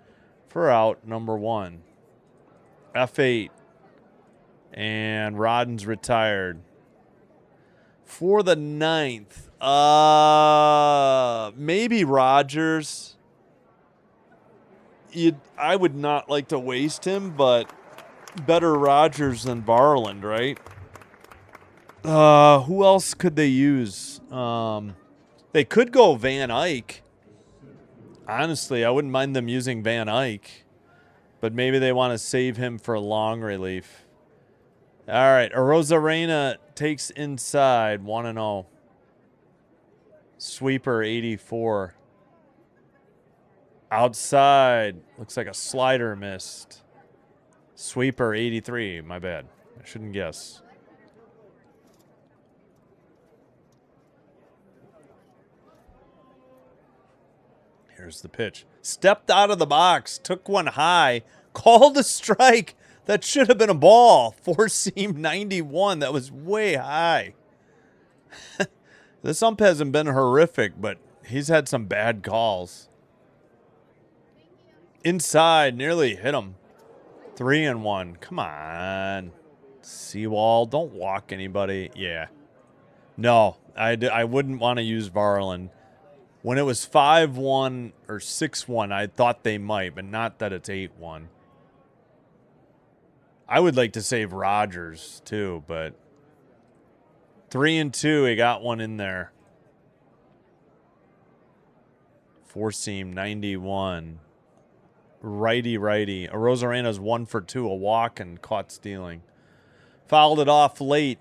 for out number 1. F8. And Rodden's retired. For the 9th. Maybe Rogers. I would not like to waste him, but better Rogers than Barland, right? Who else could they use? They could go Van Eyck. Honestly, I wouldn't mind them using Van Eyck, but maybe they want to save him for long relief. All right, Arozarena takes inside, 1-0. Sweeper, 84. Outside, looks like a slider missed. Sweeper, 83, my bad. I shouldn't guess. Here's the pitch. Stepped out of the box, took one high, called a strike. That should have been a ball. Four-seam 91. That was way high. This ump hasn't been horrific, but he's had some bad calls. Inside, nearly hit him. 3-1. Come on. Seawald, don't walk anybody. Yeah. No, I wouldn't want to use Varland. When it was 5-1 or 6-1, I thought they might, but not that it's 8-1. I would like to save Rogers, too, but 3-2, he got one in there. Four-seam, 91. Righty. Arozarena's 1 for 2, a walk and caught stealing. Fouled it off late.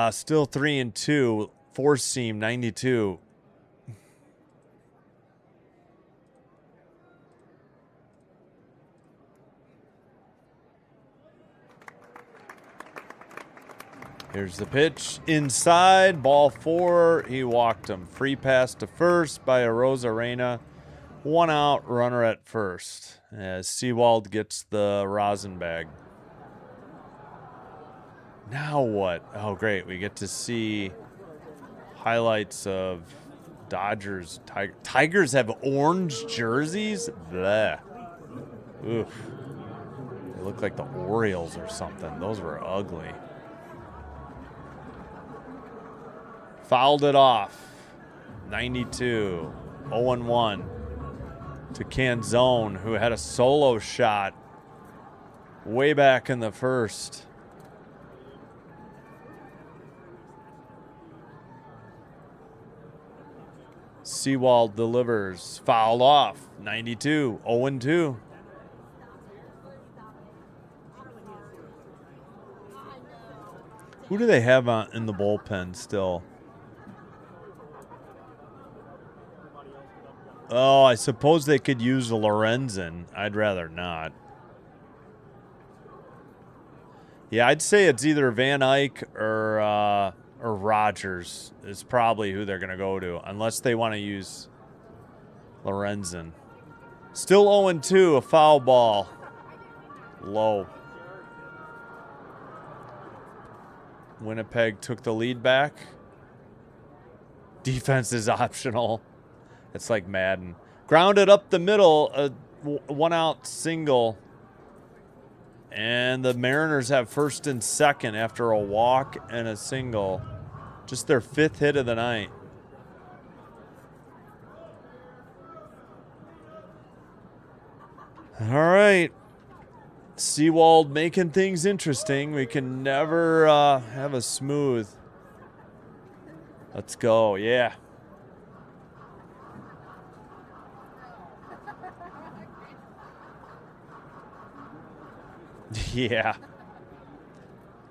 Still 3-2. Four-seam, 92. Here's the pitch. Inside, ball 4. He walked him. Free pass to first by Arozarena. 1 out, runner at first. As Seawald gets the rosin bag. Now what? Oh, great. We get to see highlights of Dodgers. Tigers have orange jerseys? Bleh. Oof. They look like the Orioles or something. Those were ugly. Fouled it off. 92. 0-1 to Canzone, who had a solo shot way back in the first. Seawald delivers. Fouled off. 92. 0-2. Who do they have in the bullpen still? Oh, I suppose they could use Lorenzen. I'd rather not. Yeah, I'd say it's either Van Eyck or Rogers is probably who they're going to go to, unless they want to use Lorenzen. Still 0-2, a foul ball. Low. Winnipeg took the lead back. Defense is optional. It's like Madden. Grounded up the middle, a one-out single. And the Mariners have first and second after a walk and a single. Just their 5th hit of the night. All right. Seawald making things interesting. We can never have a smooth. Let's go. Yeah. Yeah.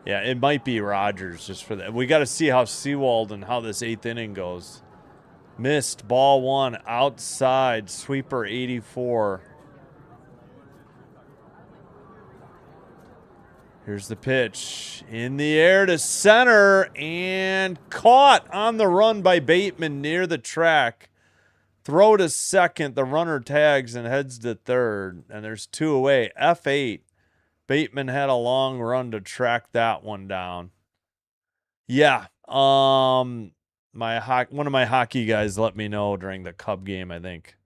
Yeah, it might be Rogers just for that. We got to see how Seawald and how this 8th inning goes. Missed. Ball 1. Outside. Sweeper 84. Here's the pitch. In the air to center. And caught on the run by Bateman near the track. Throw to second. The runner tags and heads to third. And there's 2 away. F8. Bateman had a long run to track that one down. Yeah. One of my hockey guys let me know during the Cub game, I think.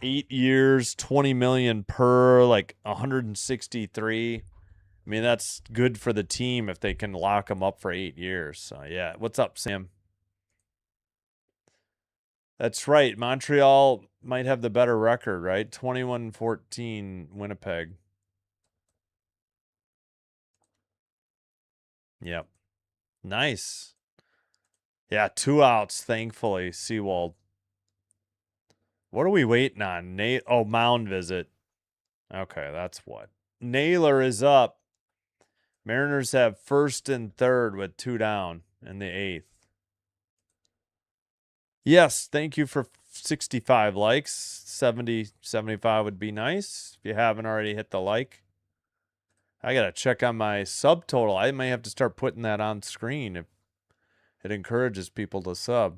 8 years, 20 million per, like 163. I mean, that's good for the team if they can lock him up for 8 years. So, yeah. What's up, Sam? That's right. Montreal might have the better record, right? 21-14 Winnipeg. Yep. Nice. Yeah, 2 outs, thankfully. Seawald. What are we waiting on? Mound visit. Okay, that's what. Naylor is up. Mariners have first and third with 2 down in the 8th. Yes, thank you for 65 likes. 70, 75 would be nice if you haven't already hit the like. I got to check on my subtotal. I may have to start putting that on screen if it encourages people to sub.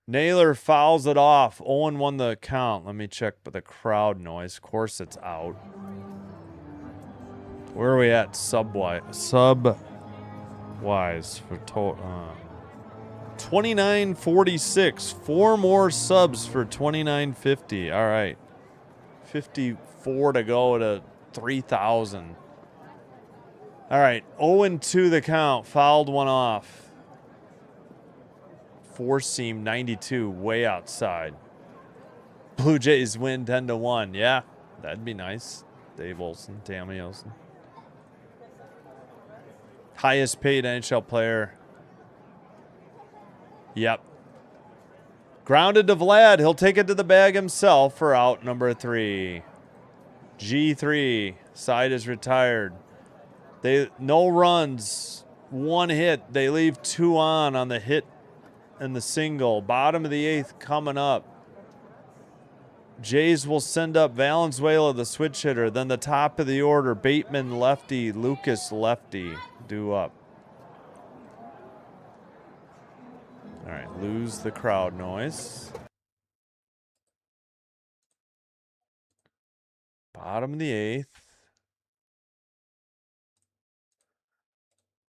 Naylor fouls it off. 0-1 the count. Let me check the crowd noise. Of course it's out. Where are we at? Sub-wise for total. 2946. 4 more subs for 2950. All right. 54 to go to 3,000. All right. 0-2 the count. Fouled one off. 4-seam 92 way outside. Blue Jays win 10-1. Yeah, that'd be nice. Dave Olson, Tammy Olson. Highest paid NHL player. Yep. Grounded to Vlad. He'll take it to the bag himself for out number 3. G3. Side is retired. No runs. 1 hit. They leave 2 on the hit and the single. Bottom of the 8th coming up. Jays will send up Valenzuela, the switch hitter. Then the top of the order, Bateman, lefty, Lucas, lefty, due up. All right, lose the crowd noise. Bottom of the 8th.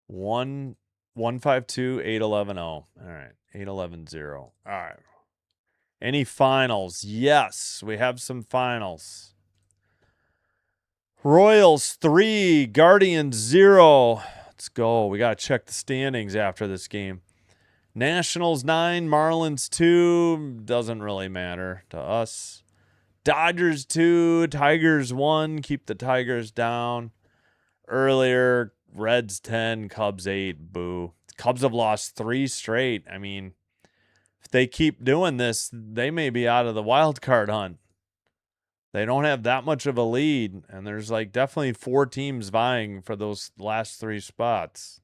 152, 811-0. All right, 811-0. All right. Any finals? Yes, we have some finals. Royals 3, Guardians 0. Let's go. We got to check the standings after this game. Nationals 9, Marlins 2. Doesn't really matter to us. Dodgers 2, Tigers 1. Keep the Tigers down. Earlier, Reds 10, Cubs 8. Boo. Cubs have lost 3 straight. I mean, if they keep doing this, they may be out of the wild card hunt. They don't have that much of a lead, and there's like definitely 4 teams vying for those last 3 spots.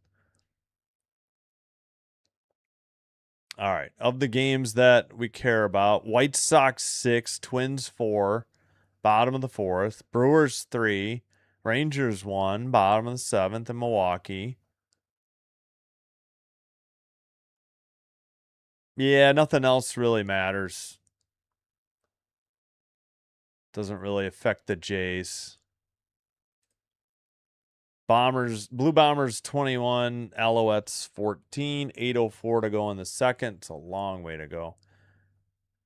All right, of the games that we care about, White Sox 6, Twins 4, bottom of the 4th, Brewers 3, Rangers won, bottom of the 7th in Milwaukee. Yeah, nothing else really matters. Doesn't really affect the Jays. Blue Bombers 21, Alouettes 14, 8:04 to go in the second. It's a long way to go.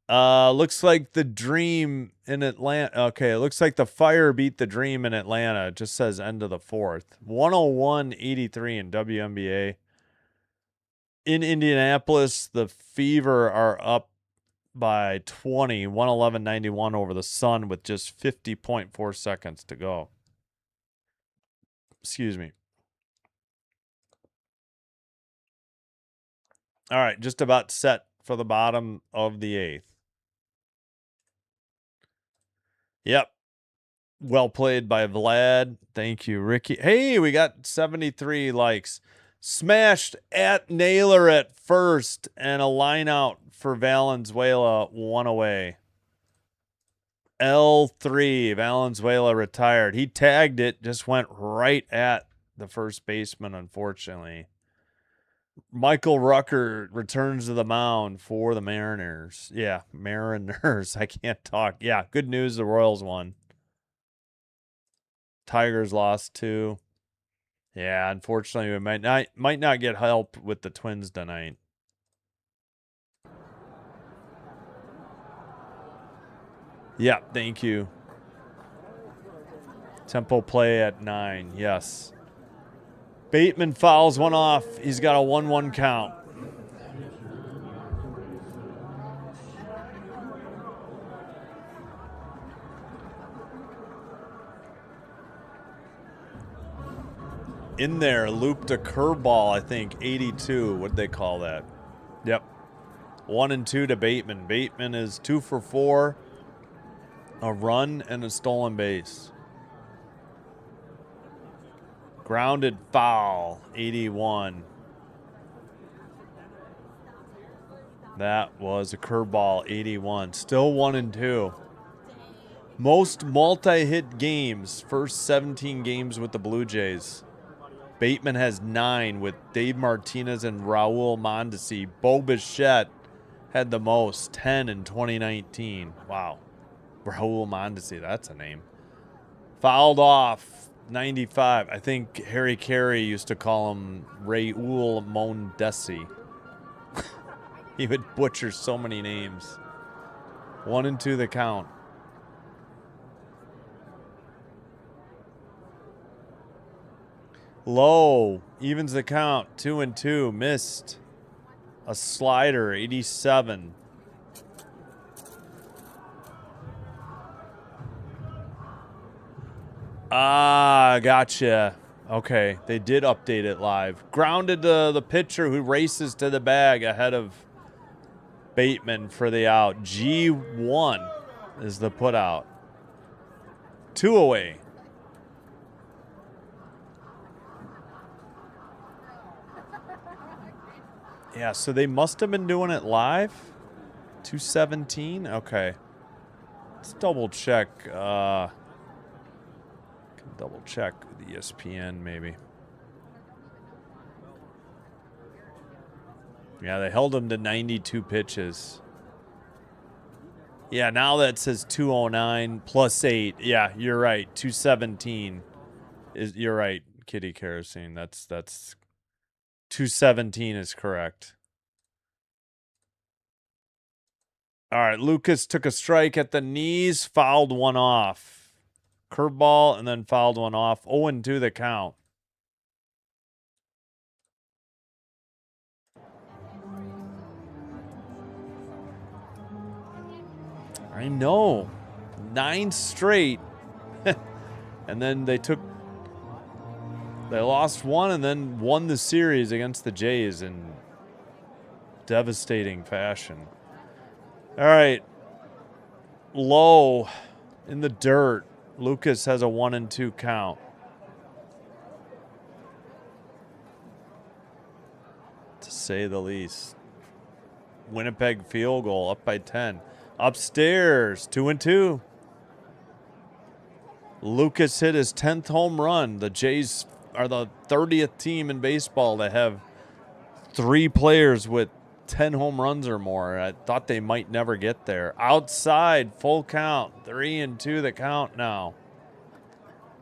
Looks like the Dream in Atlanta. Okay, it looks like the Fire beat the Dream in Atlanta. It just says end of the 4th. 101-83 in WNBA. In Indianapolis, the Fever are up by 20, 111-91 over the Sun with just 50.4 seconds to go. Excuse me. All right, just about set for the bottom of the 8th. Yep. Well played by Vlad. Thank you, Ricky. Hey, we got 73 likes. Smashed at Naylor at first and a line out for Valenzuela, one away. L3, Valenzuela retired. He tagged it, just went right at the first baseman, unfortunately. Michael Rucker returns to the mound for the Mariners. Yeah, Mariners. I can't talk. Yeah, good news. The Royals won. Tigers lost 2. Yeah, unfortunately, we might not get help with the Twins tonight. Yeah, thank you. Tempo play at 9. Yes. Bateman fouls one off. He's got a 1-1 count. In there, looped a curveball, I think, 82. What'd they call that? Yep. 1-2 to Bateman. Bateman is 2 for 4. A run and a stolen base. Grounded foul, 81. That was a curveball, 81. Still 1-2. Most multi-hit games, first 17 games with the Blue Jays. Bateman has 9 with Dave Martinez and Raul Mondesi. Bo Bichette had the most, 10 in 2019. Wow. Raul Mondesi, that's a name. Fouled off, 95. I think Harry Carey used to call him Raul Mondesi. He would butcher so many names. 1-2 the count. Low evens the count. 2-2. Missed a slider. 87. Ah, gotcha. Okay, they did update it live. Grounded the pitcher who races to the bag ahead of Bateman for the out. G1 is the put out. 2 away. Yeah, so they must have been doing it live. 217? Okay. Let's double check. Double check with ESPN maybe. Yeah, they held him to 92 pitches. Yeah, now that says 209 plus 8. Yeah, you're right. 217 you're right, Kitty Kerosene. That's 217 is correct. All right, Lucas took a strike at the knees, fouled one off. Curveball and then fouled one off. 0-2 the count. I know. 9 straight. And then they lost 1 and then won the series against the Jays in devastating fashion. All right. Low in the dirt. Lucas has a 1-2 count. To say the least. Winnipeg field goal up by 10. Upstairs, 2-2. Lucas hit his 10th home run. The Jays are the 30th team in baseball to have 3 players with 10 home runs or more. I thought they might never get there. Outside, full count. 3-2 the count now.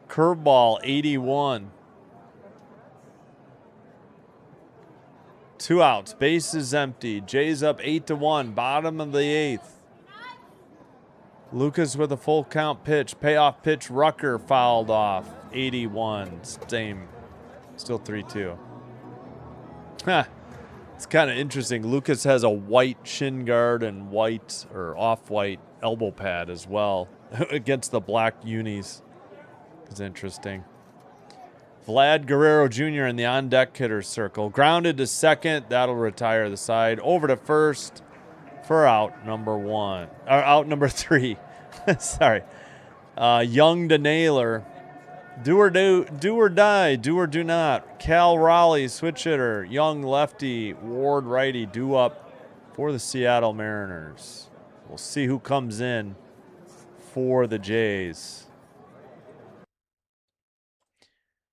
Curveball, 81. 2 outs. Base is empty. Jays up 8-1. Bottom of the 8th. Lucas with a full count pitch. Payoff pitch. Rucker fouled off. 81. Same. Still 3-2. Huh. It's kind of interesting. Lucas has a white shin guard and white or off-white elbow pad as well against the black unis. It's interesting. Vlad Guerrero Jr. in the on-deck hitter's circle. Grounded to second. That'll retire the side. Over to first for out number 1. Or out number 3. Sorry. Young to Naylor. Do or die. Do or do not. Cal Raleigh, switch hitter. Young lefty. Ward righty. Due up for the Seattle Mariners. We'll see who comes in for the Jays.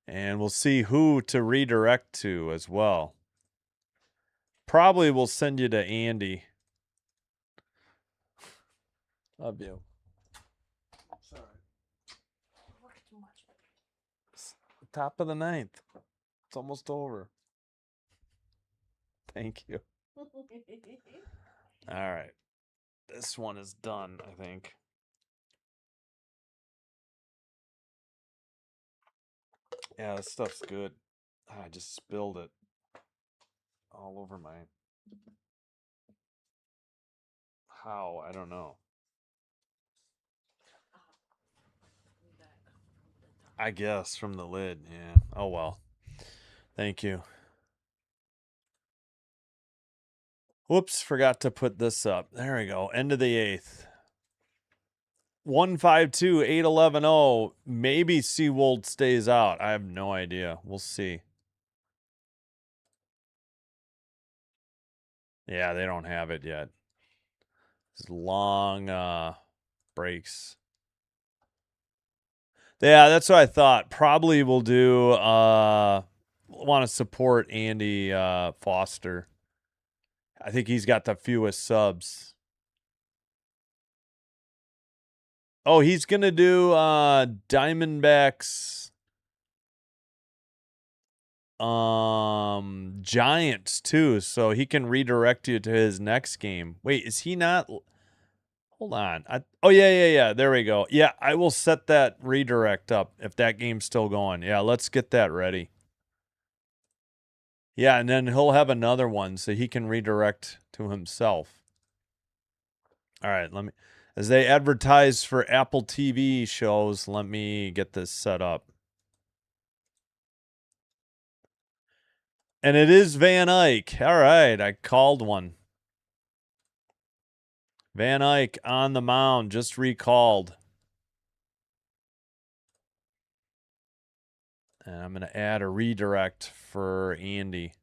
And we'll see who to redirect to as well. Probably will send you to Andy. Love you. Sorry. Top of the 9th. It's almost over. Thank you. All right. This one is done, I think. Yeah, this stuff's good. I just spilled it all over my... How? I don't know. I guess from the lid, yeah. Oh, well. Thank you. Whoops, forgot to put this up. There we go. End of the 8th. 152, 811. Maybe Seawold stays out. I have no idea. We'll see. Yeah, they don't have it yet. It's long breaks. Yeah, that's what I thought. Probably will do want to support Andy Foster. I think he's got the fewest subs. Oh, he's going to do Diamondbacks Giants too, so he can redirect you to his next game. Wait, is he not? Hold on. Oh, yeah. There we go. Yeah, I will set that redirect up if that game's still going. Yeah, let's get that ready. Yeah, and then he'll have another one so he can redirect to himself. All right, let me... As they advertise for Apple TV shows, let me get this set up. And it is Van Eyck. All right, I called one. Van Eyck on the mound, just recalled. And I'm going to add a redirect for Andy.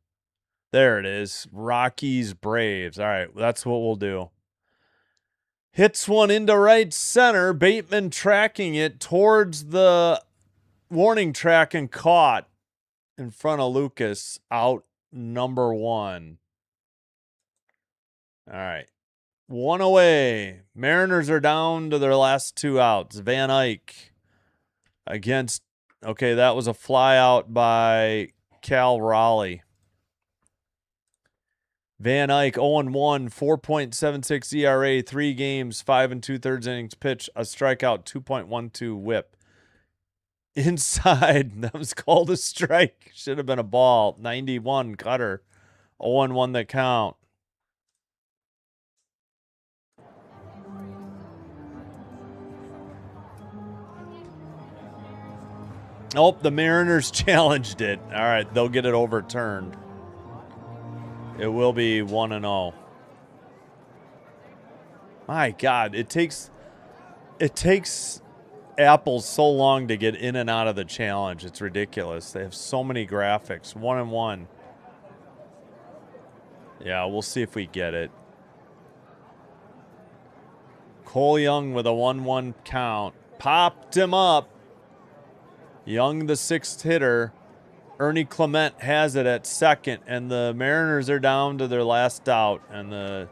There it is. Rockies, Braves. All right, that's what we'll do. Hits one into right center. Bateman tracking it towards the warning track and caught in front of Lucas. Out number 1. All right. 1 away. Mariners are down to their last 2 outs. Van Eyck against... Okay, that was a fly out by Cal Raleigh. Van Eyck 0-1, 4.76 ERA, 3 games, 5 2/3 innings pitched, a strikeout, 2.12 whip. Inside, that was called a strike. Should have been a ball. 91 cutter. 0-1 the count. Oh, the Mariners challenged it. All right, they'll get it overturned. It will be 1-0. My God, it takes Apple so long to get in and out of the challenge. It's ridiculous. They have so many graphics. 1-1. Yeah, we'll see if we get it. Cole Young with a 1-1 count. Popped him up. Young, the sixth hitter. Ernie Clement has it at second, and the Mariners are down to their last out, and the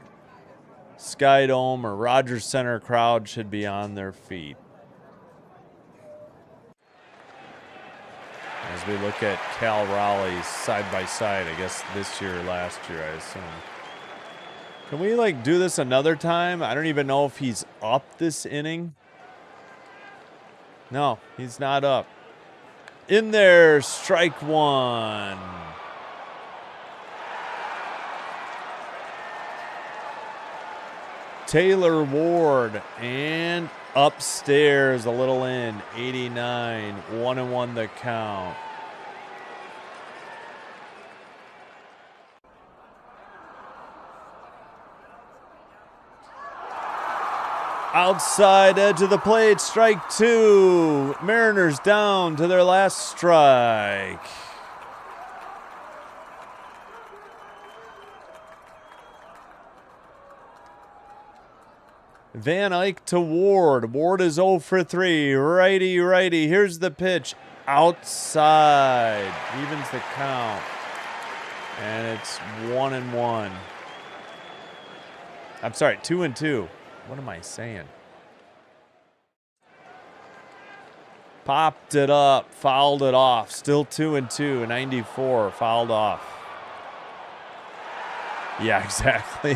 Sky Dome or Rogers Center crowd should be on their feet. As we look at Cal Raleigh's side by side, I guess this year or last year, I assume. Can we like do this another time? I don't even know if he's up this inning. No, he's not up. In there, strike one. Taylor Ward, and upstairs a little in, 89, 1-1 the count. Outside edge of the plate, strike two. Mariners down to their last strike. Van Eyck to Ward. Ward is 0 for 3. Righty, righty. Here's the pitch. Outside. Evens the count. And it's 1-1. I'm sorry, 2-2. What am I saying? Popped it up, fouled it off. Still 2-2, 94, fouled off. Yeah, exactly.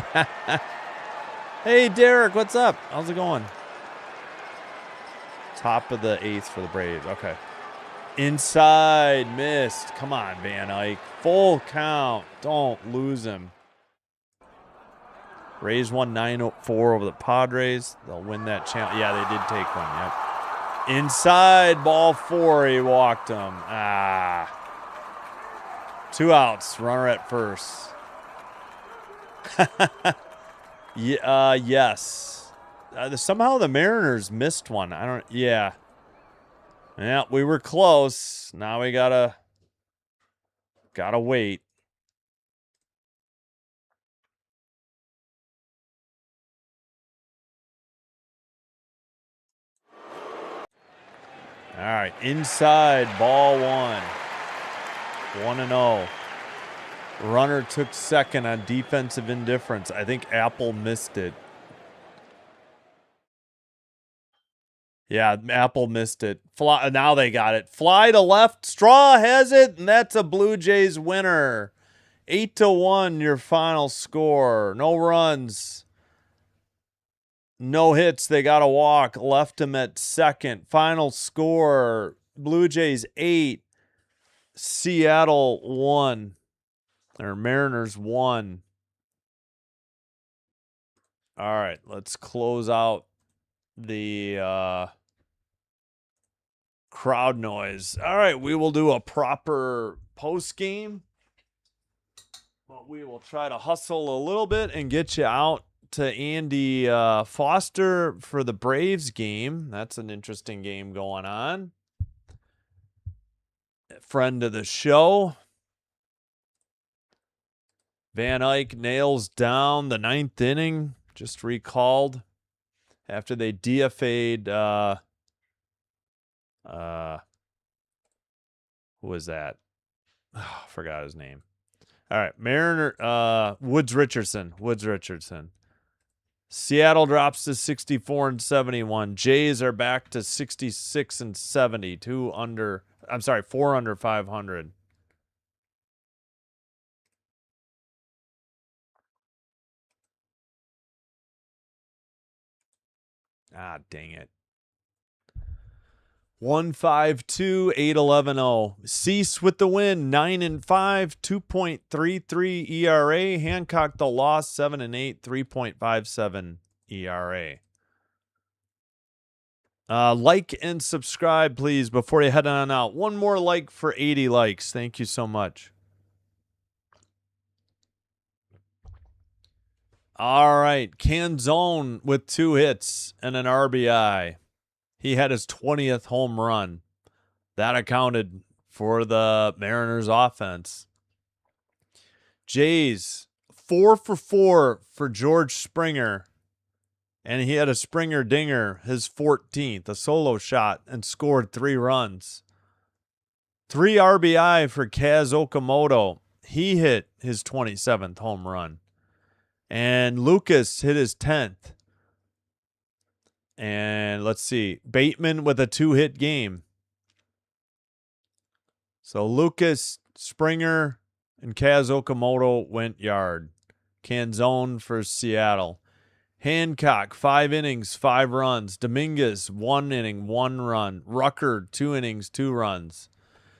Hey, Derek, what's up? How's it going? Top of the eighth for the Braves. Okay. Inside, missed. Come on, Van Eyck. Full count. Don't lose him. Rays won 9-4 over the Padres. They'll win that challenge. Yeah, they did take one. Yep. Inside, ball 4. He walked him. 2 outs. Runner at first. Yes. Somehow the Mariners missed one. Yeah. Yeah, we were close. Now we gotta wait. All right, inside, ball 1. 1-0. Runner took second on defensive indifference. I think Apple missed it. Yeah, Apple missed it. Now they got it. Fly to left. Straw has it, and that's a Blue Jays winner. 8-1, your final score. No runs. No hits. They got a walk. Left him at second. Final score, Blue Jays 8, Seattle 1. Or Mariners 1. All right, let's close out the crowd noise. All right, we will do a proper post game, but we will try to hustle a little bit and get you out to Andy Foster for the Braves game. That's an interesting game going on. Friend of the show. Van Eyck nails down the 9th inning. Just recalled after they DFA'd who was that? Oh, forgot his name. All right, Woods Richardson. Seattle drops to 64-71. Jays are back to 66-70. 4 under 500. Dang it. 152, 8-11-0. Cease with the win, 9-5, 2.33 ERA. Hancock the loss, 7-8, 3.57 ERA. Like and subscribe, please, before you head on out. One more like for 80 likes. Thank you so much. All right, Canzone with 2 hits and an RBI. He had his 20th home run. That accounted for the Mariners offense. Jays, 4 for 4 for George Springer. And he had a Springer dinger, his 14th, a solo shot, and scored 3 runs. 3 RBI for Kaz Okamoto. He hit his 27th home run. And Lucas hit his 10th. And let's see. Bateman with a 2-hit game. So Lucas, Springer, and Kaz Okamoto went yard. Canzone for Seattle. Hancock, 5 innings, 5 runs. Dominguez, 1 inning, 1 run. Rucker, 2 innings, 2 runs.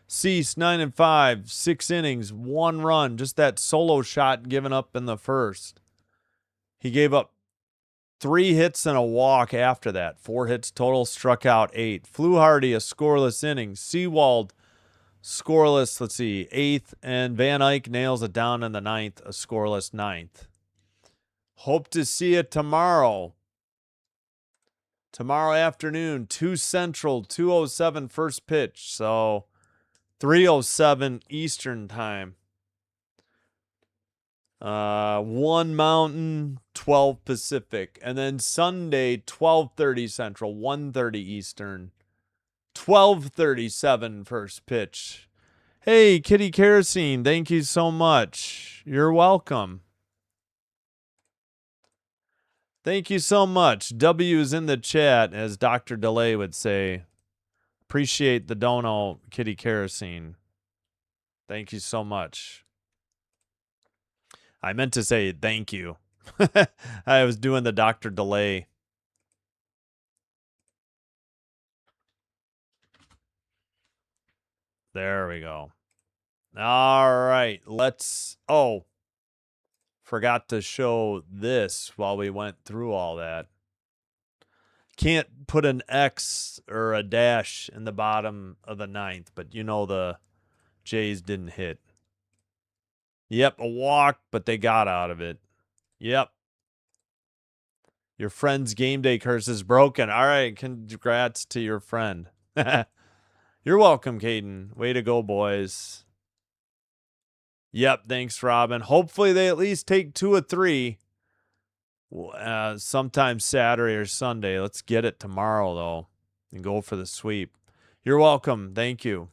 Cease, 9 and 5, 6 innings, 1 run. Just that solo shot given up in the first. He gave up 3 hits and a walk after that. 4 hits total, struck out 8. Fluharty, a scoreless inning. Seawald, scoreless, 8th. And Van Eyck nails it down in the 9th, a scoreless 9th. Hope to see you tomorrow. Tomorrow afternoon, 2 Central, 2:07 first pitch. So 3:07 Eastern time. 1 Mountain, 12 Pacific. And then Sunday, 12:30 Central, 1:30 Eastern. 12:37 first pitch. Hey, Kitty Kerosene, thank you so much. You're welcome. Thank you so much. W's in the chat, as Dr. Delay would say. Appreciate the dono, Kitty Kerosene. Thank you so much. I meant to say thank you. I was doing the Dr. Delay. There we go. All right. Let's... Oh. Forgot to show this while we went through all that. Can't put an X or a dash in the bottom of the 9th, but you know the Jays didn't hit. Yep, a walk, but they got out of it. Yep. Your friend's game day curse is broken. All right, congrats to your friend. You're welcome, Caden. Way to go, boys. Yep, thanks, Robin. Hopefully they at least take 2 or 3 sometime Saturday or Sunday. Let's get it tomorrow, though, and go for the sweep. You're welcome. Thank you.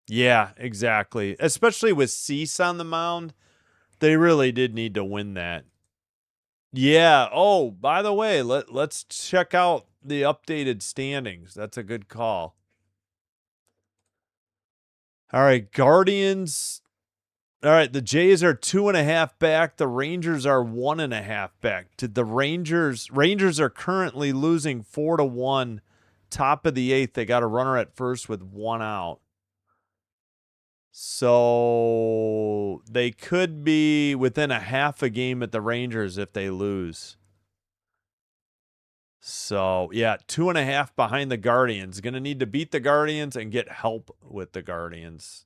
Yeah, exactly. Especially with Cease on the mound, they really did need to win that. Yeah. Oh, by the way, let's check out the updated standings. That's a good call. All right, Guardians... All right, the Jays are 2.5 back. The Rangers are 1.5 back. The Rangers are currently losing 4-1. Top of the 8th. They got a runner at first with 1 out. So they could be within a half a game at the Rangers if they lose. So, yeah, 2.5 behind the Guardians. Going to need to beat the Guardians and get help with the Guardians.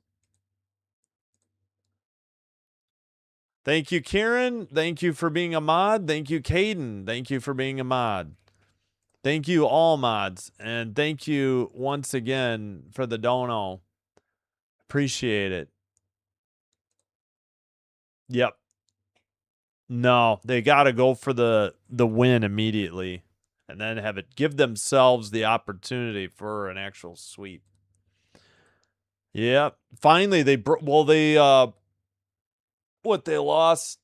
Thank you, Kieran. Thank you for being a mod. Thank you, Caden. Thank you for being a mod. Thank you, all mods. And thank you once again for the dono. Appreciate it. Yep. No, they got to go for the win immediately. And then have it give themselves the opportunity for an actual sweep. Yep. Finally, they lost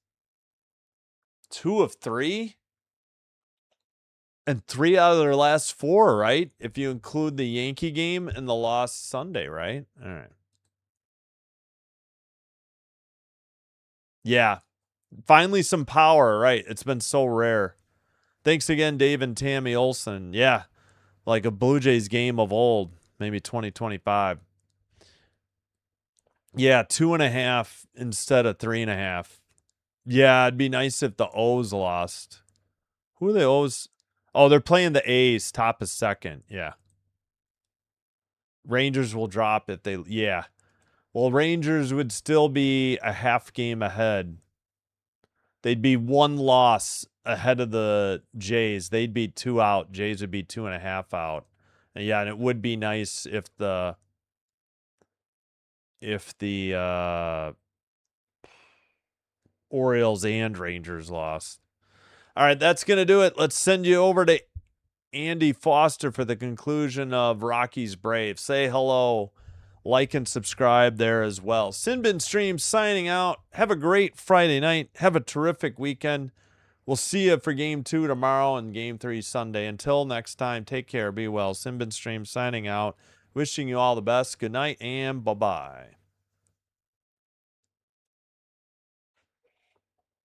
2 of 3? And 3 out of their last 4, right? If you include the Yankee game and the loss Sunday, right? All right. Yeah. Finally some power, right? It's been so rare. Thanks again, Dave and Tammy Olson. Yeah. Like a Blue Jays game of old. Maybe 2025. Yeah, 2.5 instead of 3.5. Yeah, it'd be nice if the O's lost. Who are the O's? Oh, they're playing the A's, top of 2nd. Yeah. Rangers will drop if they... Yeah. Well, Rangers would still be a half game ahead. They'd be 1 loss ahead of the Jays. They'd be 2 out. Jays would be 2.5 out. And yeah, and it would be nice if the Orioles and Rangers lost. All right, that's going to do it. Let's send you over to Andy Foster for the conclusion of Rockies Braves. Say hello. like and subscribe there as well. Sinbin Stream signing out. Have a great Friday night. Have a terrific weekend. We'll see you for Game 2 tomorrow and Game 3 Sunday. Until next time, take care. Be well. Sinbin Stream signing out. Wishing you all the best. Good night and bye-bye.